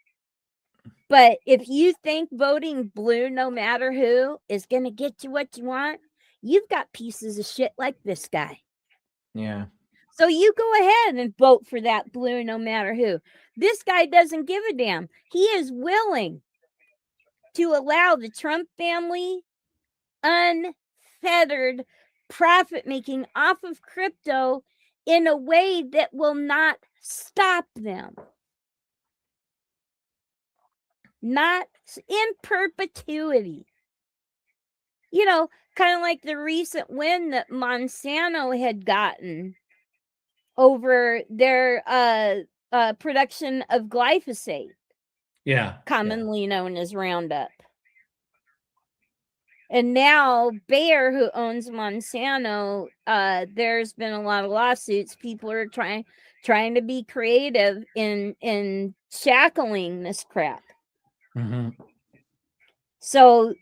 But if you think voting blue, no matter who, is gonna get you what you want, you've got pieces of shit like this guy. Yeah. So you go ahead and vote for that blue no matter who. This guy doesn't give a damn. He is willing to allow the Trump family unfettered profit making off of crypto in a way that will not stop them. Not in perpetuity. Kind of like the recent win that Monsanto had gotten over their production of glyphosate. Yeah. Commonly known as Roundup. And now Bayer, who owns Monsanto, there's been a lot of lawsuits. People are trying to be creative in shackling this crap. Mm-hmm. So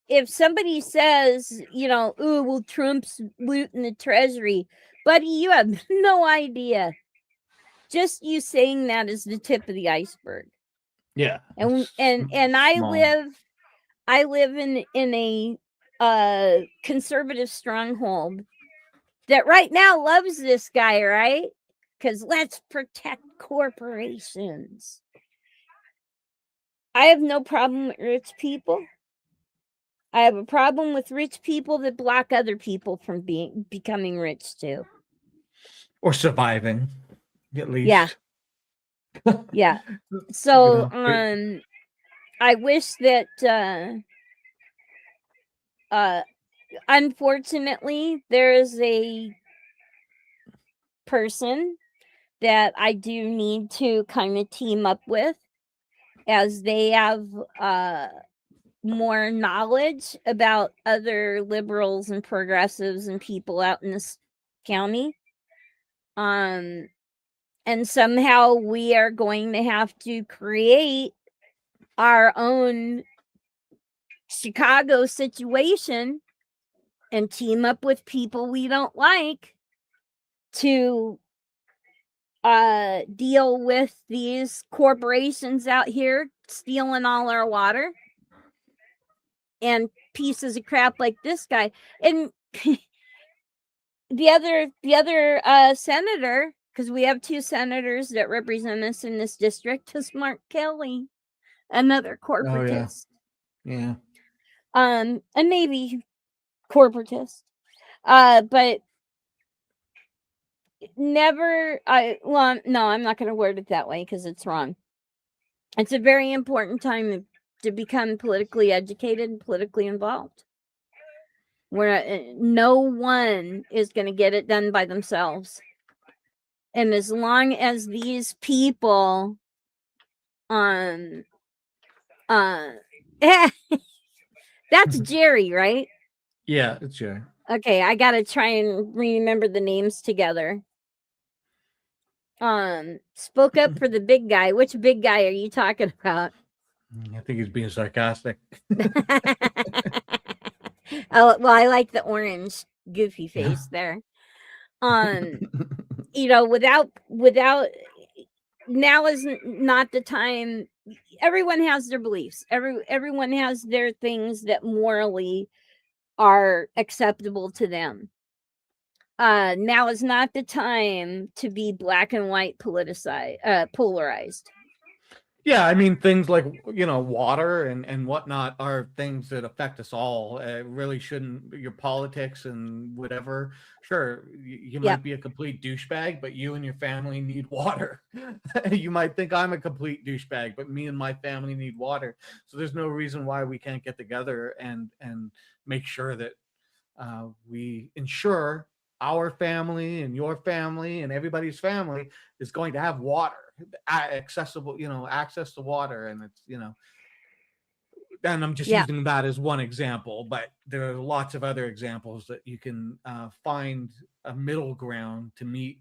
if somebody says, ooh, well, Trump's looting the treasury, buddy, you have no idea. Just you saying that is the tip of the iceberg. Yeah. And I live in a conservative stronghold that right now loves this guy, right? Because let's protect corporations. I have no problem with rich people. I have a problem with rich people that block other people from becoming rich too. Or surviving, at least. Yeah. Yeah. So, I wish that, unfortunately, there is a person that I do need to kind of team up with, as they have more knowledge about other liberals and progressives and people out in this county. And somehow we are going to have to create our own Chicago situation and team up with people we don't like to deal with these corporations out here stealing all our water and pieces of crap like this guy. And the other senator, because we have two senators that represent us in this district, is Mark Kelly, another corporatist. Oh, yeah. And maybe corporatist. But never, no, I'm not going to word it that way because it's wrong. It's a very important time to become politically educated and politically involved. Where no one is going to get it done by themselves. And as long as these people that's Jerry, right? Yeah, it's Jerry. Okay, I gotta try and remember the names together. Spoke up for the big guy. Which big guy are you talking about? I think he's being sarcastic. Oh, well, I like the orange goofy face there. Without now is not the time. Everyone has their beliefs. Everyone has their things that morally are acceptable to them. Now is not the time to be black and white polarized. Yeah, I mean, things like, water and whatnot are things that affect us all. Really shouldn't, your politics and whatever. Sure, you might be a complete douchebag, but you and your family need water. You might think I'm a complete douchebag, but me and my family need water. So there's no reason why we can't get together and make sure that we ensure our family and your family and everybody's family is going to have water, accessible, access to water. And it's, and I'm just using that as one example, but there are lots of other examples that you can find a middle ground to meet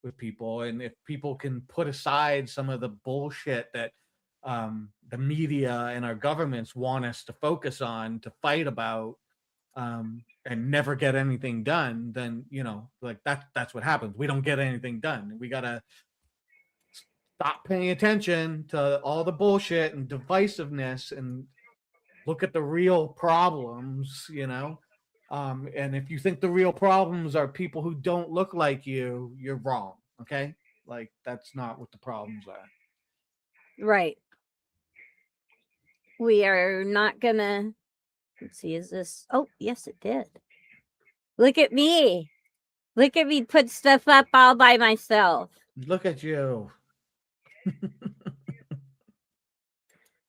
with people, and if people can put aside some of the bullshit that the media and our governments want us to focus on, to fight about, and never get anything done, then like that's what happens. We don't get anything done. We gotta stop paying attention to all the bullshit and divisiveness and look at the real problems. And if you think the real problems are people who don't look like you're wrong. Okay, like that's not what the problems are. Right. We are not gonna. Let's see, is this? Oh, yes, it did. Look at me. Look at me put stuff up all by myself. Look at you.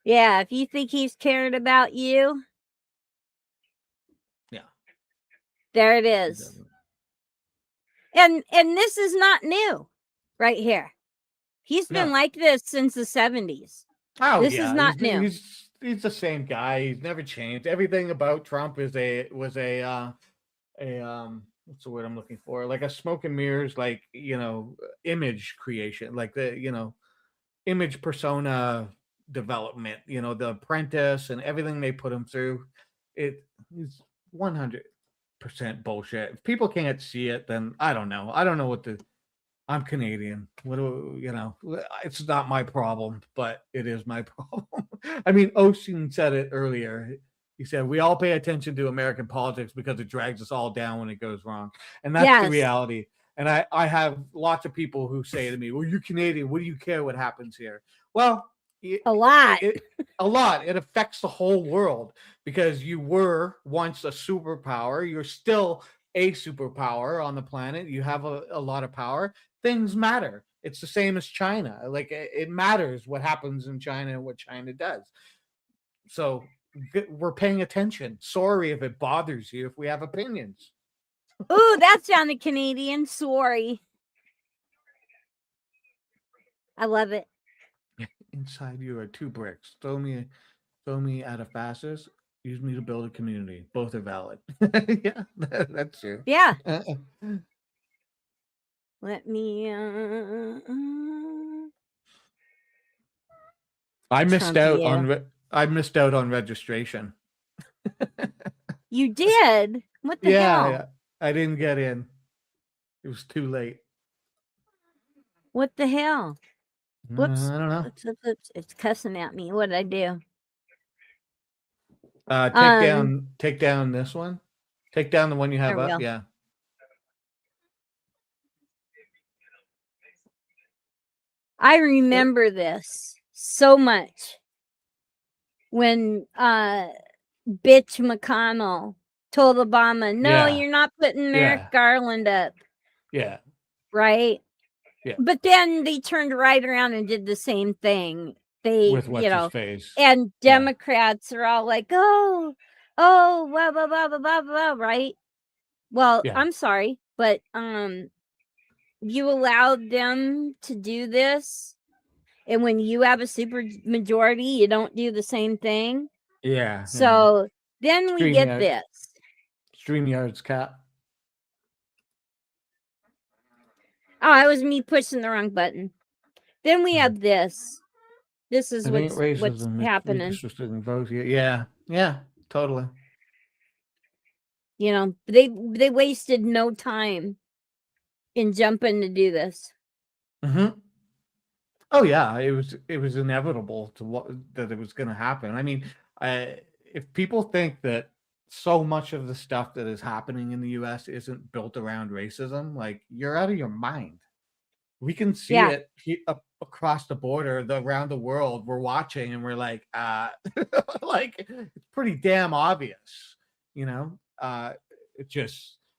Yeah, if you think he's caring about you. Yeah. There it is. And this is not new right here. He's been like this since the 70s. Oh, this is not new. He's the same guy. He's never changed. Everything about Trump was a what's the word I'm looking for? Like a smoke and mirrors, like, image creation, like the, image persona development, The Apprentice and everything they put him through. It is 100% bullshit. If people can't see it, then I don't know. I don't know I'm Canadian. It's not my problem, but it is my problem. I mean, Osteen said it earlier. He said, we all pay attention to American politics because it drags us all down when it goes wrong. And that's the reality. And I have lots of people who say to me, well, you're Canadian. What do you care what happens here? Well, a lot. A lot. It affects the whole world because you were once a superpower. You're still a superpower on the planet. You have a lot of power. Things matter. It's the same as China. Like, it matters what happens in China and what China does. So we're paying attention. Sorry if it bothers you if we have opinions. Ooh, that sounded Canadian. Sorry. I love it. Inside you are 2 bricks. Throw me at a fastest. Use me to build a community. Both are valid. Yeah, that's true. Yeah. Let me. I missed out on registration. You did? What the hell? Yeah, I didn't get in. It was too late. What the hell? Whoops. I don't know. It's cussing at me. What did I do? Take down this one. Take down the one you have up. Yeah. I remember this so much when bitch McConnell told Obama, no, you're not putting Merrick Garland up. Yeah. Right? Yeah. But then they turned right around and did the same thing. With what's his face. And Democrats are all like, oh, blah, blah, blah, blah, blah, blah, right? Well, I'm sorry, but you allowed them to do this, and when you have a super majority, you don't do the same thing. Yeah. So then we get this. StreamYard's cap. Oh, it was me pushing the wrong button. Then we have this. This is what's happening. Yeah, totally. They wasted no time in jumping to do this. Mm-hmm. Oh yeah, it was inevitable that it was going to happen. I mean, if people think that so much of the stuff that is happening in the U.S. isn't built around racism, like, you're out of your mind. We can see it across the border, around the world. We're watching and we're like, like, it's pretty damn obvious,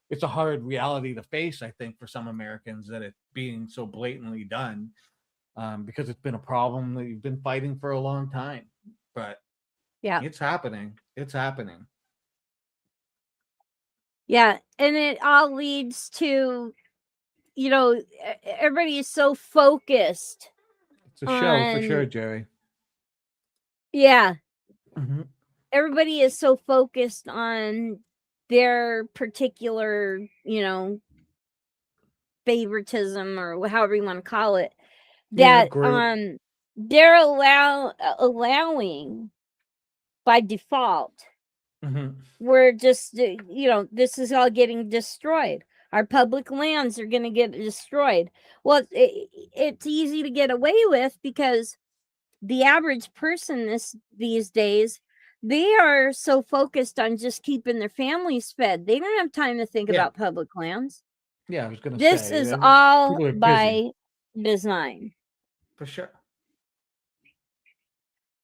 it's a hard reality to face, I think, for some Americans, that it's being so blatantly done, because it's been a problem that you've been fighting for a long time. But it's happening. It's happening. Yeah, and it all leads to, everybody is so focused. It's a show for sure, Jerry. Yeah. Mm-hmm. Everybody is so focused on their particular, favoritism or however you want to call it, Yeah, that great. they're allowing by default. We're just this is all getting destroyed. Our public lands are going to get destroyed. Well, it's easy to get away with because the average person these days, they are so focused on just keeping their families fed. They don't have time to think Yeah. about public lands. Yeah, I was gonna This say is people all are busy. by design. For sure.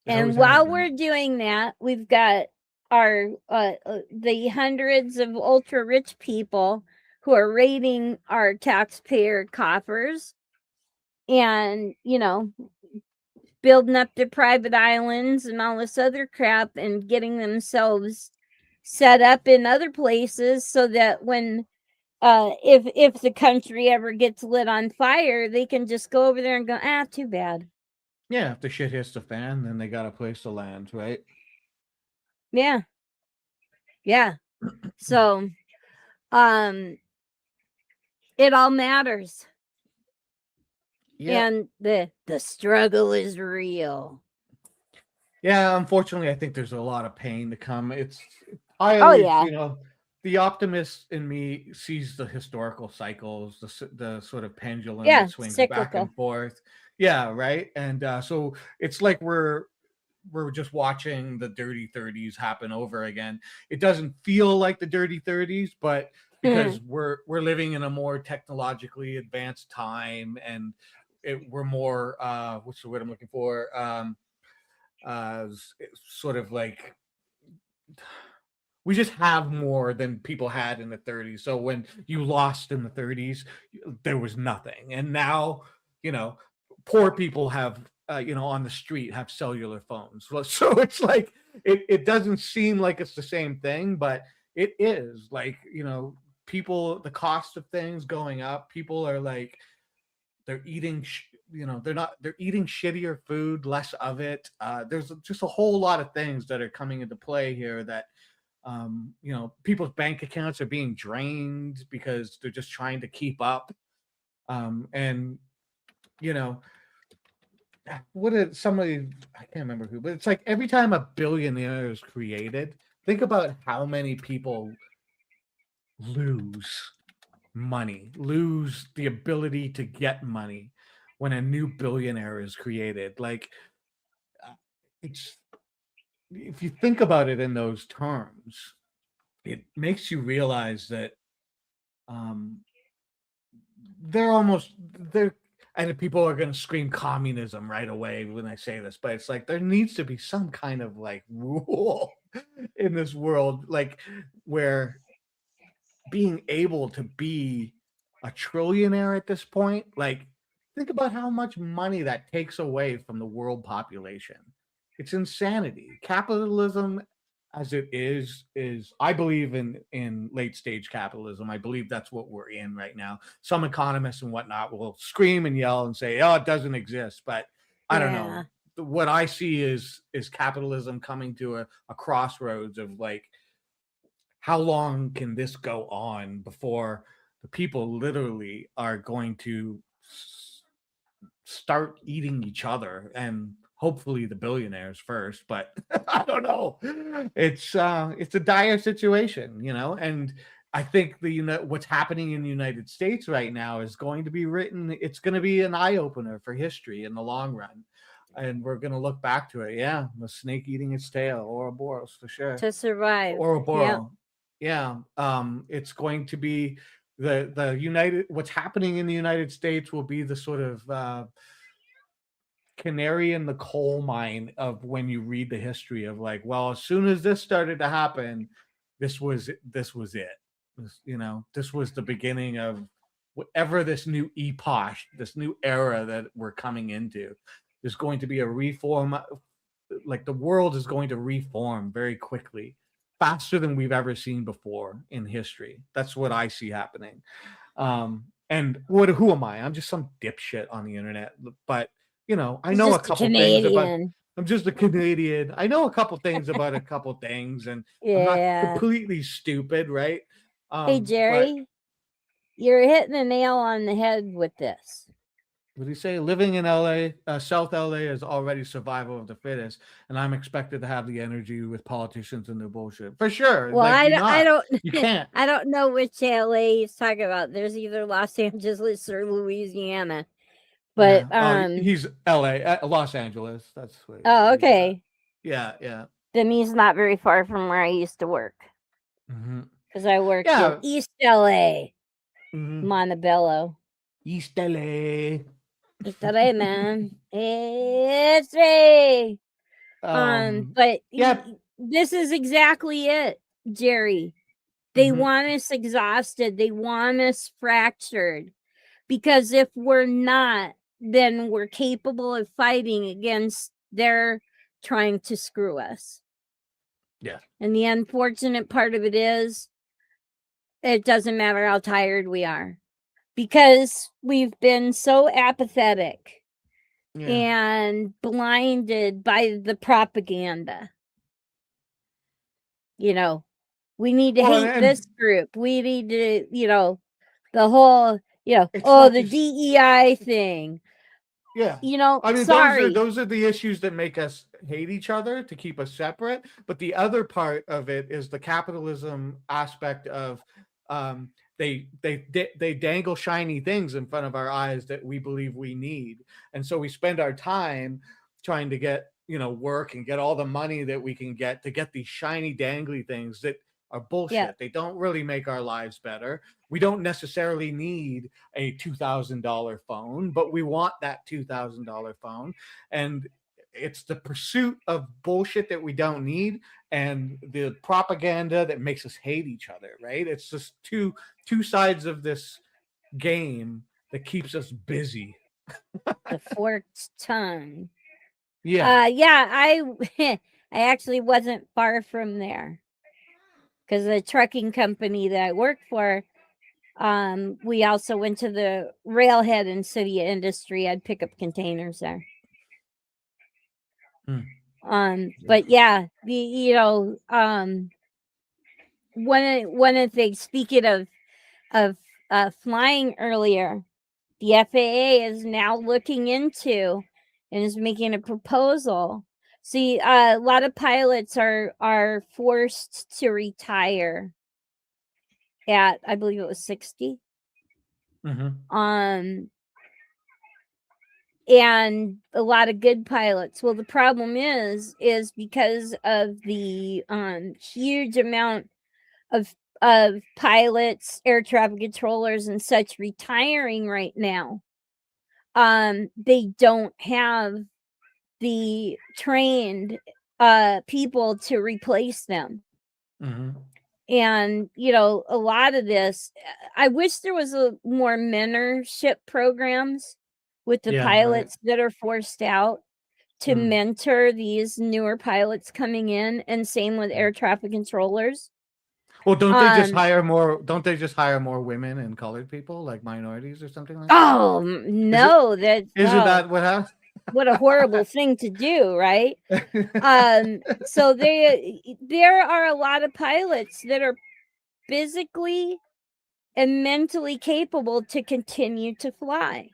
And while we're doing that, we've got our the hundreds of ultra rich people who are raiding our taxpayer coffers and building up their private islands and all this other crap and getting themselves set up in other places so that when if the country ever gets lit on fire, they can just go over there and go, too bad. Yeah, if the shit hits the fan, then they got a place to land, right? Yeah. So it all matters. Yeah. And the struggle is real. Yeah, unfortunately, I think there's a lot of pain to come. I always, the optimist in me sees the historical cycles, the sort of pendulum that swings back and forth. Yeah, right. And so it's like we're just watching the dirty 30s happen over again. It doesn't feel like the dirty 30s, but because we're living in a more technologically advanced time, and we're more what's the word I'm looking for? Sort of like we just have more than people had in the 30s. So when you lost in the 30s, there was nothing. And now, poor people have, on the street have cellular phones. So it's like, it doesn't seem like it's the same thing, but it is. Like, people, the cost of things going up, people are like, they're eating they're eating shittier food, less of it. There's just a whole lot of things that are coming into play here that people's bank accounts are being drained because they're just trying to keep up. And what did somebody, I can't remember who, but it's like every time a billionaire is created, think about how many people lose money, lose the ability to get money when a new billionaire is created. Like, it's, if you think about it in those terms, it makes you realize that they're and people are going to scream communism right away when I say this, but it's like there needs to be some kind of like rule in this world, like where being able to be a trillionaire at this point, like think about how much money that takes away from the world population. It's insanity. Capitalism as it is I believe in late stage capitalism. I believe that's what we're in right now. Some economists and whatnot will scream and yell and say, oh, it doesn't exist, but I don't know. What I see is capitalism coming to a crossroads of like, how long can this go on before the people literally are going to start eating each other, and hopefully the billionaires first, but I don't know. It's a dire situation, and I think what's happening in the United States right now is going to be written. It's going to be an eye opener for history in the long run. And we're going to look back to it. Yeah. The snake eating its tail, Ouroboros for sure. To survive. Ouroboros. Yeah. It's going to be what's happening in the United States will be the sort of canary in the coal mine of when you read the history of like, well, as soon as this started to happen, this was it. This was the beginning of whatever this new epoch, this new era that we're coming into. There's going to be a reform, like the world is going to reform very quickly, faster than we've ever seen before in history. That's what I see happening. And who am I? I'm just some dipshit on the internet, but I know a couple things about. I'm just a Canadian. I know a couple things about a couple things, and I'm not completely stupid, right? Hey, Jerry. you're hitting the nail on the head with this. What do you say? Living in LA, South LA is already survival of the fittest, and I'm expected to have the energy with politicians and their bullshit for sure. Well, Like, I don't, you can't. I don't know which LA he's talking about. There's either Los Angeles or Louisiana, but he's LA, Los Angeles. That's what. Oh, okay. Yeah. Then he's not very far from where I used to work. Because I worked in East LA, Montebello. East LA. East LA, man. It's me. But this is exactly it, Jerry. They want us exhausted. They want us fractured. Because if we're not, then we're capable of fighting against their trying to screw us. Yeah. And the unfortunate part of it is, it doesn't matter how tired we are. Because we've been so apathetic and blinded by the propaganda. You know, we need to hate this group. We need to, the whole, the DEI thing. Yeah. I mean, sorry. Those are the issues that make us hate each other, to keep us separate. But the other part of it is the capitalism aspect of they dangle shiny things in front of our eyes that we believe we need. And so we spend our time trying to get, work and get all the money that we can get to get these shiny dangly things that are bullshit. Yeah. They don't really make our lives better. We don't necessarily need a $2,000 phone, but we want that $2,000 phone. And it's the pursuit of bullshit that we don't need and the propaganda that makes us hate each other, right? It's just two sides of this game that keeps us busy. The forked tongue. Yeah. I actually wasn't far from there. Because the trucking company that I worked for, we also went to the railhead in City Industry. I'd pick up containers there. But yeah, one of the things, speaking of flying earlier, the FAA is now looking into and is making a proposal. See, a lot of pilots are forced to retire at, I believe it was 60. And a lot of good pilots. Well, the problem is because of the huge amount of pilots, air traffic controllers, and such retiring right now. They don't have the trained people to replace them. And a lot of this, I wish there was a more mentorship programs with the pilots that are forced out to mentor these newer pilots coming in, and same with air traffic controllers. Well, don't they just hire more? Don't they just hire more women and colored people, like minorities or something like that? Oh no, isn't that what happens? What a horrible thing to do, right? So there are a lot of pilots that are physically and mentally capable to continue to fly.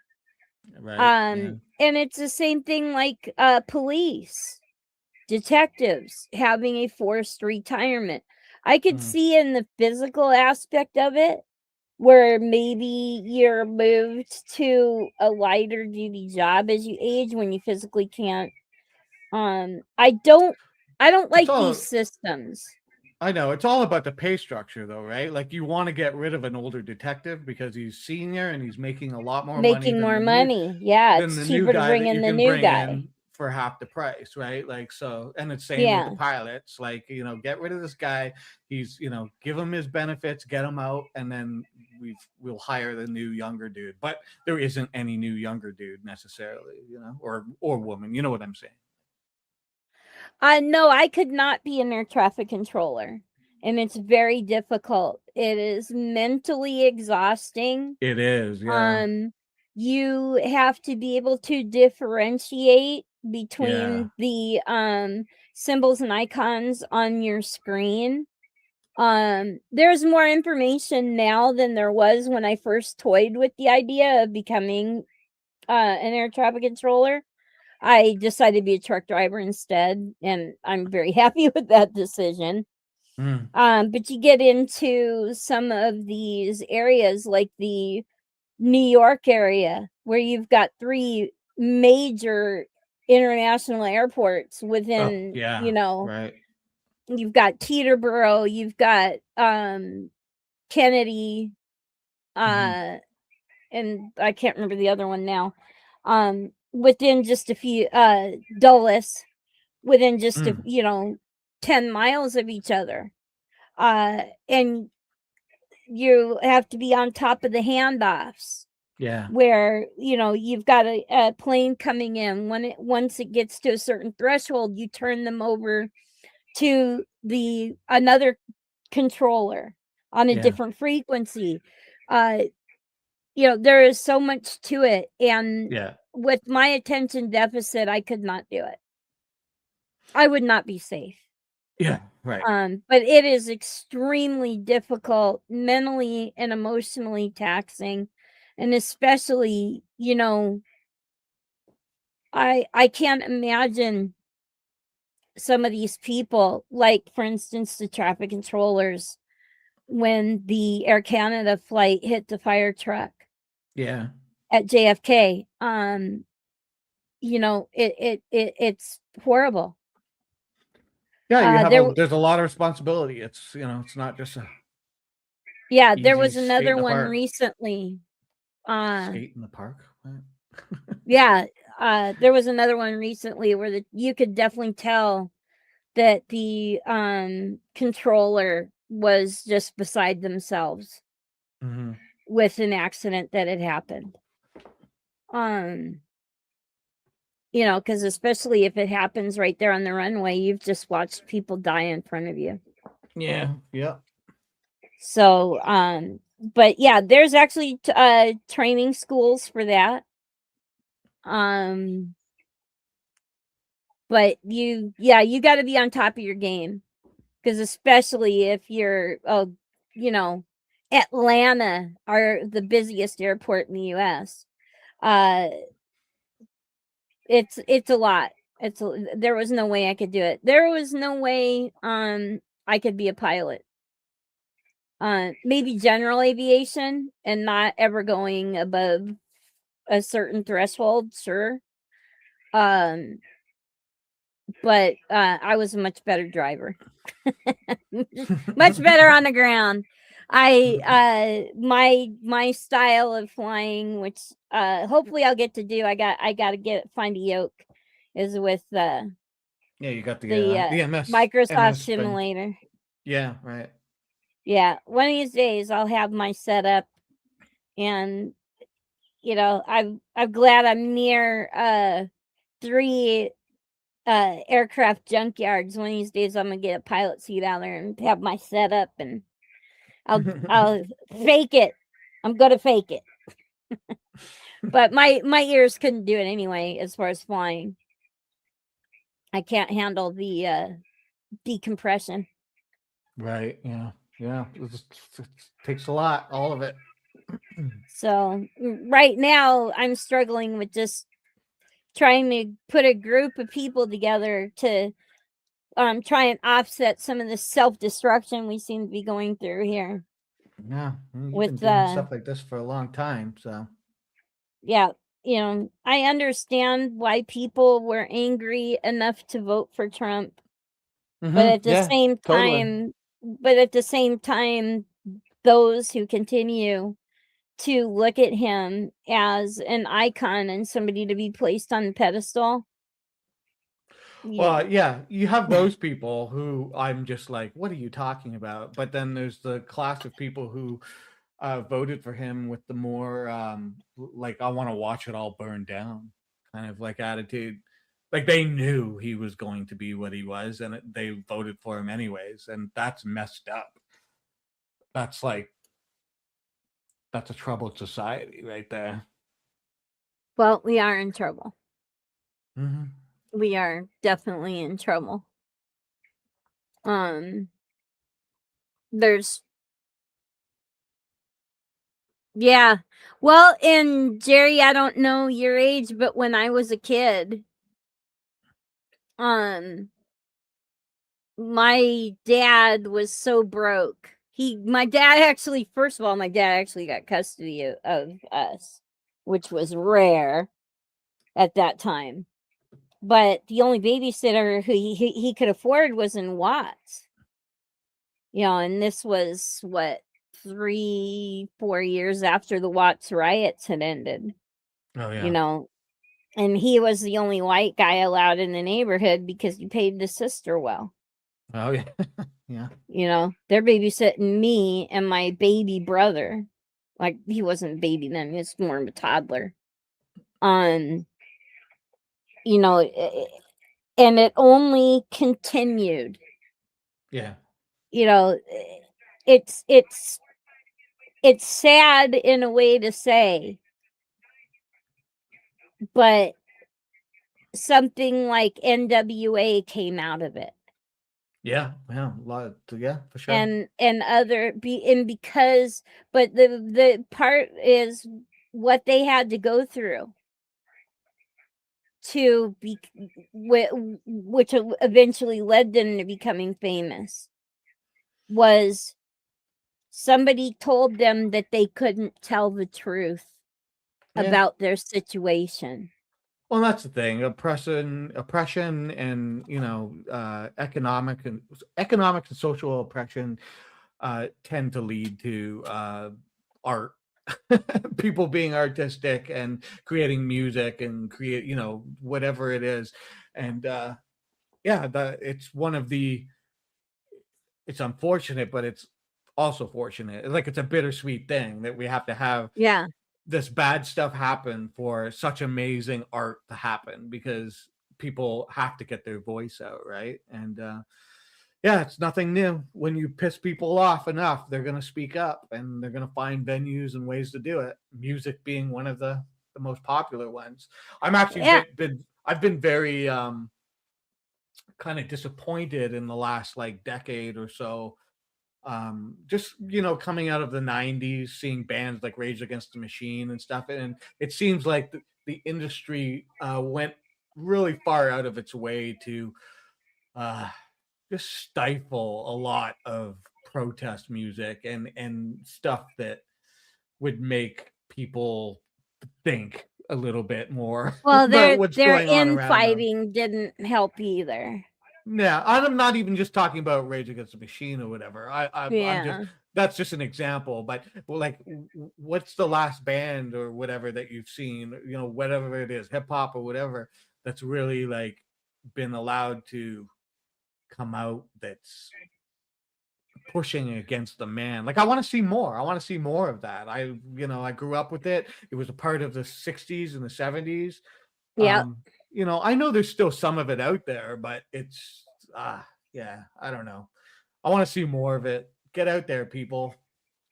Right. And it's the same thing like police, detectives having a forced retirement. I could see in the physical aspect of it, where maybe you're moved to a lighter duty job as you age when you physically can't. I don't like these systems. I know it's all about the pay structure, though, right? Like, you want to get rid of an older detective because he's senior and he's making a lot more money. Yeah, it's cheaper to bring in the new guy for half the price, right? Like, so, and it's same with the pilots. Like, get rid of this guy. He's, give him his benefits, get him out, and then we'll hire the new younger dude. But there isn't any new younger dude necessarily, or woman. You know what I'm saying? No, I could not be an air traffic controller, and it's very difficult. It is mentally exhausting. It is, yeah. You have to be able to differentiate between the symbols and icons on your screen. There's more information now than there was when I first toyed with the idea of becoming an air traffic controller. I decided to be a truck driver instead, and I'm very happy with that decision. But you get into some of these areas like the New York area where you've got 3 major international airports within, right. You've got Teterboro, you've got Kennedy, and I can't remember the other one now. Within just a few Dulles, within just 10 miles of each other. And you have to be on top of the handoffs. Yeah. Where, you've got a plane coming in. Once it gets to a certain threshold, you turn them over to another controller on a different frequency. There is so much to it, and with my attention deficit, I could not do it. I would not be safe. Yeah, right. But it is extremely difficult, mentally and emotionally taxing, and especially, I can't imagine some of these people, like for instance the traffic controllers, when the Air Canada flight hit the fire truck at JFK. It's horrible. Yeah, there's a lot of responsibility. It's it's not just a there was easy skate another in the one park. recently. Skate in the park? There was another one recently where you could definitely tell that the controller was just beside themselves with an accident that had happened. Because especially if it happens right there on the runway, you've just watched people die in front of you. Yeah. So, but yeah, there's actually training schools for that. But you got to be on top of your game, because especially if you're, Atlanta are the busiest airport in the U.S. It's a lot. There was no way I could do it. There was no way I could be a pilot. Maybe general aviation and not ever going above a certain threshold, sure. But I was a much better driver. Much better on the ground. My style of flying, which hopefully I'll get to do. I got to find a yoke, is with you got the MS Microsoft MS Simulator. Thing. Yeah, right. Yeah, one of these days I'll have my setup, and I'm glad I'm near 3 aircraft junkyards. One of these days I'm gonna get a pilot seat out there and have my setup, and I'll fake it. I'm gonna fake it. But my ears couldn't do it anyway as far as flying. I can't handle the decompression. Right, yeah. It takes a lot, all of it. So right now I'm struggling with just trying to put a group of people together to try and offset some of the self-destruction we seem to be going through here. Yeah, you've been doing stuff like this for a long time, so yeah, I understand why people were angry enough to vote for Trump, but at the same time, those who continue to look at him as an icon and somebody to be placed on the pedestal. Well, yeah, you have those people who I'm just like, what are you talking about? But then there's the class of people who voted for him with the more like, I want to watch it all burn down kind of like attitude. Like they knew he was going to be what he was, and they voted for him anyways, and that's messed up. That's a troubled society right there. Well, we are in trouble. Mm-hmm. We are definitely in trouble. There's Yeah. Well, and Jerry, I don't know your age, but when I was a kid, my dad was so broke. My dad actually got custody of us, which was rare at that time. But the only babysitter who he could afford was in Watts. And this was what, 3-4 years after the Watts riots had ended. Oh yeah. And he was the only white guy allowed in the neighborhood because he paid the sister well. Oh yeah. Yeah. They're babysitting me and my baby brother. Like, he wasn't a baby then, he was more of a toddler. And it only continued. Yeah. It's sad in a way to say, but something like NWA came out of it. Yeah, a lot. Yeah, for sure. And because, but the part is what they had to go through to be, which eventually led them to becoming famous, was somebody told them that they couldn't tell the truth about their situation. Well, that's the thing. Oppression, and economic and social oppression tend to lead to art. People being artistic and creating music and create, whatever it is, and it's one of the. It's unfortunate, but it's also fortunate. Like, it's a bittersweet thing that we have to have. Yeah. This bad stuff happen for such amazing art to happen, because people have to get their voice out, right? And it's nothing new. When you piss people off enough, they're going to speak up, and they're going to find venues and ways to do it, music being one of the most popular ones. I'm actually I've been very kind of disappointed in the last decade or so, just coming out of the 90s, seeing bands like Rage Against the Machine and stuff, and it seems like the industry went really far out of its way to just stifle a lot of protest music and stuff that would make people think a little bit more. Well, their going on infighting didn't help either. Yeah, I'm not even just talking about Rage Against the Machine or whatever. I'm just, that's just an example. But what's the last band or whatever that you've seen? Whatever it is, hip hop or whatever, that's really been allowed to come out that's pushing against the man. I want to see more. I want to see more of that. I grew up with it. It was a part of the 60s and the 70s. Yeah. I know there's still some of it out there, but it's I don't know. I want to see more of it. Get out there, people.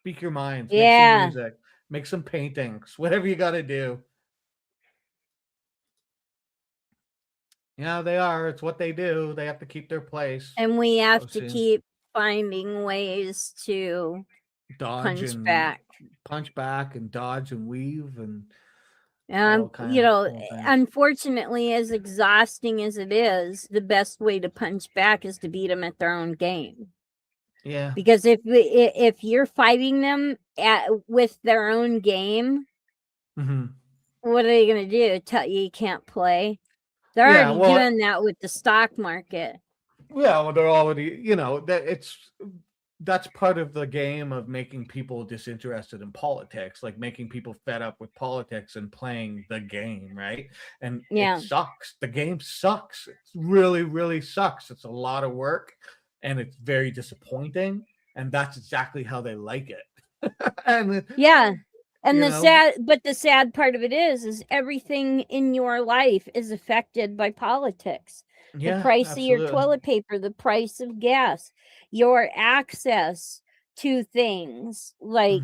Speak your minds. Make some music. Make some paintings. Whatever you got to do. Yeah, they are. It's what they do. They have to keep their place. And we have to keep finding ways to punch back and dodge and weave and unfortunately, as exhausting as it is, the best way to punch back is to beat them at their own game. Yeah. Because if you're fighting them with their own game, what are they going to do? Tell you can't play? They're already doing that with the stock market. Yeah, well, they're already, that's part of the game of making people disinterested in politics, making people fed up with politics and playing the game, right? And it sucks. The game sucks. It really, really sucks. It's a lot of work, and it's very disappointing, and that's exactly how they like it. And the sad part of it is everything in your life is affected by politics. The price of your toilet paper, the price of gas, your access to things like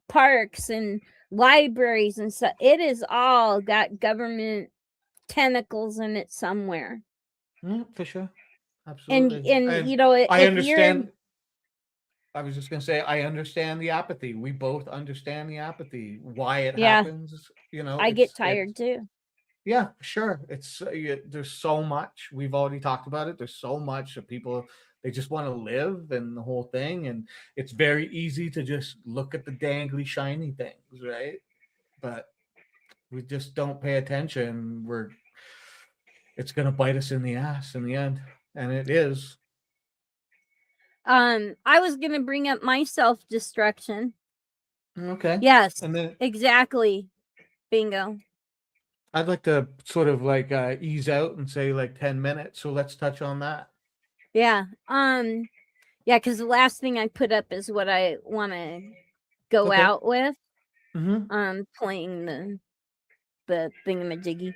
parks and libraries and stuff. It is all got government tentacles in it somewhere. For sure. Absolutely. And you know, I if you're, understand. I was just gonna say, I understand the apathy. We both understand the apathy, why it yeah, happens. You know, I get it's tired too. yeah, sure. There's so much we've already talked about it. There's so much that people they just want to live and the whole thing, and it's very easy to just look at the dangly shiny things, right? But we just don't pay attention. It's gonna bite us in the ass in the end, and it is. I was gonna bring up my self-destruction. Okay. Yes, And then exactly. Bingo. I'd like to sort of like ease out and say like 10 minutes. So let's touch on that. Yeah. Yeah, because the last thing I put up is what I want to go Okay. out with. Mm-hmm. Playing the thingamajiggy.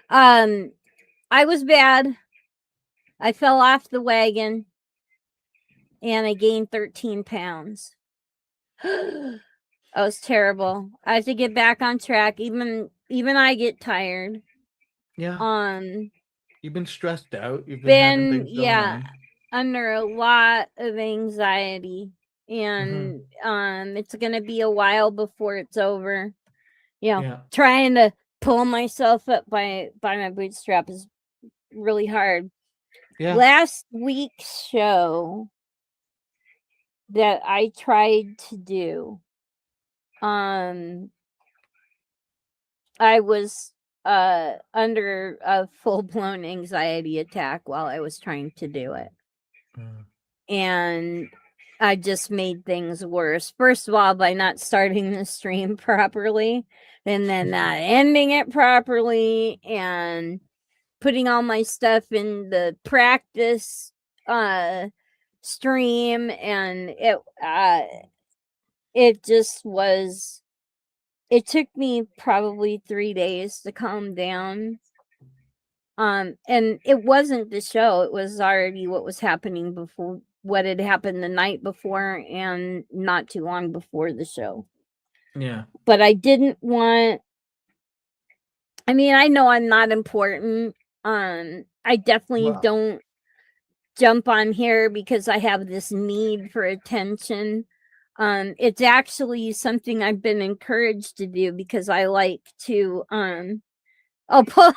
I was bad. I fell off the wagon and I gained 13 pounds. That was terrible. I have to get back on track. Even I get tired. Yeah. You've been stressed out. You've been having things going on. Under a lot of anxiety. And it's gonna be a while before it's over. You know, Yeah. trying to pull myself up by my bootstrap is really hard. Yeah. Last week's show that I tried to do, I was under a full-blown anxiety attack while I was trying to do it. And I just made things worse. First of all, by not starting the stream properly, and then not ending it properly, and putting all my stuff in the practice stream, and it just was. It took me probably 3 days to calm down. And it wasn't the show, it was already what was happening before, what had happened the night before and not too long before the show. Yeah. But I didn't want, I mean, I know I'm not important. I definitely don't jump on here because I have this need for attention. It's actually something I've been encouraged to do because I like to pull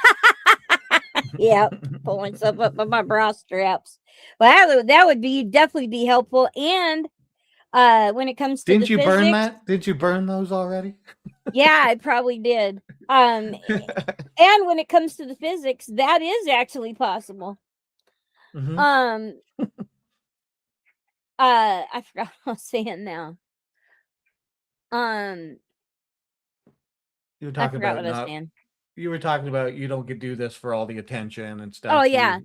pull myself up by my bra straps. Well, that would be definitely be helpful. And when it comes to Didn't you physics, burn that? Did you burn those already? Yeah, I probably did. And when it comes to the physics, that is actually possible. I forgot what I was saying now. You were talking I forgot about what I was saying. You were talking about you don't do this for all the attention and stuff. Oh yeah.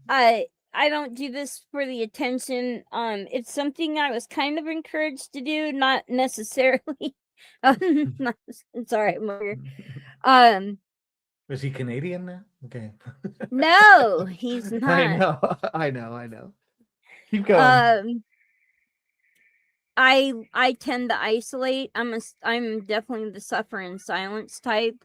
I don't do this for the attention. It's something I was kind of encouraged to do, not necessarily. It's all right, Morgan. Is he Canadian now? Okay. No, he's not. I know. Keep going. I tend to isolate. I'm definitely the suffer in silence type.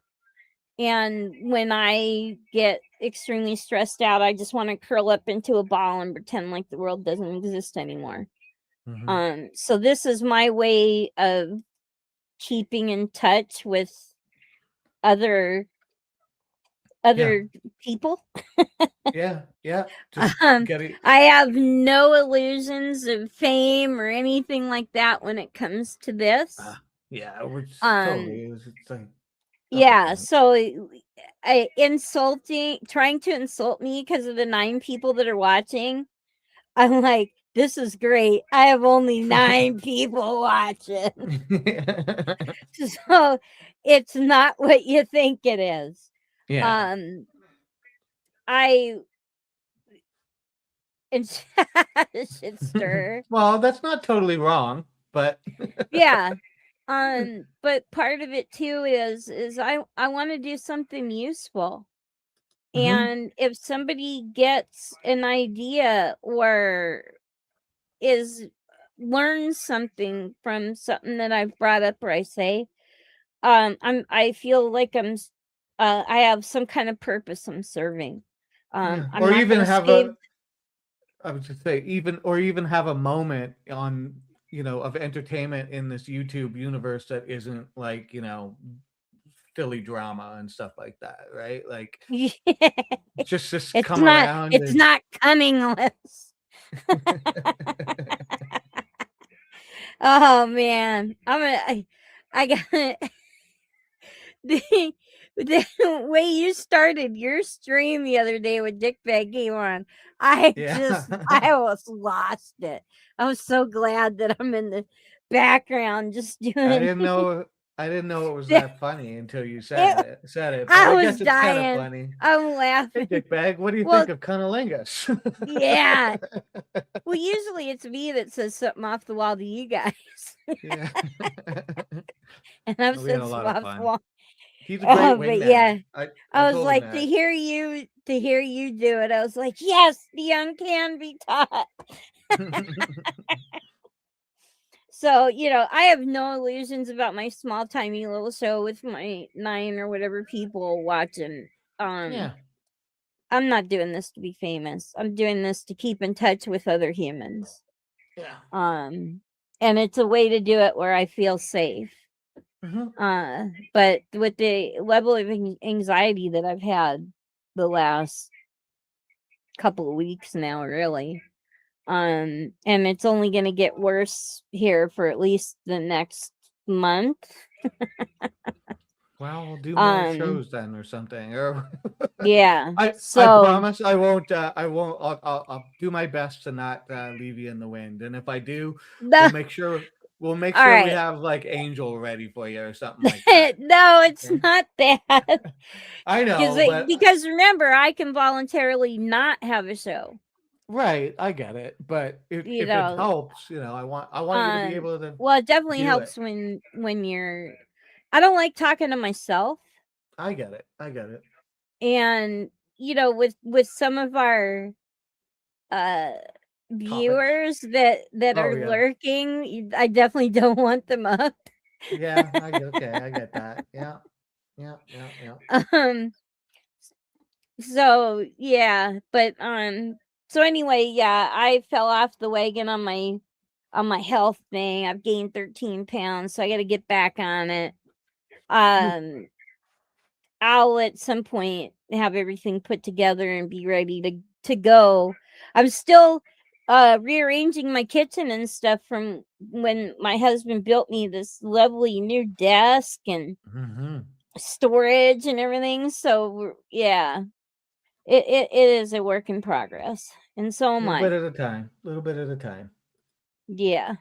And when I get extremely stressed out, I just want to curl up into a ball and pretend like the world doesn't exist anymore. So this is my way of keeping in touch with other people. Yeah. I have no illusions of fame or anything like that when it comes to this. Yeah, which totally is. It's like, yeah, so trying to insult me because of the 9 people that are watching. I'm like, this is great. I have only 9 people watching. So it's not what you think it is. Yeah. Shit stir. Well, that's not totally wrong, but yeah. But part of it too is I want to do something useful. And if somebody gets an idea or learns something from something that I've brought up or I say, I feel like I have some kind of purpose I'm serving. or even have I would just say even have a moment on, of entertainment in this YouTube universe that isn't like, silly drama and stuff like that, right? Like Yeah. just It's come not around it's and not cunningless. Oh man. I got the the way you started your stream the other day with Dick Bag came on. I yeah. almost lost it. I was so glad that I'm in the background just I doing didn't know I didn't know it was it. that funny until you said it, but I I was guess it's kind of dying. funny. I'm Hey, laughing. Dick Bag, what do you Well, think of cunnilingus? yeah. Well, usually it's me that says something off the wall to you guys. Yeah. And I've We had said a lot something of off the fun. wall. He's a great But yeah, wingman. I I was told him like that. to hear you do it. I was like, yes, the young can be taught. So, I have no illusions about my small tiny little show with my 9 or whatever people watching. Yeah. I'm not doing this to be famous. I'm doing this to keep in touch with other humans. Yeah. And it's a way to do it where I feel safe. But with the level of anxiety that I've had the last couple of weeks now, really, and it's only going to get worse here for at least the next month. Well, we'll do more shows then or something. Or Yeah. I So promise I won't. I'll do my best to not leave you in the wind. And if I do, we'll make sure we right. have like Angel ready for you or something like that. No, it's Okay? not that. I know, but because remember, I can voluntarily not have a show. right, I get it. But if it helps, I want you to be able to. Well, it definitely helps when you're. I don't like talking to myself. I get it. I get it. And with some of our viewers that are lurking, I definitely don't want them up. Yeah, I get that. Yeah. So yeah, but so anyway, yeah, I fell off the wagon on my health thing. I've gained 13 pounds, so I got to get back on it. I'll at some point have everything put together and be ready to go. I'm still rearranging my kitchen and stuff from when my husband built me this lovely new desk and storage and everything. So yeah, it is a work in progress, and so am I. A little bit at a time. Yeah.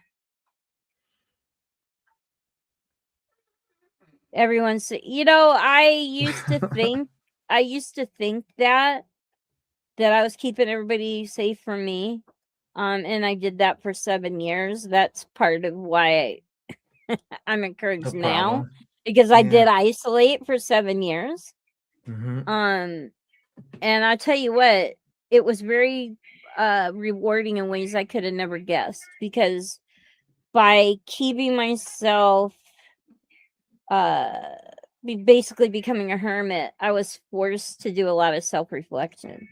Everyone's, I used to think that I was keeping everybody safe from me. And I did that for 7 years. That's part of why I'm encouraged now, because I did isolate for 7 years. And I tell you what, it was very rewarding in ways I could have never guessed, because by keeping myself basically becoming a hermit, I was forced to do a lot of self-reflection.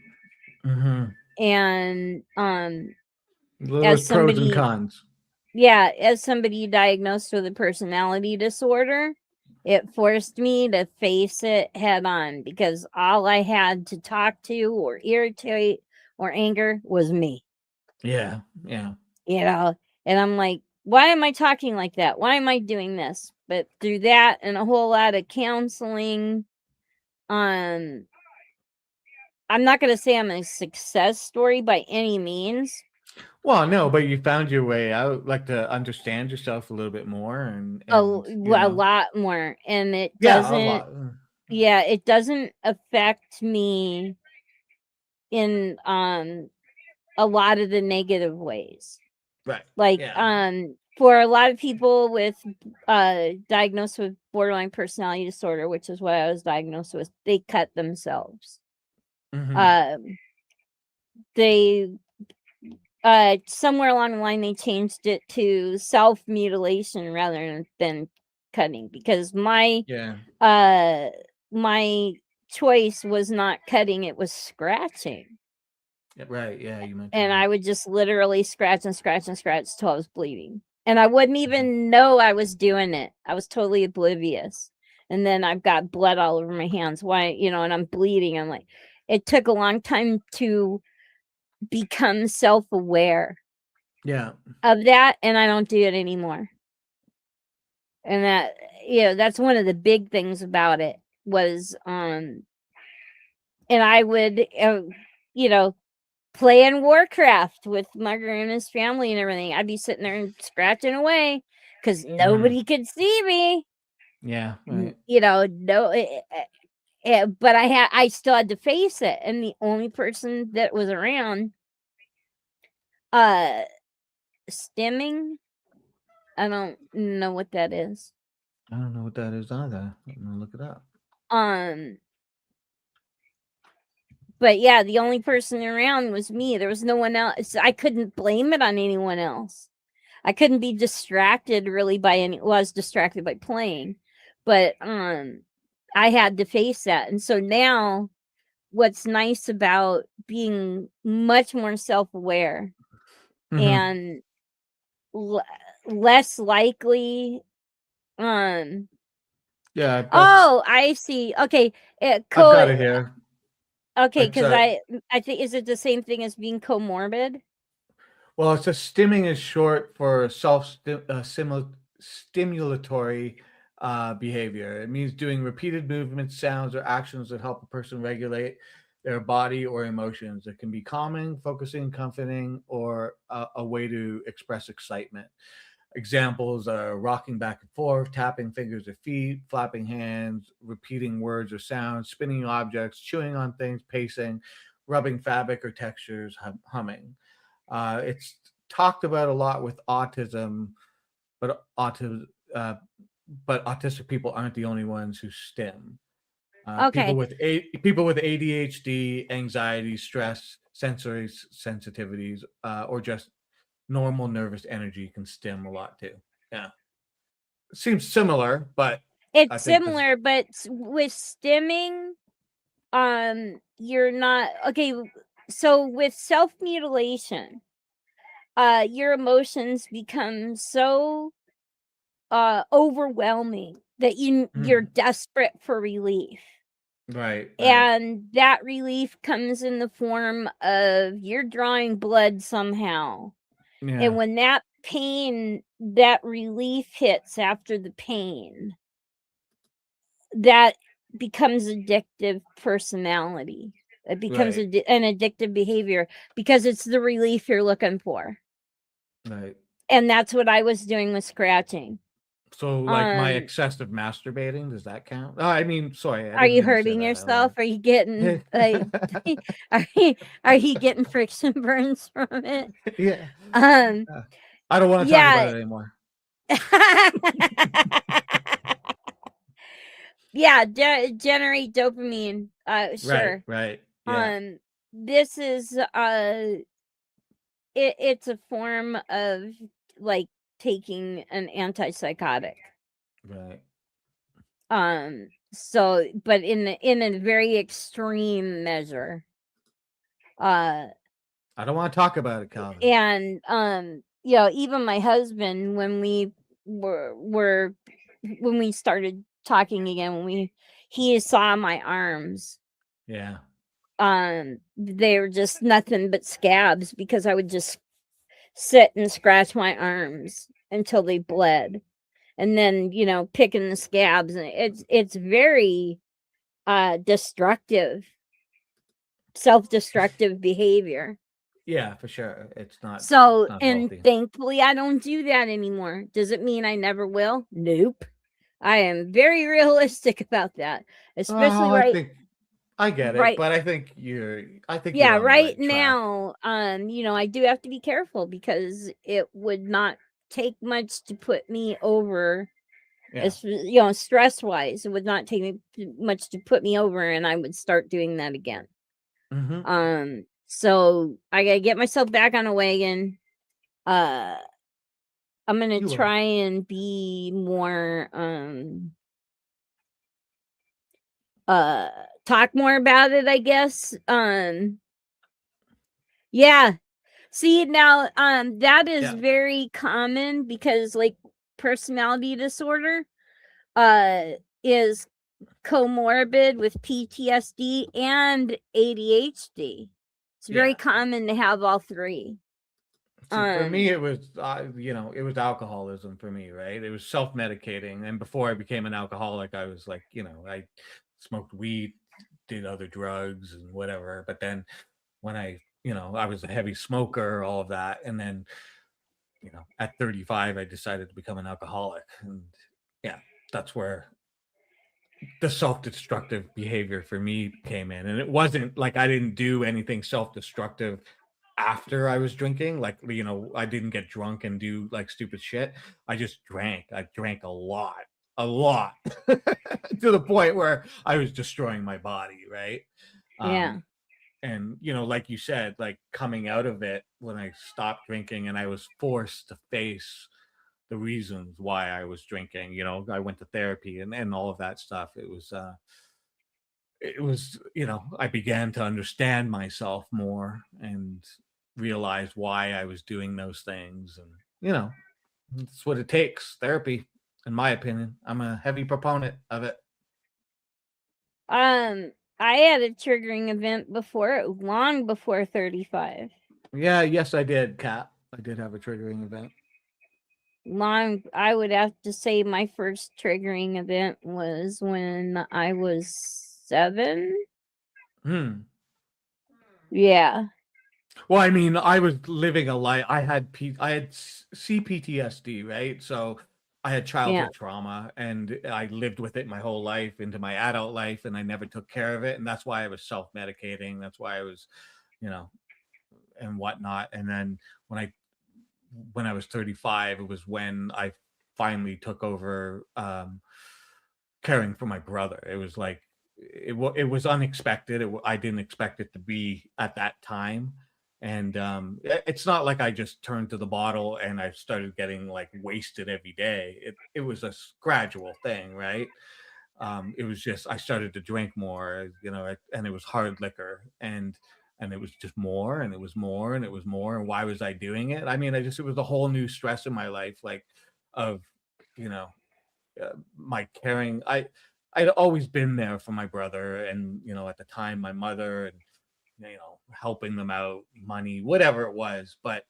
And as pros and cons. Yeah, as somebody diagnosed with a personality disorder, it forced me to face it head on, because all I had to talk to or irritate or anger was me. Yeah. And I'm like, why am I talking like that? Why am I doing this? But through that and a whole lot of counseling, I'm not going to say I'm a success story by any means. Well, no, but you found your way out, like, to understand yourself a little bit more, and a lot more, and it doesn't. Yeah, it doesn't affect me in a lot of the negative ways. Right. Like for a lot of people with diagnosed with borderline personality disorder, which is what I was diagnosed with, they cut themselves. They somewhere along the line they changed it to self-mutilation rather than cutting, because my my choice was not cutting, it was scratching. Yeah, right. Yeah, you mentioned And that. I would just literally scratch and scratch and scratch till I was bleeding. And I wouldn't even know I was doing it. I was totally oblivious. And then I've got blood all over my hands. Why, and I'm bleeding. I'm like, it took a long time to become self-aware Yeah. of that, and I don't do it anymore. And that, that's one of the big things about it was, and I would, playing Warcraft with Margaret and his family and everything. I'd be sitting there and scratching away because nobody could see me. Yeah, right. But I still had to face it, and the only person that was around, stimming. I don't know what that is. I don't know what that is either. I'm gonna look it up. But yeah, the only person around was me. There was no one else. I couldn't blame it on anyone else. I couldn't be distracted really I was distracted by playing, but I had to face that. And so now what's nice about being much more self-aware and less likely yeah. Oh, I see. Okay. I've got it here. Okay, because I think, is it the same thing as being comorbid? Well, it says stimming is short for stimulatory behavior. It means doing repeated movements, sounds, or actions that help a person regulate their body or emotions. It can be calming, focusing, comforting, or a way to express excitement. Examples are rocking back and forth, tapping fingers or feet, flapping hands, repeating words or sounds, spinning objects, chewing on things, pacing, rubbing fabric or textures, humming. It's talked about a lot with autism, but but autistic people aren't the only ones who stim. Okay. People with ADHD, anxiety, stress, sensory sensitivities, or just normal nervous energy can stim a lot too. Yeah, it seems similar, but it's similar, but with stimming, you're not okay. So with self-mutilation, your emotions become so overwhelming that you're desperate for relief. Right. And that relief comes in the form of you're drawing blood somehow. Yeah. And when that relief hits after the pain, that becomes addictive personality. It becomes an addictive behavior because it's the relief you're looking for. Right. And that's what I was doing with scratching. So, like my excessive masturbating, does that count? Oh, I mean, sorry. Are you hurting yourself? Are you getting are you getting friction burns from it? Yeah. I don't want to talk about it anymore. Yeah, generate dopamine. Sure. Right. Yeah. This is it's a form of like taking an antipsychotic. Right. So, but in a very extreme measure. I don't want to talk about it, Calvin. And even my husband, when we when we started talking again, he saw my arms. Yeah. They were just nothing but scabs because I would just sit and scratch my arms until they bled. And then, picking the scabs, and it's very destructive, self-destructive behavior. Yeah, for sure. It's not. So, it's not and healthy. Thankfully, I don't do that anymore. Does it mean I never will? Nope. I am very realistic about that, especially I get it, but I think yeah, right now, I do have to be careful because it would not take much to put me over. Yeah. Stress wise, it would not take me much to put me over, and I would start doing that again. So I gotta get myself back on a wagon. I'm gonna try and be more talk more about it, I guess. Yeah. See, now that is Yeah. very common because like personality disorder is comorbid with PTSD and ADHD. It's very Yeah. common to have all three. See, for me, it was, it was alcoholism for me, right? It was self-medicating. And before I became an alcoholic, I was like, I smoked weed, did other drugs and whatever. But then when I was a heavy smoker, all of that. And then, at 35, I decided to become an alcoholic. And yeah, that's where the self-destructive behavior for me came in. And it wasn't like I didn't do anything self-destructive after I was drinking. Like, I didn't get drunk and do like stupid shit. I just drank. I drank a lot to the point where I was destroying my body, right? Yeah. And like you said, like coming out of it when I stopped drinking and I was forced to face the reasons why I was drinking. I went to therapy and all of that stuff. It was, I began to understand myself more and realize why I was doing those things. And, that's what it takes. Therapy, in my opinion. I'm a heavy proponent of it. I had a triggering event long before 35. Yeah, yes, I did, Kat. I did have a triggering event. I would have to say my first triggering event was when I was 7. Yeah. Well, I mean, I was living a life. I had CPTSD, right? So I had childhood trauma, and I lived with it my whole life into my adult life, and I never took care of it, and that's why I was self-medicating. That's why I was, and whatnot. And then when I was 35, it was when I finally took over caring for my brother. It was like it was unexpected. I didn't expect it to be at that time. And it's not like I just turned to the bottle and I started getting like wasted every day. It was a gradual thing, right? It was just I started to drink more, and it was hard liquor, and it was just more, and it was more, and it was more. And why was I doing it? I mean, it was a whole new stress in my life, like of you know my caring. I'd always been there for my brother, and at the time my mother, and helping them out, money, whatever it was. But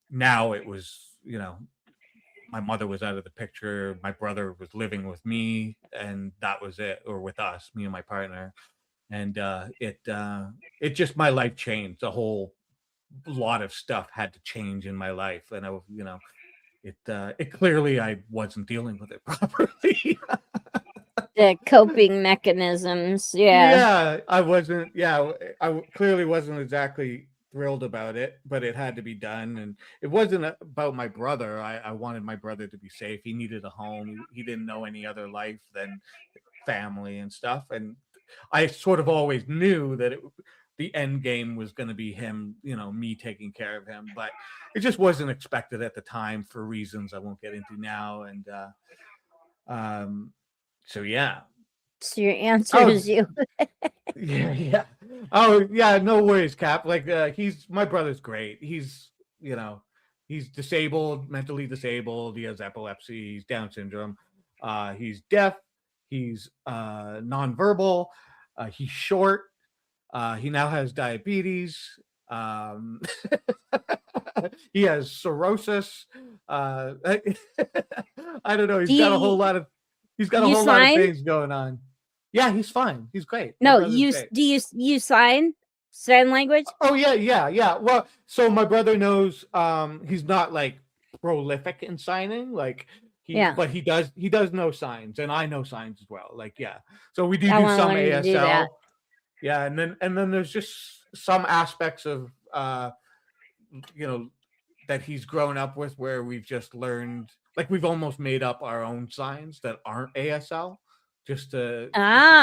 now it was, my mother was out of the picture, my brother was living with me, and that was it, or with us, me and my partner. And it just, my life changed. A whole lot of stuff had to change in my life, and it clearly I wasn't dealing with it properly. The coping mechanisms. Yeah. Yeah, I wasn't. Yeah, clearly wasn't exactly thrilled about it, but it had to be done. And it wasn't about my brother. I wanted my brother to be safe. He needed a home. He didn't know any other life than family and stuff. And I sort of always knew that the end game was going to be him, me taking care of him. But it just wasn't expected at the time for reasons I won't get into now. And so yeah. So your answer is you. Yeah. Oh, yeah, no worries, Cap. Like my brother's great. He's disabled, mentally disabled. He has epilepsy, he's Down syndrome. He's deaf, he's nonverbal, he's short, he now has diabetes. He has cirrhosis. I don't know, he's got a whole lot of things going on. Yeah, he's fine. He's great. No, do you sign language? Oh yeah. Well, so my brother knows. He's not like prolific in signing, like but he does know signs, and I know signs as well. Like so we do some ASL. Yeah, and then there's just some aspects of that he's grown up with where we've just learned, like we've almost made up our own signs that aren't ASL. Just to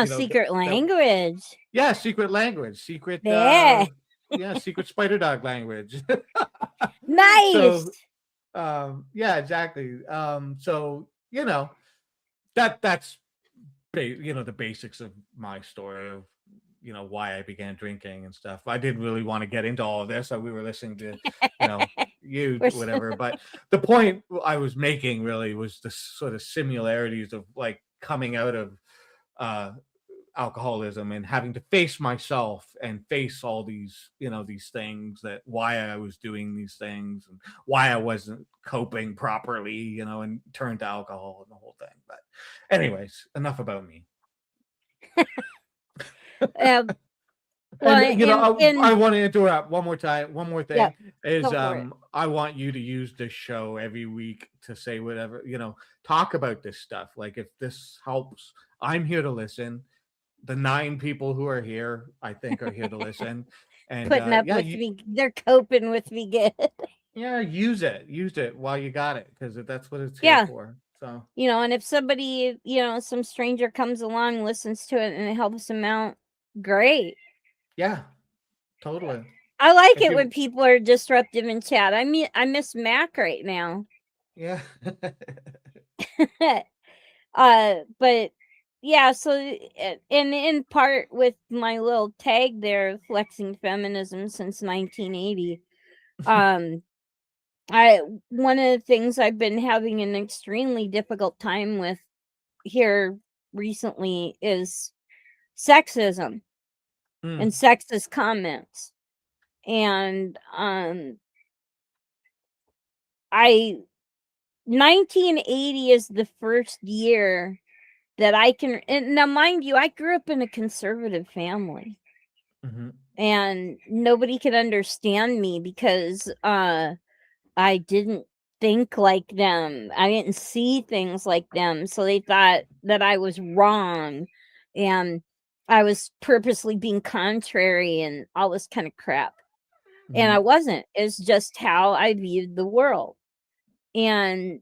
secret language. Yeah, secret language. Secret secret spider dog language. Nice. So yeah, exactly. So that's the basics of my story of why I began drinking and stuff. I didn't really want to get into all of this. So we were listening to, you, whatever. But the point I was making really was the sort of similarities of like coming out of alcoholism and having to face myself and face all these these things, that why I was doing these things and why I wasn't coping properly, and turned to alcohol and the whole thing. But anyways, enough about me. Well, I want to interrupt one more thing. Yeah, is I want you to use this show every week to say whatever, talk about this stuff. Like, if this helps, I'm here to listen. The 9 people who are here, I think, are here to listen. And putting up with me, they're coping with me good. Yeah, use it while you got it, because that's what it's here for. So, and if somebody, some stranger comes along, listens to it, and it helps them out, great. Yeah, totally. I like it when people are disruptive in chat. I mean, I miss Mac right now. Yeah. But yeah, so and in part with my little tag there, flexing feminism since 1980. One of the things I've been having an extremely difficult time with here recently is sexism and sexist comments. And 1980 is the first year that I can, and now mind you, I grew up in a conservative family. Mm-hmm. And nobody could understand me because I didn't think like them. I didn't see things like them. So they thought that I was wrong and I was purposely being contrary and all this kind of crap. Mm-hmm. And I wasn't. It's just how I viewed the world. And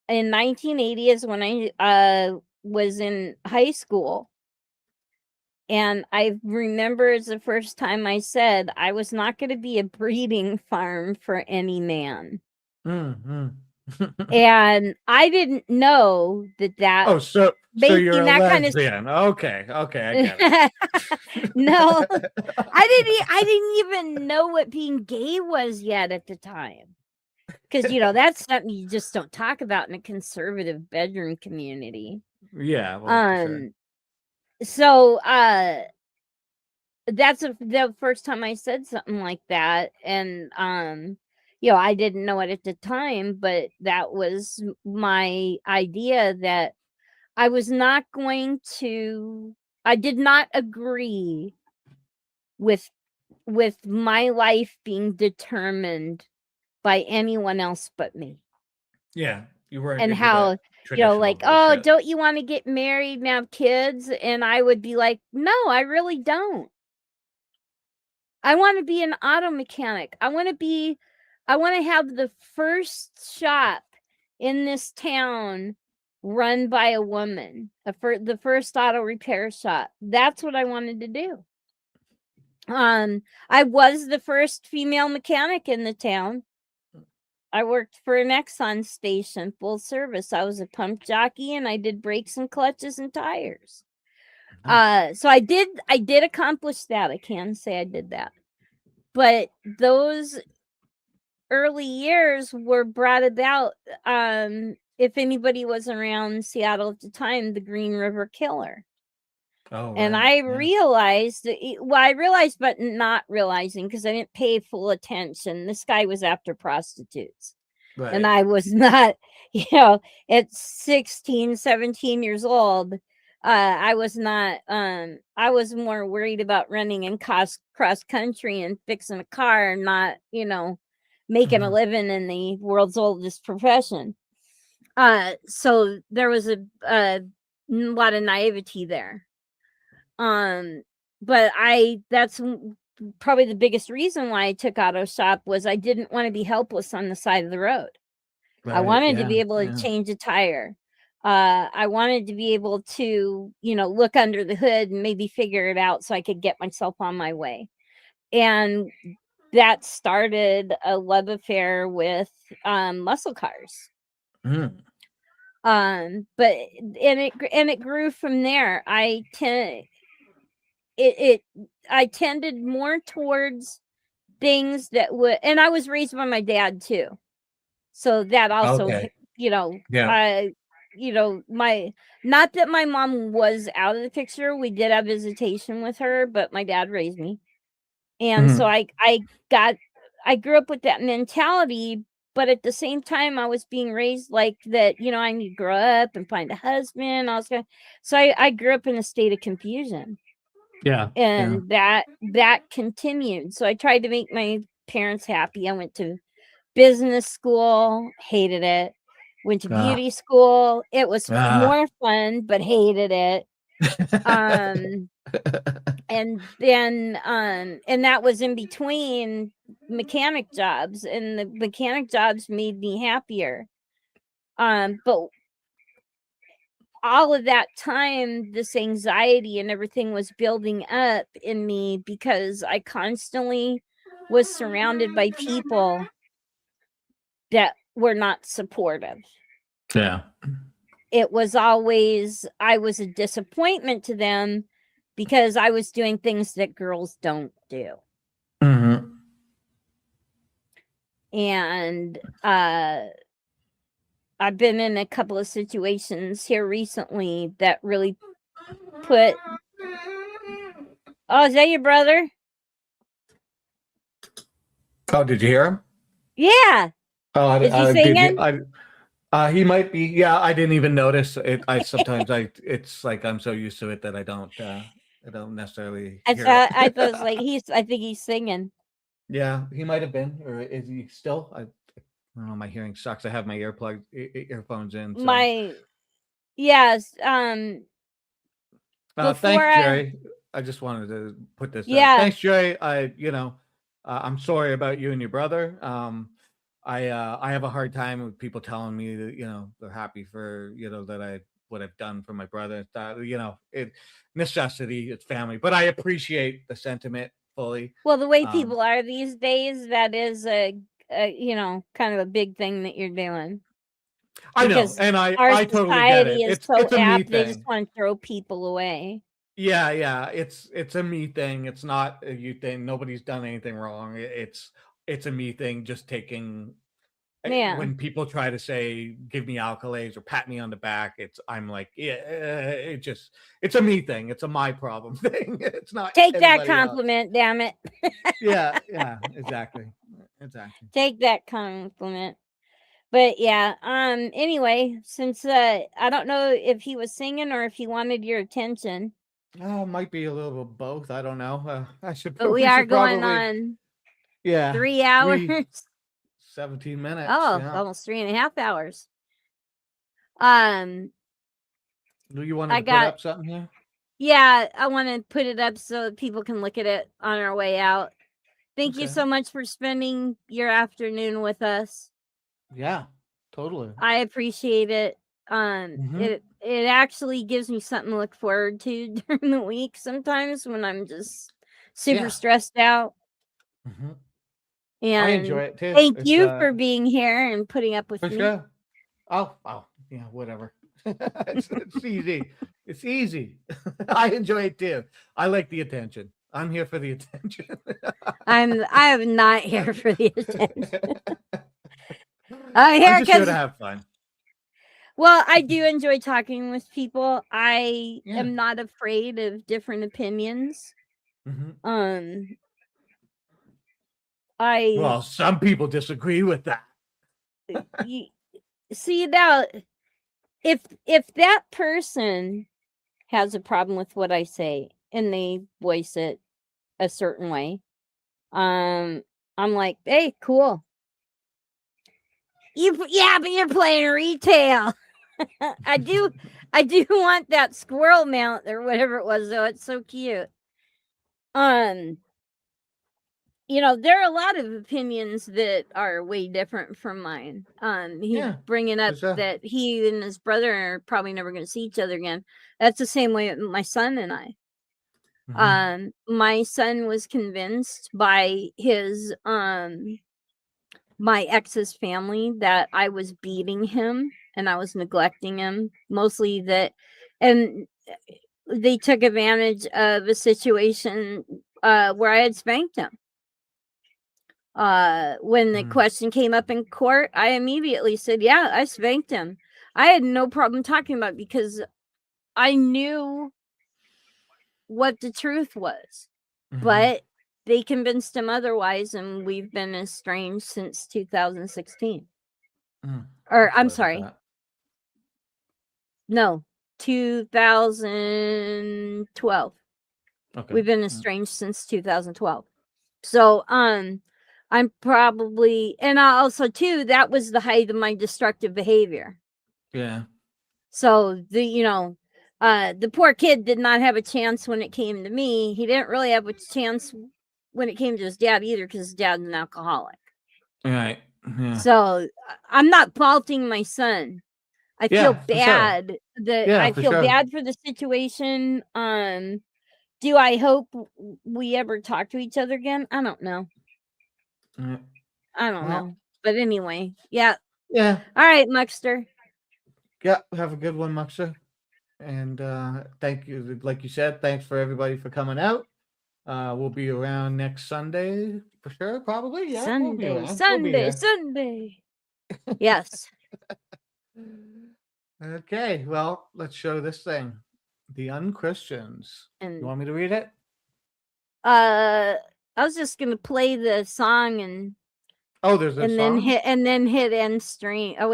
in 1980 is when I was in high school. And I remember it's the first time I said I was not going to be a breeding farm for any man. Mm-hmm. And I didn't know that. Oh, so you're a lesbian. Okay, I get it. No, I didn't even know what being gay was yet at the time. Because, that's something you just don't talk about in a conservative bedroom community. Yeah. Well, sure. So that's the first time I said something like that. And I didn't know it at the time, but that was my idea, that I was not going to, I did not agree with my life being determined by anyone else but me. Yeah, you were. And how, like, oh, don't you want to get married and have kids? And I would be like, no, I really don't. I want to be an auto mechanic. I want to have the first shop in this town run by a woman, the first auto repair shop. That's what I wanted to do. I was the first female mechanic in the town. I worked for an Exxon station, full service. I was a pump jockey and I did brakes and clutches and tires. So I did accomplish that. I can say I did that. But those early years were brought about, if anybody was around Seattle at the time, the Green River Killer. Oh, and I realized, but not realizing, because I didn't pay full attention. This guy was after prostitutes. Right. And I was not, at 16, 17 years old, I was not, I was more worried about running in cross country and fixing a car, and not, making a living in the world's oldest profession. So there was a lot of naivety there. But that's probably the biggest reason why I took auto shop, was I didn't want to be helpless on the side of the road. Right, I wanted to be able to change a tire. I wanted to be able to, look under the hood and maybe figure it out so I could get myself on my way. And that started a love affair with muscle cars. Mm. But it grew from there. I tended more towards things that would, and I was raised by my dad too. So that also, Okay. Yeah. Not that my mom was out of the picture. We did have visitation with her, but my dad raised me. And so I grew up with that mentality, but at the same time I was being raised like that, I need to grow up and find a husband. So I grew up in a state of confusion. Yeah. And that continued. So I tried to make my parents happy. I went to business school, hated it. Went to beauty school. It was more fun, but hated it. And then and that was in between mechanic jobs, and the mechanic jobs made me happier. But all of that time, this anxiety and everything was building up in me because I constantly was surrounded by people that were not supportive. Yeah. It was always, I was a disappointment to them because I was doing things that girls don't do. Mm-hmm. And I've been in a couple of situations here recently that really put. Oh, is that your brother? Oh, did you hear him? Yeah. Oh, is he singing? He might be. Yeah, I didn't even notice it. It's like I'm so used to it that I don't necessarily. I thought it was like I think he's singing. Yeah, he might have been, or is he still? I don't know. My hearing sucks. I have my earphones in. So. Yes. Thanks, Jerry. I just wanted to put this. Yeah. Thanks, Jerry. I'm sorry about you and your brother. I have a hard time with people telling me that they're happy for that what I've done for my brother. It necessity, it's family, but I appreciate the sentiment fully. Well, the way people are these days, that is a kind of a big thing that you're doing. I know, and I totally get it. It's so apt, they just want to throw people away. Yeah, it's a me thing. It's not a you thing. Nobody's done anything wrong. It's a me thing. Just taking. Yeah. When people try to say give me accolades or pat me on the back, I'm like, yeah, it's a me thing. It's a my problem thing. It's not. Take that compliment, damn it. Yeah, exactly. Take that compliment. But yeah, anyway, since I don't know if he was singing or if he wanted your attention. Might be a little bit of both. I don't know. I should. But we are going on. Yeah. 3 hours. 17 minutes. Oh, yeah. Almost 3.5 hours. Do you want to put up something here? Yeah, I want to put it up so that people can look at it on our way out. Thank you so much for spending your afternoon with us. Yeah, totally. I appreciate it. It actually gives me something to look forward to during the week sometimes when I'm just super stressed out. Mm-hmm. And I enjoy it too. Thank you for being here and putting up with me. Sure. Oh, yeah, whatever. it's easy. It's easy. I enjoy it too. I like the attention. I'm here for the attention. I am not here for the attention. I'm just here to have fun. Well, I do enjoy talking with people. I am not afraid of different opinions. Mm-hmm. Well, some people disagree with that. See, now, if that person has a problem with what I say and they voice it a certain way, I'm like, hey, cool. But you're playing retail. I do want that squirrel mount or whatever it was, though. It's so cute. There are a lot of opinions that are way different from mine. He's bringing up that he and his brother are probably never going to see each other again. That's the same way with my son and I. Mm-hmm. My son was convinced by his my ex's family that I was beating him and I was neglecting him, mostly that, and they took advantage of a situation where I had spanked him. When the question came up in court, I immediately said, yeah, I spanked him. I had no problem talking about it because I knew what the truth was. But they convinced him otherwise, and we've been estranged since 2016. Or I'm sorry. No, 2012. Okay. We've been estranged since 2012. So I'm probably, and also too, that was the height of my destructive behavior. Yeah. So the poor kid did not have a chance when it came to me. He didn't really have a chance when it came to his dad either, because his dad's an alcoholic. Right. Yeah. So I'm not faulting my son. I feel bad bad for the situation. Do I hope we ever talk to each other again? I don't know. I don't know. But anyway, yeah. Yeah. All right, Muckster. Yeah, have a good one, Muckster. And thank you. Like you said, thanks for everybody for coming out. We'll be around next Sunday for sure, probably. Yeah. Sunday. Yes. Okay, well, let's show this thing. The Unchristians. And you want me to read it? I was just gonna play the song and there's a song? then hit end stream. Oh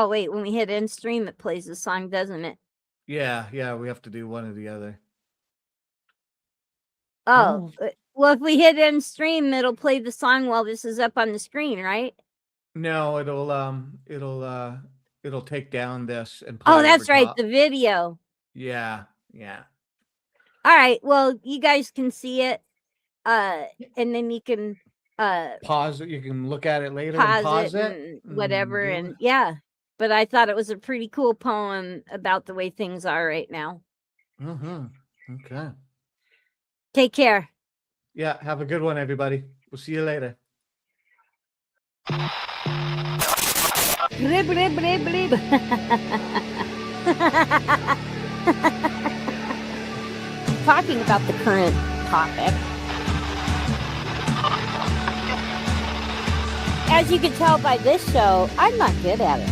wait, when we hit end stream, it plays the song, doesn't it? Yeah, we have to do one or the other. Well, if we hit end stream, it'll play the song while this is up on the screen, right? No, it'll take down this and play that's right, top. the video. Yeah. All right, well, you guys can see it, and then you can pause it. You can look at it later. Pause it, and whatever, and yeah. But I thought it was a pretty cool poem about the way things are right now. Okay. Take care. Yeah, have a good one, everybody. We'll see you later. Talking about the current topic. As you can tell by this show, I'm not good at it.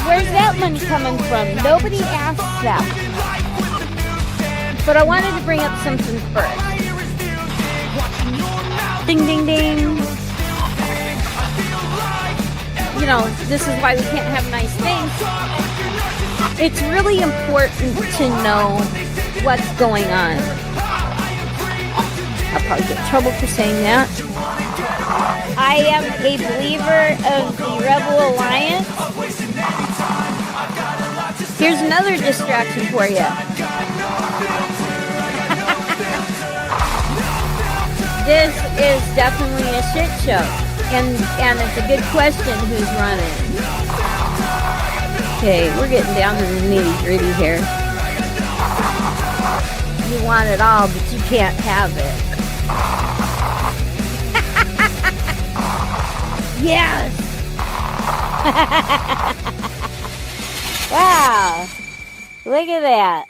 Where's that money coming from? Nobody asked that. But I wanted to bring up something first. Ding, ding, ding. This is why we can't have nice things. It's really important to know what's going on. I'll probably get in trouble for saying that. I am a believer of the Rebel Alliance. Here's another distraction for you. This is definitely a shit show. And it's a good question who's running. Okay, we're getting down to the nitty-gritty here. You want it all, but you can't have it. Yes! Wow! Look at that.